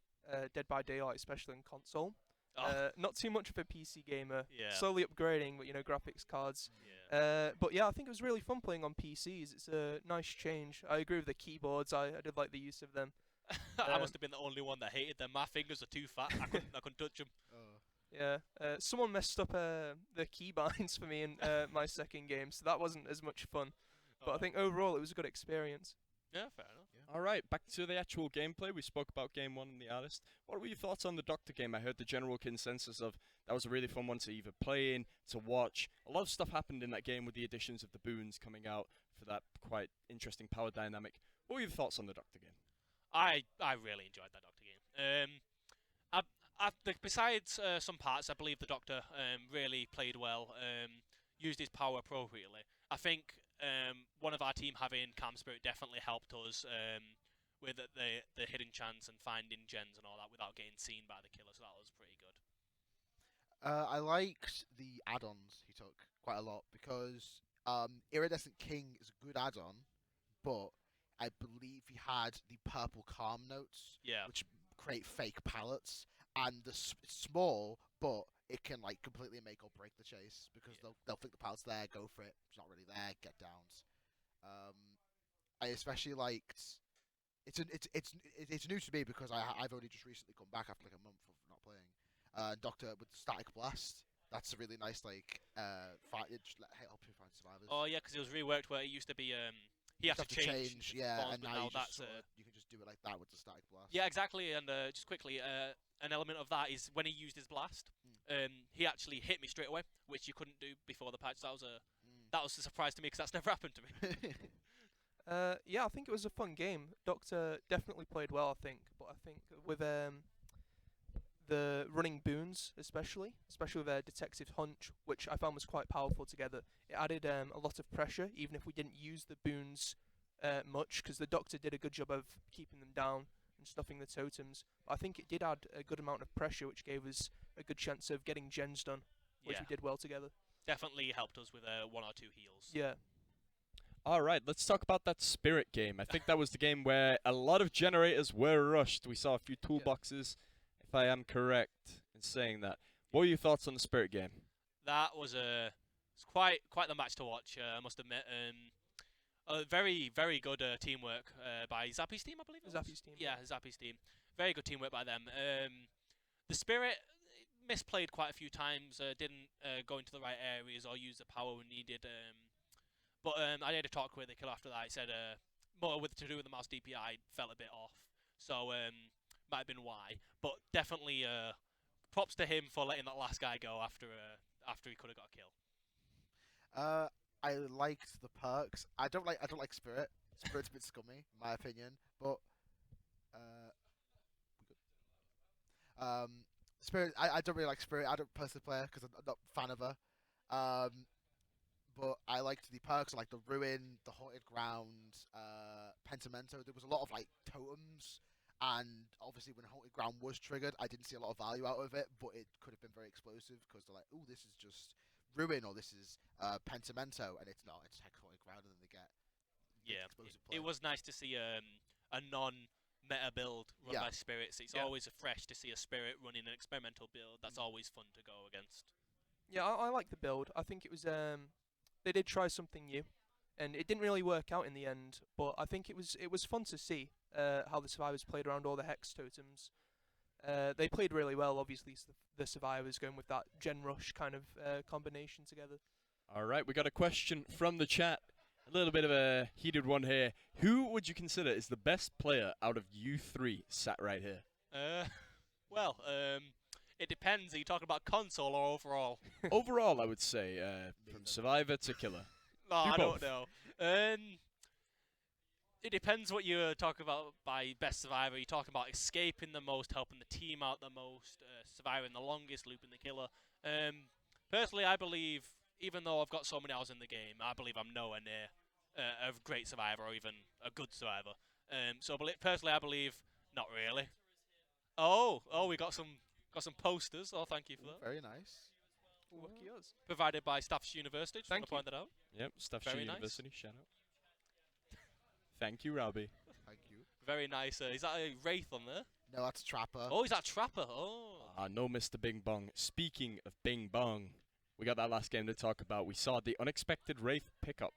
[SPEAKER 13] Dead by Daylight, especially in console.
[SPEAKER 3] Oh.
[SPEAKER 13] Not too much of a PC gamer.
[SPEAKER 3] Yeah.
[SPEAKER 13] Slowly upgrading, but graphics cards.
[SPEAKER 3] Yeah.
[SPEAKER 13] But yeah, I think it was really fun playing on PCs. It's a nice change. I agree with the keyboards. I did like the use of them.
[SPEAKER 3] I must have been the only one that hated them. My fingers are too fat. I couldn't touch them.
[SPEAKER 13] Yeah. Someone messed up the keybinds for me in my second game, so that wasn't as much fun. But I think overall it was a good experience.
[SPEAKER 3] Yeah, fair enough.
[SPEAKER 4] All right, back to the actual gameplay. We spoke about game one and the artist. What were your thoughts on the Doctor game? I heard the general consensus of that was a really fun one to either play in, to watch. A lot of stuff happened in that game with the additions of the boons coming out for that quite interesting power dynamic. What were your thoughts on the Doctor game?
[SPEAKER 3] I really enjoyed that Doctor game. besides some parts, I believe the Doctor really played well, used his power appropriately. I think one of our team having Calm Spirit definitely helped us with the hidden chance and finding gens and all that without getting seen by the killer, so that was pretty good.
[SPEAKER 12] I liked the add-ons he took quite a lot because Iridescent King is a good add-on, but I believe he had the purple calm notes,
[SPEAKER 3] Yeah.
[SPEAKER 12] which create fake palettes, and it's small, but it can like completely make or break the chase because they'll think the pallet's there, go for it. It's not really there, get downs. I especially liked. It's new to me because I've only just recently come back after like a month of not playing. Doctor with Static Blast. That's a really nice like fight. It just help you find survivors.
[SPEAKER 3] Oh yeah, because it was reworked where it used to be he had to change
[SPEAKER 12] yeah,
[SPEAKER 3] forms,
[SPEAKER 12] and
[SPEAKER 3] but
[SPEAKER 12] now
[SPEAKER 3] now
[SPEAKER 12] you
[SPEAKER 3] that's
[SPEAKER 12] you can just do it like that with the Static Blast.
[SPEAKER 3] yeah, exactly. And just quickly, an element of that is when he used his blast, he actually hit me straight away, which you couldn't do before the patch. That was a surprise to me because that's never happened to me.
[SPEAKER 13] Yeah, I think it was a fun game. Doctor definitely played well, I think. But I think with the running boons, especially with Detective Hunch, which I found was quite powerful together, it added a lot of pressure, even if we didn't use the boons much, because the Doctor did a good job of keeping them down and stuffing the totems. But I think it did add a good amount of pressure, which gave us a good chance of getting gens done, which we did well together.
[SPEAKER 3] Definitely helped us with 1 or 2 heals.
[SPEAKER 13] Yeah.
[SPEAKER 4] All right, let's talk about that Spirit game. I think that was the game where a lot of generators were rushed. We saw a few toolboxes, if I am correct in saying that. What were your thoughts on the Spirit game?
[SPEAKER 3] That was quite the match to watch. I must admit. Very good teamwork by Zappy's team, I believe.
[SPEAKER 13] Zappy's team.
[SPEAKER 3] Yeah, Zappy's team. Very good teamwork by them. The Spirit misplayed quite a few times. Didn't go into the right areas or use the power we needed. But I had a talk with the killer after that. He said more to do with the mouse DPI felt a bit off, so might have been why. But definitely props to him for letting that last guy go after he could have got a kill.
[SPEAKER 12] I liked the perks. I don't like Spirit. Spirit's a bit scummy, in my opinion. But Spirit, I don't really like Spirit. I don't personally play her because I'm not a fan of her. But I liked the perks, like the Ruin, the Haunted Ground, Pentimento. There was a lot of like totems, and obviously when Haunted Ground was triggered, I didn't see a lot of value out of it, but it could have been very explosive because they're like, oh, this is just Ruin or this is Pentimento, and it's not. It's like Haunted Ground, and then they get explosive play.
[SPEAKER 3] It was nice to see a non-meta build run by spirits. It's always fresh to see a spirit running an experimental build. That's always fun to go against.
[SPEAKER 13] Yeah, I like the build. I think it was they did try something new, and it didn't really work out in the end. But I think it was fun to see how the survivors played around all the hex totems. They played really well. Obviously, the survivors going with that Gen Rush kind of combination together.
[SPEAKER 4] All right, we got a question from the chat. A little bit of a heated one here. Who would you consider is the best player out of you three sat right here?
[SPEAKER 3] Well, it depends. Are you talking about console or overall?
[SPEAKER 4] Overall, I would say from Survivor to Killer.
[SPEAKER 3] No, I don't know. It depends what you're talking about by best survivor. You're talking about escaping the most, helping the team out the most, surviving the longest, looping the killer. Personally, I believe, even though I've got so many hours in the game, I believe I'm nowhere near a great survivor or even a good survivor. Personally, I believe not really. Oh, we got some posters. Oh, thank you for that.
[SPEAKER 12] Very nice.
[SPEAKER 13] Lucky us.
[SPEAKER 3] Provided by Staffs University. Just want to point that out.
[SPEAKER 4] Yep, Staffs
[SPEAKER 3] Very
[SPEAKER 4] University. Shout out. Thank you, Robbie.
[SPEAKER 12] Thank you.
[SPEAKER 3] Very nice. Is that a Wraith on there?
[SPEAKER 12] No, that's Trapper.
[SPEAKER 3] Oh, is that Trapper? Oh.
[SPEAKER 4] No, Mr. Bing Bong. Speaking of Bing Bong, we got that last game to talk about. We saw the unexpected Wraith pickup.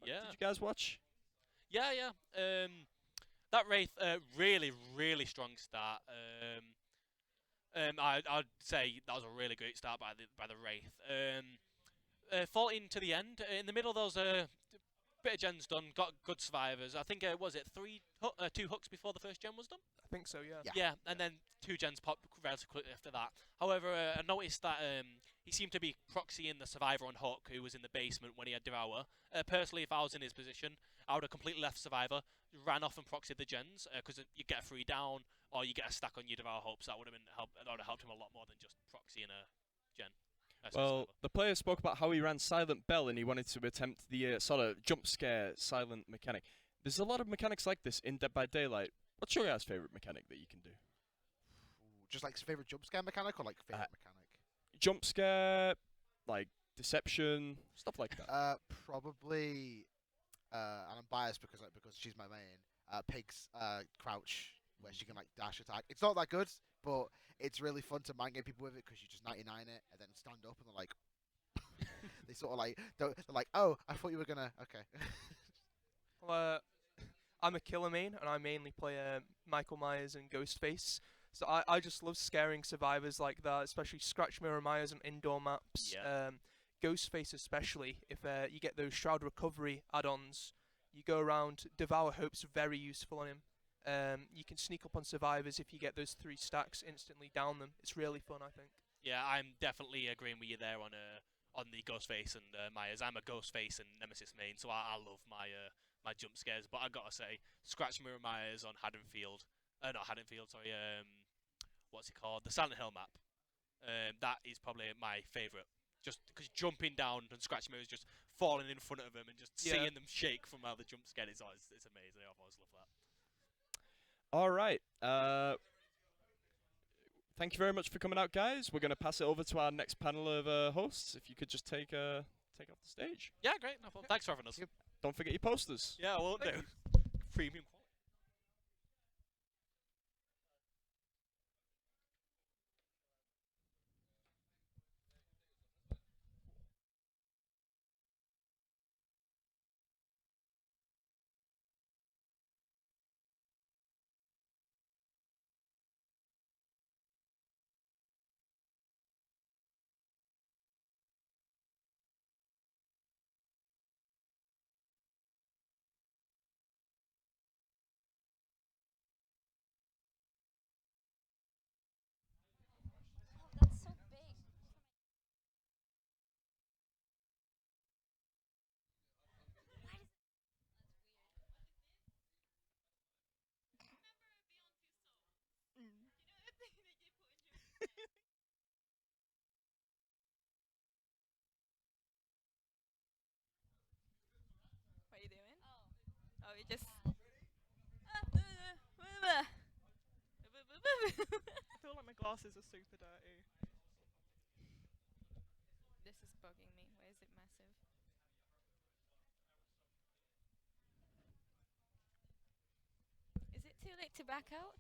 [SPEAKER 3] Yeah.
[SPEAKER 4] Did you guys watch?
[SPEAKER 3] Yeah. That Wraith, really, really strong start. I'd say that was a really great start by the Wraith. Fought into the end. In the middle, there was a bit of gens done. Got good survivors. I think was it 2 hooks before the first gen was done?
[SPEAKER 13] I think so, yeah.
[SPEAKER 3] Yeah, and then 2 gens popped relatively quickly after that. However, I noticed that he seemed to be proxying the survivor on Hook, who was in the basement when he had Devour. Personally, if I was in his position, I would have completely left survivor, ran off and proxied the gens, because you get a free down, or you get a stack on your Devour Hopes. That would have helped him a
[SPEAKER 14] see in a Gen.
[SPEAKER 4] Well, the player spoke about how he ran Silent Bell and he wanted to attempt the sort of jump scare silent mechanic. There's a lot of mechanics like this in Dead by Daylight. What's your guys' favorite mechanic that you can do?
[SPEAKER 12] Ooh, just like favorite jump scare mechanic or like favorite mechanic?
[SPEAKER 4] Jump scare, like deception, stuff like that.
[SPEAKER 12] Probably, and I'm biased because she's my main. Pig's crouch, where she can like dash attack. It's not that good, but it's really fun to mind game people with it because you just 99 it and then stand up and they're like, they sort of like they're like, oh, I thought you were gonna. Okay.
[SPEAKER 13] Well, I'm a killer main, and I mainly play Michael Myers and Ghostface. So I just love scaring survivors like that, especially Scratch Mirror Myers on indoor maps.
[SPEAKER 14] Yeah.
[SPEAKER 13] Ghostface especially, if you get those Shroud Recovery add-ons, you go around, Devour Hope's very useful on him. You can sneak up on survivors if you get those 3 stacks, instantly down them. It's really fun, I think.
[SPEAKER 14] Yeah, I'm definitely agreeing with you there on the Ghostface and Myers. I'm a Ghostface and Nemesis main, so I love my jump scares. But I gotta say, Scratch Mirror Myers on Haddonfield, not Haddonfield, sorry. What's it called? The Silent Hill map. That is probably my favourite. Just because jumping down and Scratch Mirrors just falling in front of them and just seeing them shake from how the jump scare is always, it's amazing. I've always loved that.
[SPEAKER 4] All right. Thank you very much for coming out, guys. We're going to pass it over to our next panel of hosts. If you could just take off the stage.
[SPEAKER 14] Yeah, great. No problem. Thanks for having us.
[SPEAKER 4] Don't forget your posters.
[SPEAKER 14] Yeah, I won't do. Premium quality.
[SPEAKER 9] That's so big. What are you doing? Oh, you just.
[SPEAKER 15] I feel like my glasses are super dirty.
[SPEAKER 9] This is bugging me. Why is it massive? Is it too late to back out?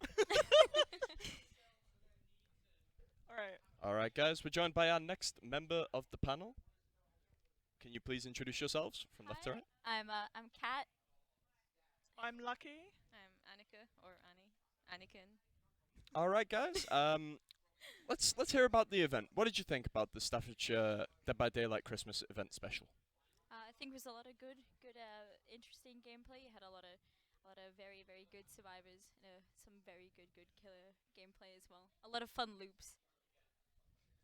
[SPEAKER 15] Alright.
[SPEAKER 4] All right, guys. We're joined by our next member of the panel. Can you please introduce yourselves from left to right?
[SPEAKER 9] I'm Kat.
[SPEAKER 15] I'm Lucky.
[SPEAKER 9] I'm Annika or Annie. Anakin.
[SPEAKER 4] All right, guys. Let's hear about the event. What did you think about the Staffordshire Dead by Daylight Christmas event special?
[SPEAKER 16] I think it was a lot of good, interesting gameplay. You had a lot of very, very good survivors. Some very good killer gameplay as well. A lot of fun loops.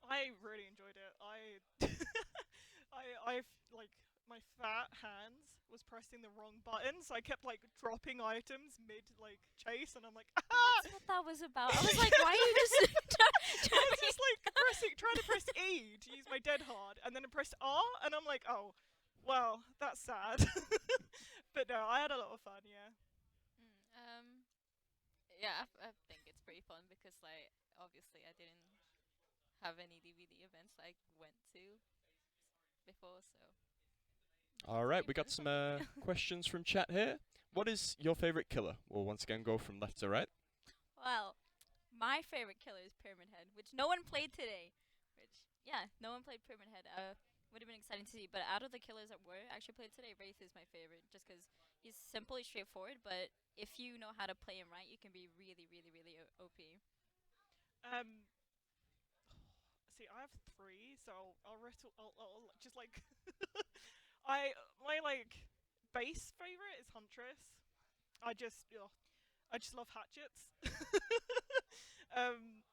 [SPEAKER 15] I really enjoyed it. I've like my fat hands was pressing the wrong button, so I kept like dropping items mid like chase, and I'm like, ah!
[SPEAKER 16] That's what that was about. I was like, why are you just?
[SPEAKER 15] I was just like trying to press E to use my dead hard, and then I pressed R, and I'm like, oh, well, that's sad. But no, I had a lot of fun. Yeah.
[SPEAKER 9] Yeah, I think it's pretty fun because like obviously I didn't have any DVD events I went to before, so.
[SPEAKER 4] All right, we got some questions from chat here. What is your favorite killer? We'll once again go from left to right.
[SPEAKER 16] Well, my favorite killer is Pyramid Head, which no one played today. No one played Pyramid Head. Would have been exciting to see, but out of the killers that were actually played today, Wraith is my favorite, just because he's simple, he's straightforward, but if you know how to play him right, you can be really, really, really OP.
[SPEAKER 15] See, I have 3, so I'll just like my like base favorite is Huntress. I just love hatchets.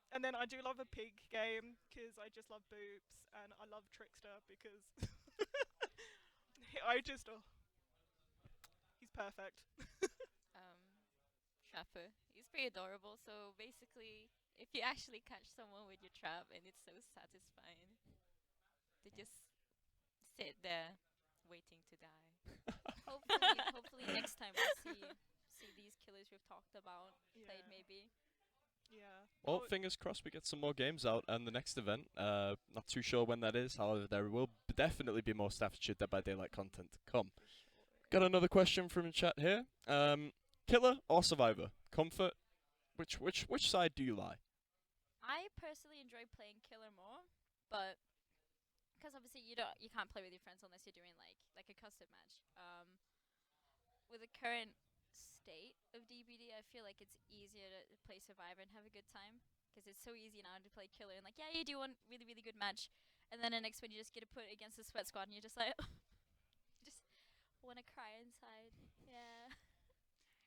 [SPEAKER 15] And then I do love a pig game because I just love boops, and I love Trickster because he's perfect.
[SPEAKER 9] Shaffer. He's pretty adorable. So basically, if you actually catch someone with your trap, and it's so satisfying to just sit there waiting to die. Hopefully next time we'll see these killers we've talked about played maybe.
[SPEAKER 15] Yeah.
[SPEAKER 4] Well, fingers crossed we get some more games out and the next event. Not too sure when that is. However, there will definitely be more Staffordshire Dead by Daylight content to come. Got another question from the chat here. Killer or Survivor? Comfort? Which side do you lie?
[SPEAKER 16] I personally enjoy playing killer more, but because obviously you can't play with your friends unless you're doing like a custom match. With the current state of DBD, I feel like it's easier to play Survivor and have a good time because it's so easy now to play killer and like yeah, you do one really good match, and then the next one you just get to put against the sweat squad and you're just like just want to cry inside. Yeah.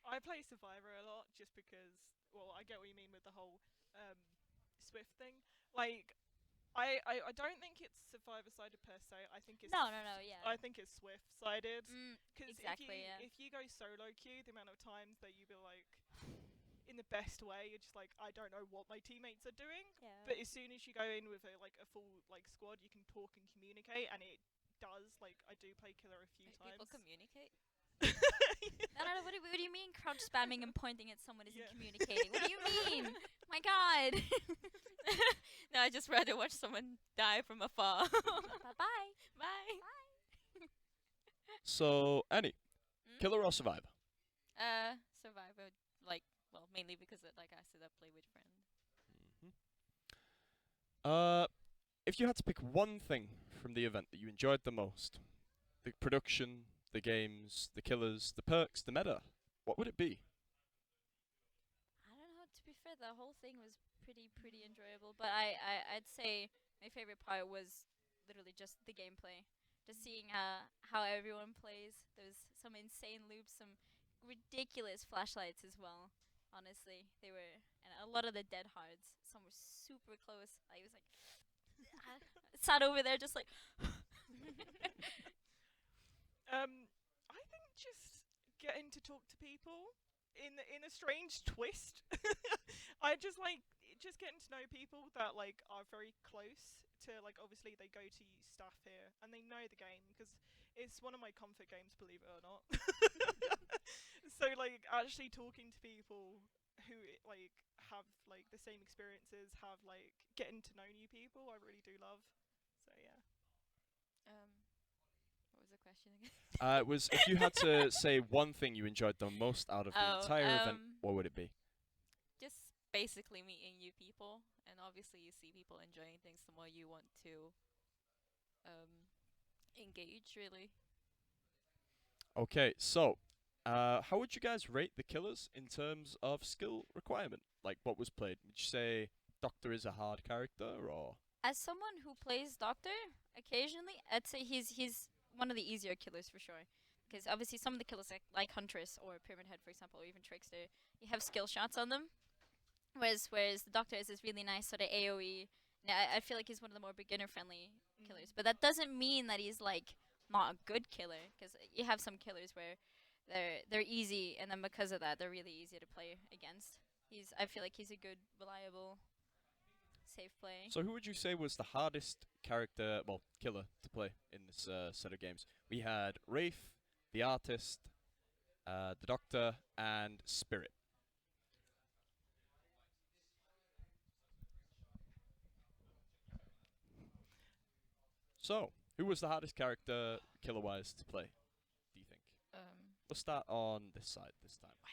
[SPEAKER 15] I play Survivor a lot just because, well, I get what you mean with the whole Swift thing. Like, I don't think it's Survivor-sided per se. I think it's
[SPEAKER 16] No, yeah.
[SPEAKER 15] I think it's Swift-sided. Because
[SPEAKER 16] exactly, yeah.
[SPEAKER 15] if you go solo queue, the amount of times that you be like, in the best way, you're just like, I don't know what my teammates are doing.
[SPEAKER 16] Yeah.
[SPEAKER 15] But as soon as you go in with a full squad, you can talk and communicate, and it does. Like, I do play killer a few times.
[SPEAKER 16] People communicate. No. What do you mean? Crouch spamming and pointing at someone isn't communicating. What do you mean? My God.
[SPEAKER 9] No, I just rather watch someone die from afar.
[SPEAKER 16] Bye.
[SPEAKER 9] Bye.
[SPEAKER 4] So, Annie, Killer or Survivor?
[SPEAKER 9] Survivor, well, mainly because like I said, I play with friends.
[SPEAKER 4] If you had to pick one thing from the event that you enjoyed the most, the production, the games, the killers, the perks, the meta, what would it be?
[SPEAKER 16] I don't know. To be fair, the whole thing was pretty enjoyable. But I'd say my favorite part was literally just the gameplay. Just seeing how everyone plays. There's some insane loops, some ridiculous flashlights as well. Honestly, they were, and a lot of the dead hards. Some were super close. I was like, sat over there just like.
[SPEAKER 15] I think just getting to talk to people in a strange twist. I just like just getting to know people that like are very close to like obviously they go to staff here and they know the game because it's one of my comfort games, believe it or not. So like actually talking to people who like have like the same experiences, have like getting to know new people, I really do love. So yeah.
[SPEAKER 9] What was the question again?
[SPEAKER 4] It was if you had to say one thing you enjoyed the most out of the entire event, what would it be?
[SPEAKER 9] Just basically meeting new people, and obviously you see people enjoying things, the more you want to engage, really.
[SPEAKER 4] Okay, so how would you guys rate the killers in terms of skill requirement? Like what was played? Would you say Doctor is a hard character or?
[SPEAKER 16] As someone who plays Doctor occasionally, I'd say he's one of the easier killers for sure. Because obviously some of the killers like Huntress or Pyramid Head, for example, or even Trickster, you have skill shots on them. Whereas the Doctor is this really nice sort of AoE. Now, I feel like he's one of the more beginner-friendly killers. But that doesn't mean that he's like not a good killer. Because you have some killers where they're easy, and then because of that, they're really easy to play against. I feel like he's a good, reliable, safe play.
[SPEAKER 4] So who would you say was the hardest character, well, killer to play in this set of games? We had Wraith, the Artist, the Doctor, and Spirit. So, who was the hardest character, killer-wise, to play, do you think? We'll start on this side this time.
[SPEAKER 9] Why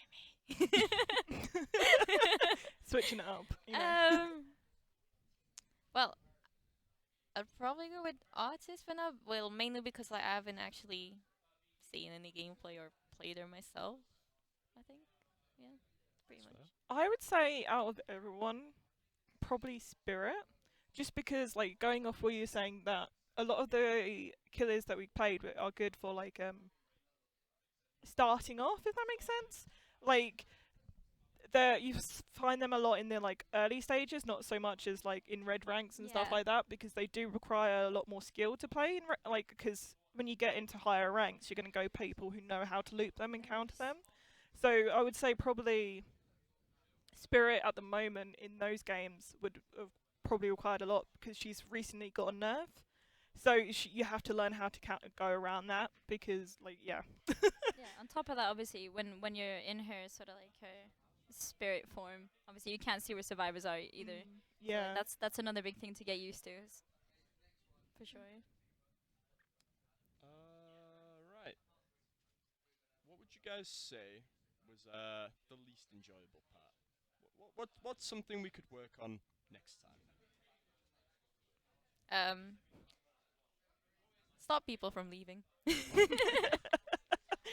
[SPEAKER 9] me?
[SPEAKER 15] Switching it up. You know.
[SPEAKER 9] Well, I'd probably go with Artist for now. Well, mainly because I haven't actually seen any gameplay or played her myself. I think, yeah, pretty much.
[SPEAKER 15] I would say out of everyone, probably Spirit, just because like going off what you're saying that a lot of the killers that we played with are good for like starting off, if that makes sense. Like you find them a lot in the like early stages, not so much as like in red ranks and stuff like that, because they do require a lot more skill to play in like because when you get into higher ranks, you're going to go people who know how to loop them and counter them. So I would say probably Spirit at the moment in those games would have probably required a lot because she's recently got a nerf. So you have to learn how to go around that because, like, yeah.
[SPEAKER 16] Yeah. On top of that, obviously, when you're in her sort of like her spirit form, obviously you can't see where survivors are either.
[SPEAKER 15] Yeah.
[SPEAKER 16] So that's another big thing to get used to. For sure.
[SPEAKER 4] Right. What would you guys say was the least enjoyable part? What's something we could work on next time?
[SPEAKER 9] Stop people from leaving.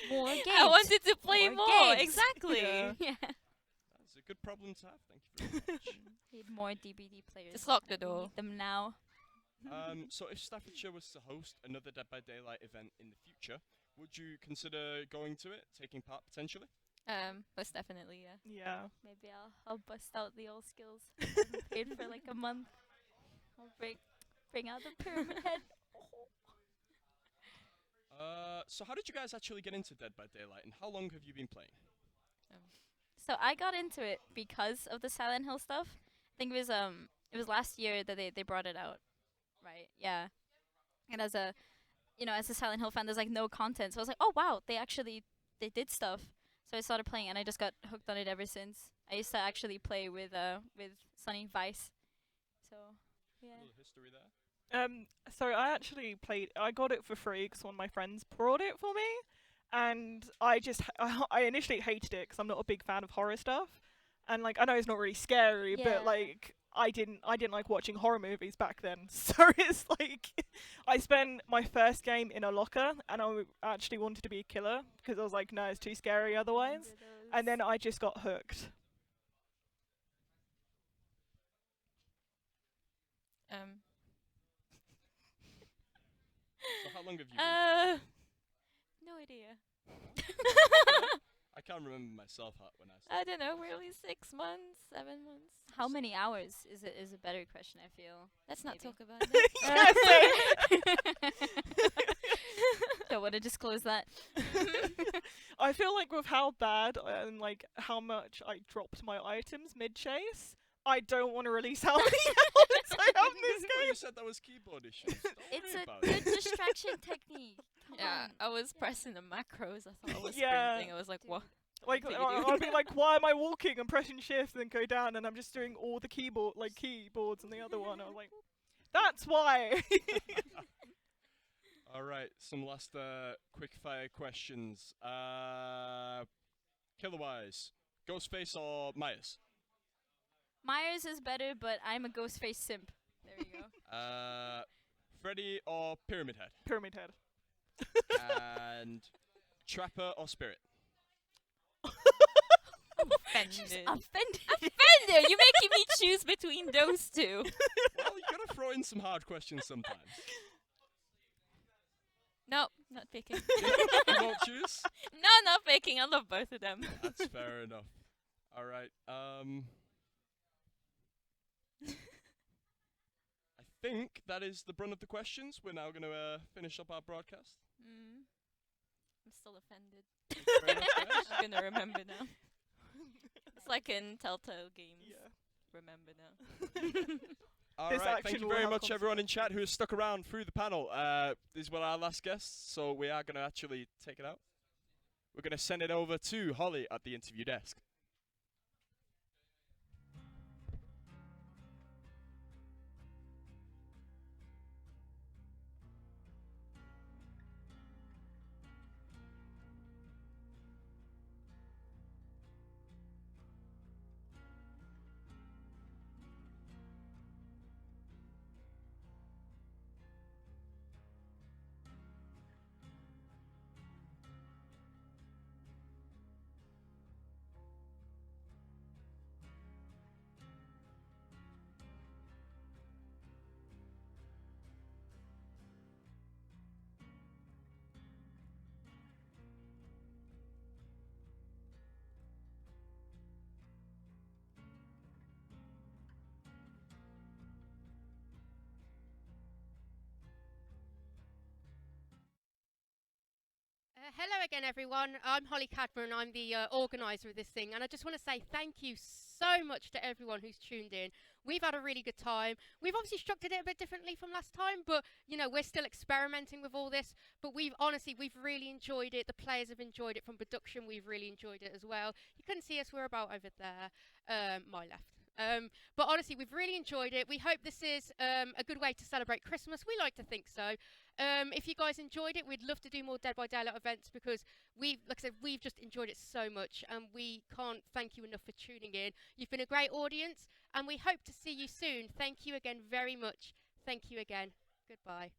[SPEAKER 16] More games.
[SPEAKER 9] I wanted to play more.
[SPEAKER 16] games.
[SPEAKER 9] Exactly.
[SPEAKER 16] Yeah.
[SPEAKER 4] That's a good problem to have. Thank you very much.
[SPEAKER 16] Need more DBD players.
[SPEAKER 9] Just lock the
[SPEAKER 16] We
[SPEAKER 9] door.
[SPEAKER 16] need them now.
[SPEAKER 4] So if Staffordshire was to host another Dead by Daylight event in the future, would you consider going to it, taking part potentially?
[SPEAKER 9] Most definitely, yeah.
[SPEAKER 15] Yeah.
[SPEAKER 16] Maybe I'll bust out the old skills. I haven't played for like a month. I'll bring out the pyramid head.
[SPEAKER 4] So how did you guys actually get into Dead by Daylight, and how long have you been playing?
[SPEAKER 16] So I got into it because of the Silent Hill stuff. I think it was last year that they brought it out. Right. Yeah. And as a Silent Hill fan, there's like no content. So I was like, oh wow, they did stuff. So I started playing and I just got hooked on it ever since. I used to actually play with Sunny Vice. So yeah.
[SPEAKER 4] A little history there.
[SPEAKER 15] So I got it for free because one of my friends brought it for me, and I initially hated it because I'm not a big fan of horror stuff, and like I know it's not really scary, but like I didn't like watching horror movies back then, so it's like I spent my first game in a locker, and I actually wanted to be a killer because I was like, no, it's too scary otherwise, and then I just got hooked.
[SPEAKER 4] So how long have you been?
[SPEAKER 9] No idea.
[SPEAKER 4] I can't remember myself when I
[SPEAKER 9] I
[SPEAKER 4] started.
[SPEAKER 9] don't know, really 6 months, 7 months.
[SPEAKER 16] How many hours is a better question, I feel.
[SPEAKER 9] Let's not
[SPEAKER 16] maybe.
[SPEAKER 9] talk about that.
[SPEAKER 16] Don't want to disclose that.
[SPEAKER 15] I feel like with how bad and like how much I dropped my items mid-chase, I don't want to release how many hours I have in this
[SPEAKER 4] Well,
[SPEAKER 15] game.
[SPEAKER 4] you said that was keyboard issues. Don't
[SPEAKER 16] It's
[SPEAKER 4] worry
[SPEAKER 16] a
[SPEAKER 4] about
[SPEAKER 16] good
[SPEAKER 4] it.
[SPEAKER 16] distraction technique. Come
[SPEAKER 9] Yeah,
[SPEAKER 16] on.
[SPEAKER 9] I was pressing the macros. I thought I was
[SPEAKER 15] Yeah.
[SPEAKER 9] sprinting. I was like, what?
[SPEAKER 15] Like
[SPEAKER 9] What are you
[SPEAKER 15] I'll
[SPEAKER 9] doing?
[SPEAKER 15] be like, why am I walking? I'm pressing shift and then go down, and I'm just doing all the keyboards on the other one. I was like, that's why.
[SPEAKER 4] All right, some last quick fire questions. Killer-wise, Ghostface or Myers?
[SPEAKER 16] Myers is better, but I'm a Ghostface simp. There you go.
[SPEAKER 4] Freddy or Pyramid Head?
[SPEAKER 15] Pyramid Head.
[SPEAKER 4] And Trapper or Spirit?
[SPEAKER 9] Offended.
[SPEAKER 16] Offended!
[SPEAKER 9] You're making me choose between those two.
[SPEAKER 4] Well, you gotta throw in some hard questions sometimes.
[SPEAKER 9] Nope, not picking.
[SPEAKER 4] You won't choose?
[SPEAKER 9] No, not picking. I love both of them.
[SPEAKER 4] That's fair enough. All right. I think that is the brunt of the questions. We're now going to finish up our broadcast.
[SPEAKER 9] I'm still offended.
[SPEAKER 4] Fair enough, guys.
[SPEAKER 9] I'm gonna remember now. It's like in Telltale games.
[SPEAKER 15] Yeah.
[SPEAKER 9] Remember now.
[SPEAKER 4] All
[SPEAKER 15] This
[SPEAKER 4] right.
[SPEAKER 15] action
[SPEAKER 4] Thank you
[SPEAKER 15] will
[SPEAKER 4] very
[SPEAKER 15] have
[SPEAKER 4] much, everyone in chat who has stuck around through the panel. These were our last guests, so we are going to actually take it out. We're going to send it over to Holly at the interview desk.
[SPEAKER 1] Hello again, everyone. I'm Holly Cadmer, and I'm the organiser of this thing. And I just want to say thank you so much to everyone who's tuned in. We've had a really good time. We've obviously structured it a bit differently from last time, but you know, we're still experimenting with all this. But we've really enjoyed it. The players have enjoyed it. From production, we've really enjoyed it as well. You couldn't see us; we're about over there, my left. But honestly, we've really enjoyed it. We hope this is a good way to celebrate Christmas. We like to think so. If you guys enjoyed it, we'd love to do more Dead by Daylight events because like I said, we've just enjoyed it so much, and we can't thank you enough for tuning in. You've been a great audience, and we hope to see you soon. Thank you again very much. Thank you again. Goodbye.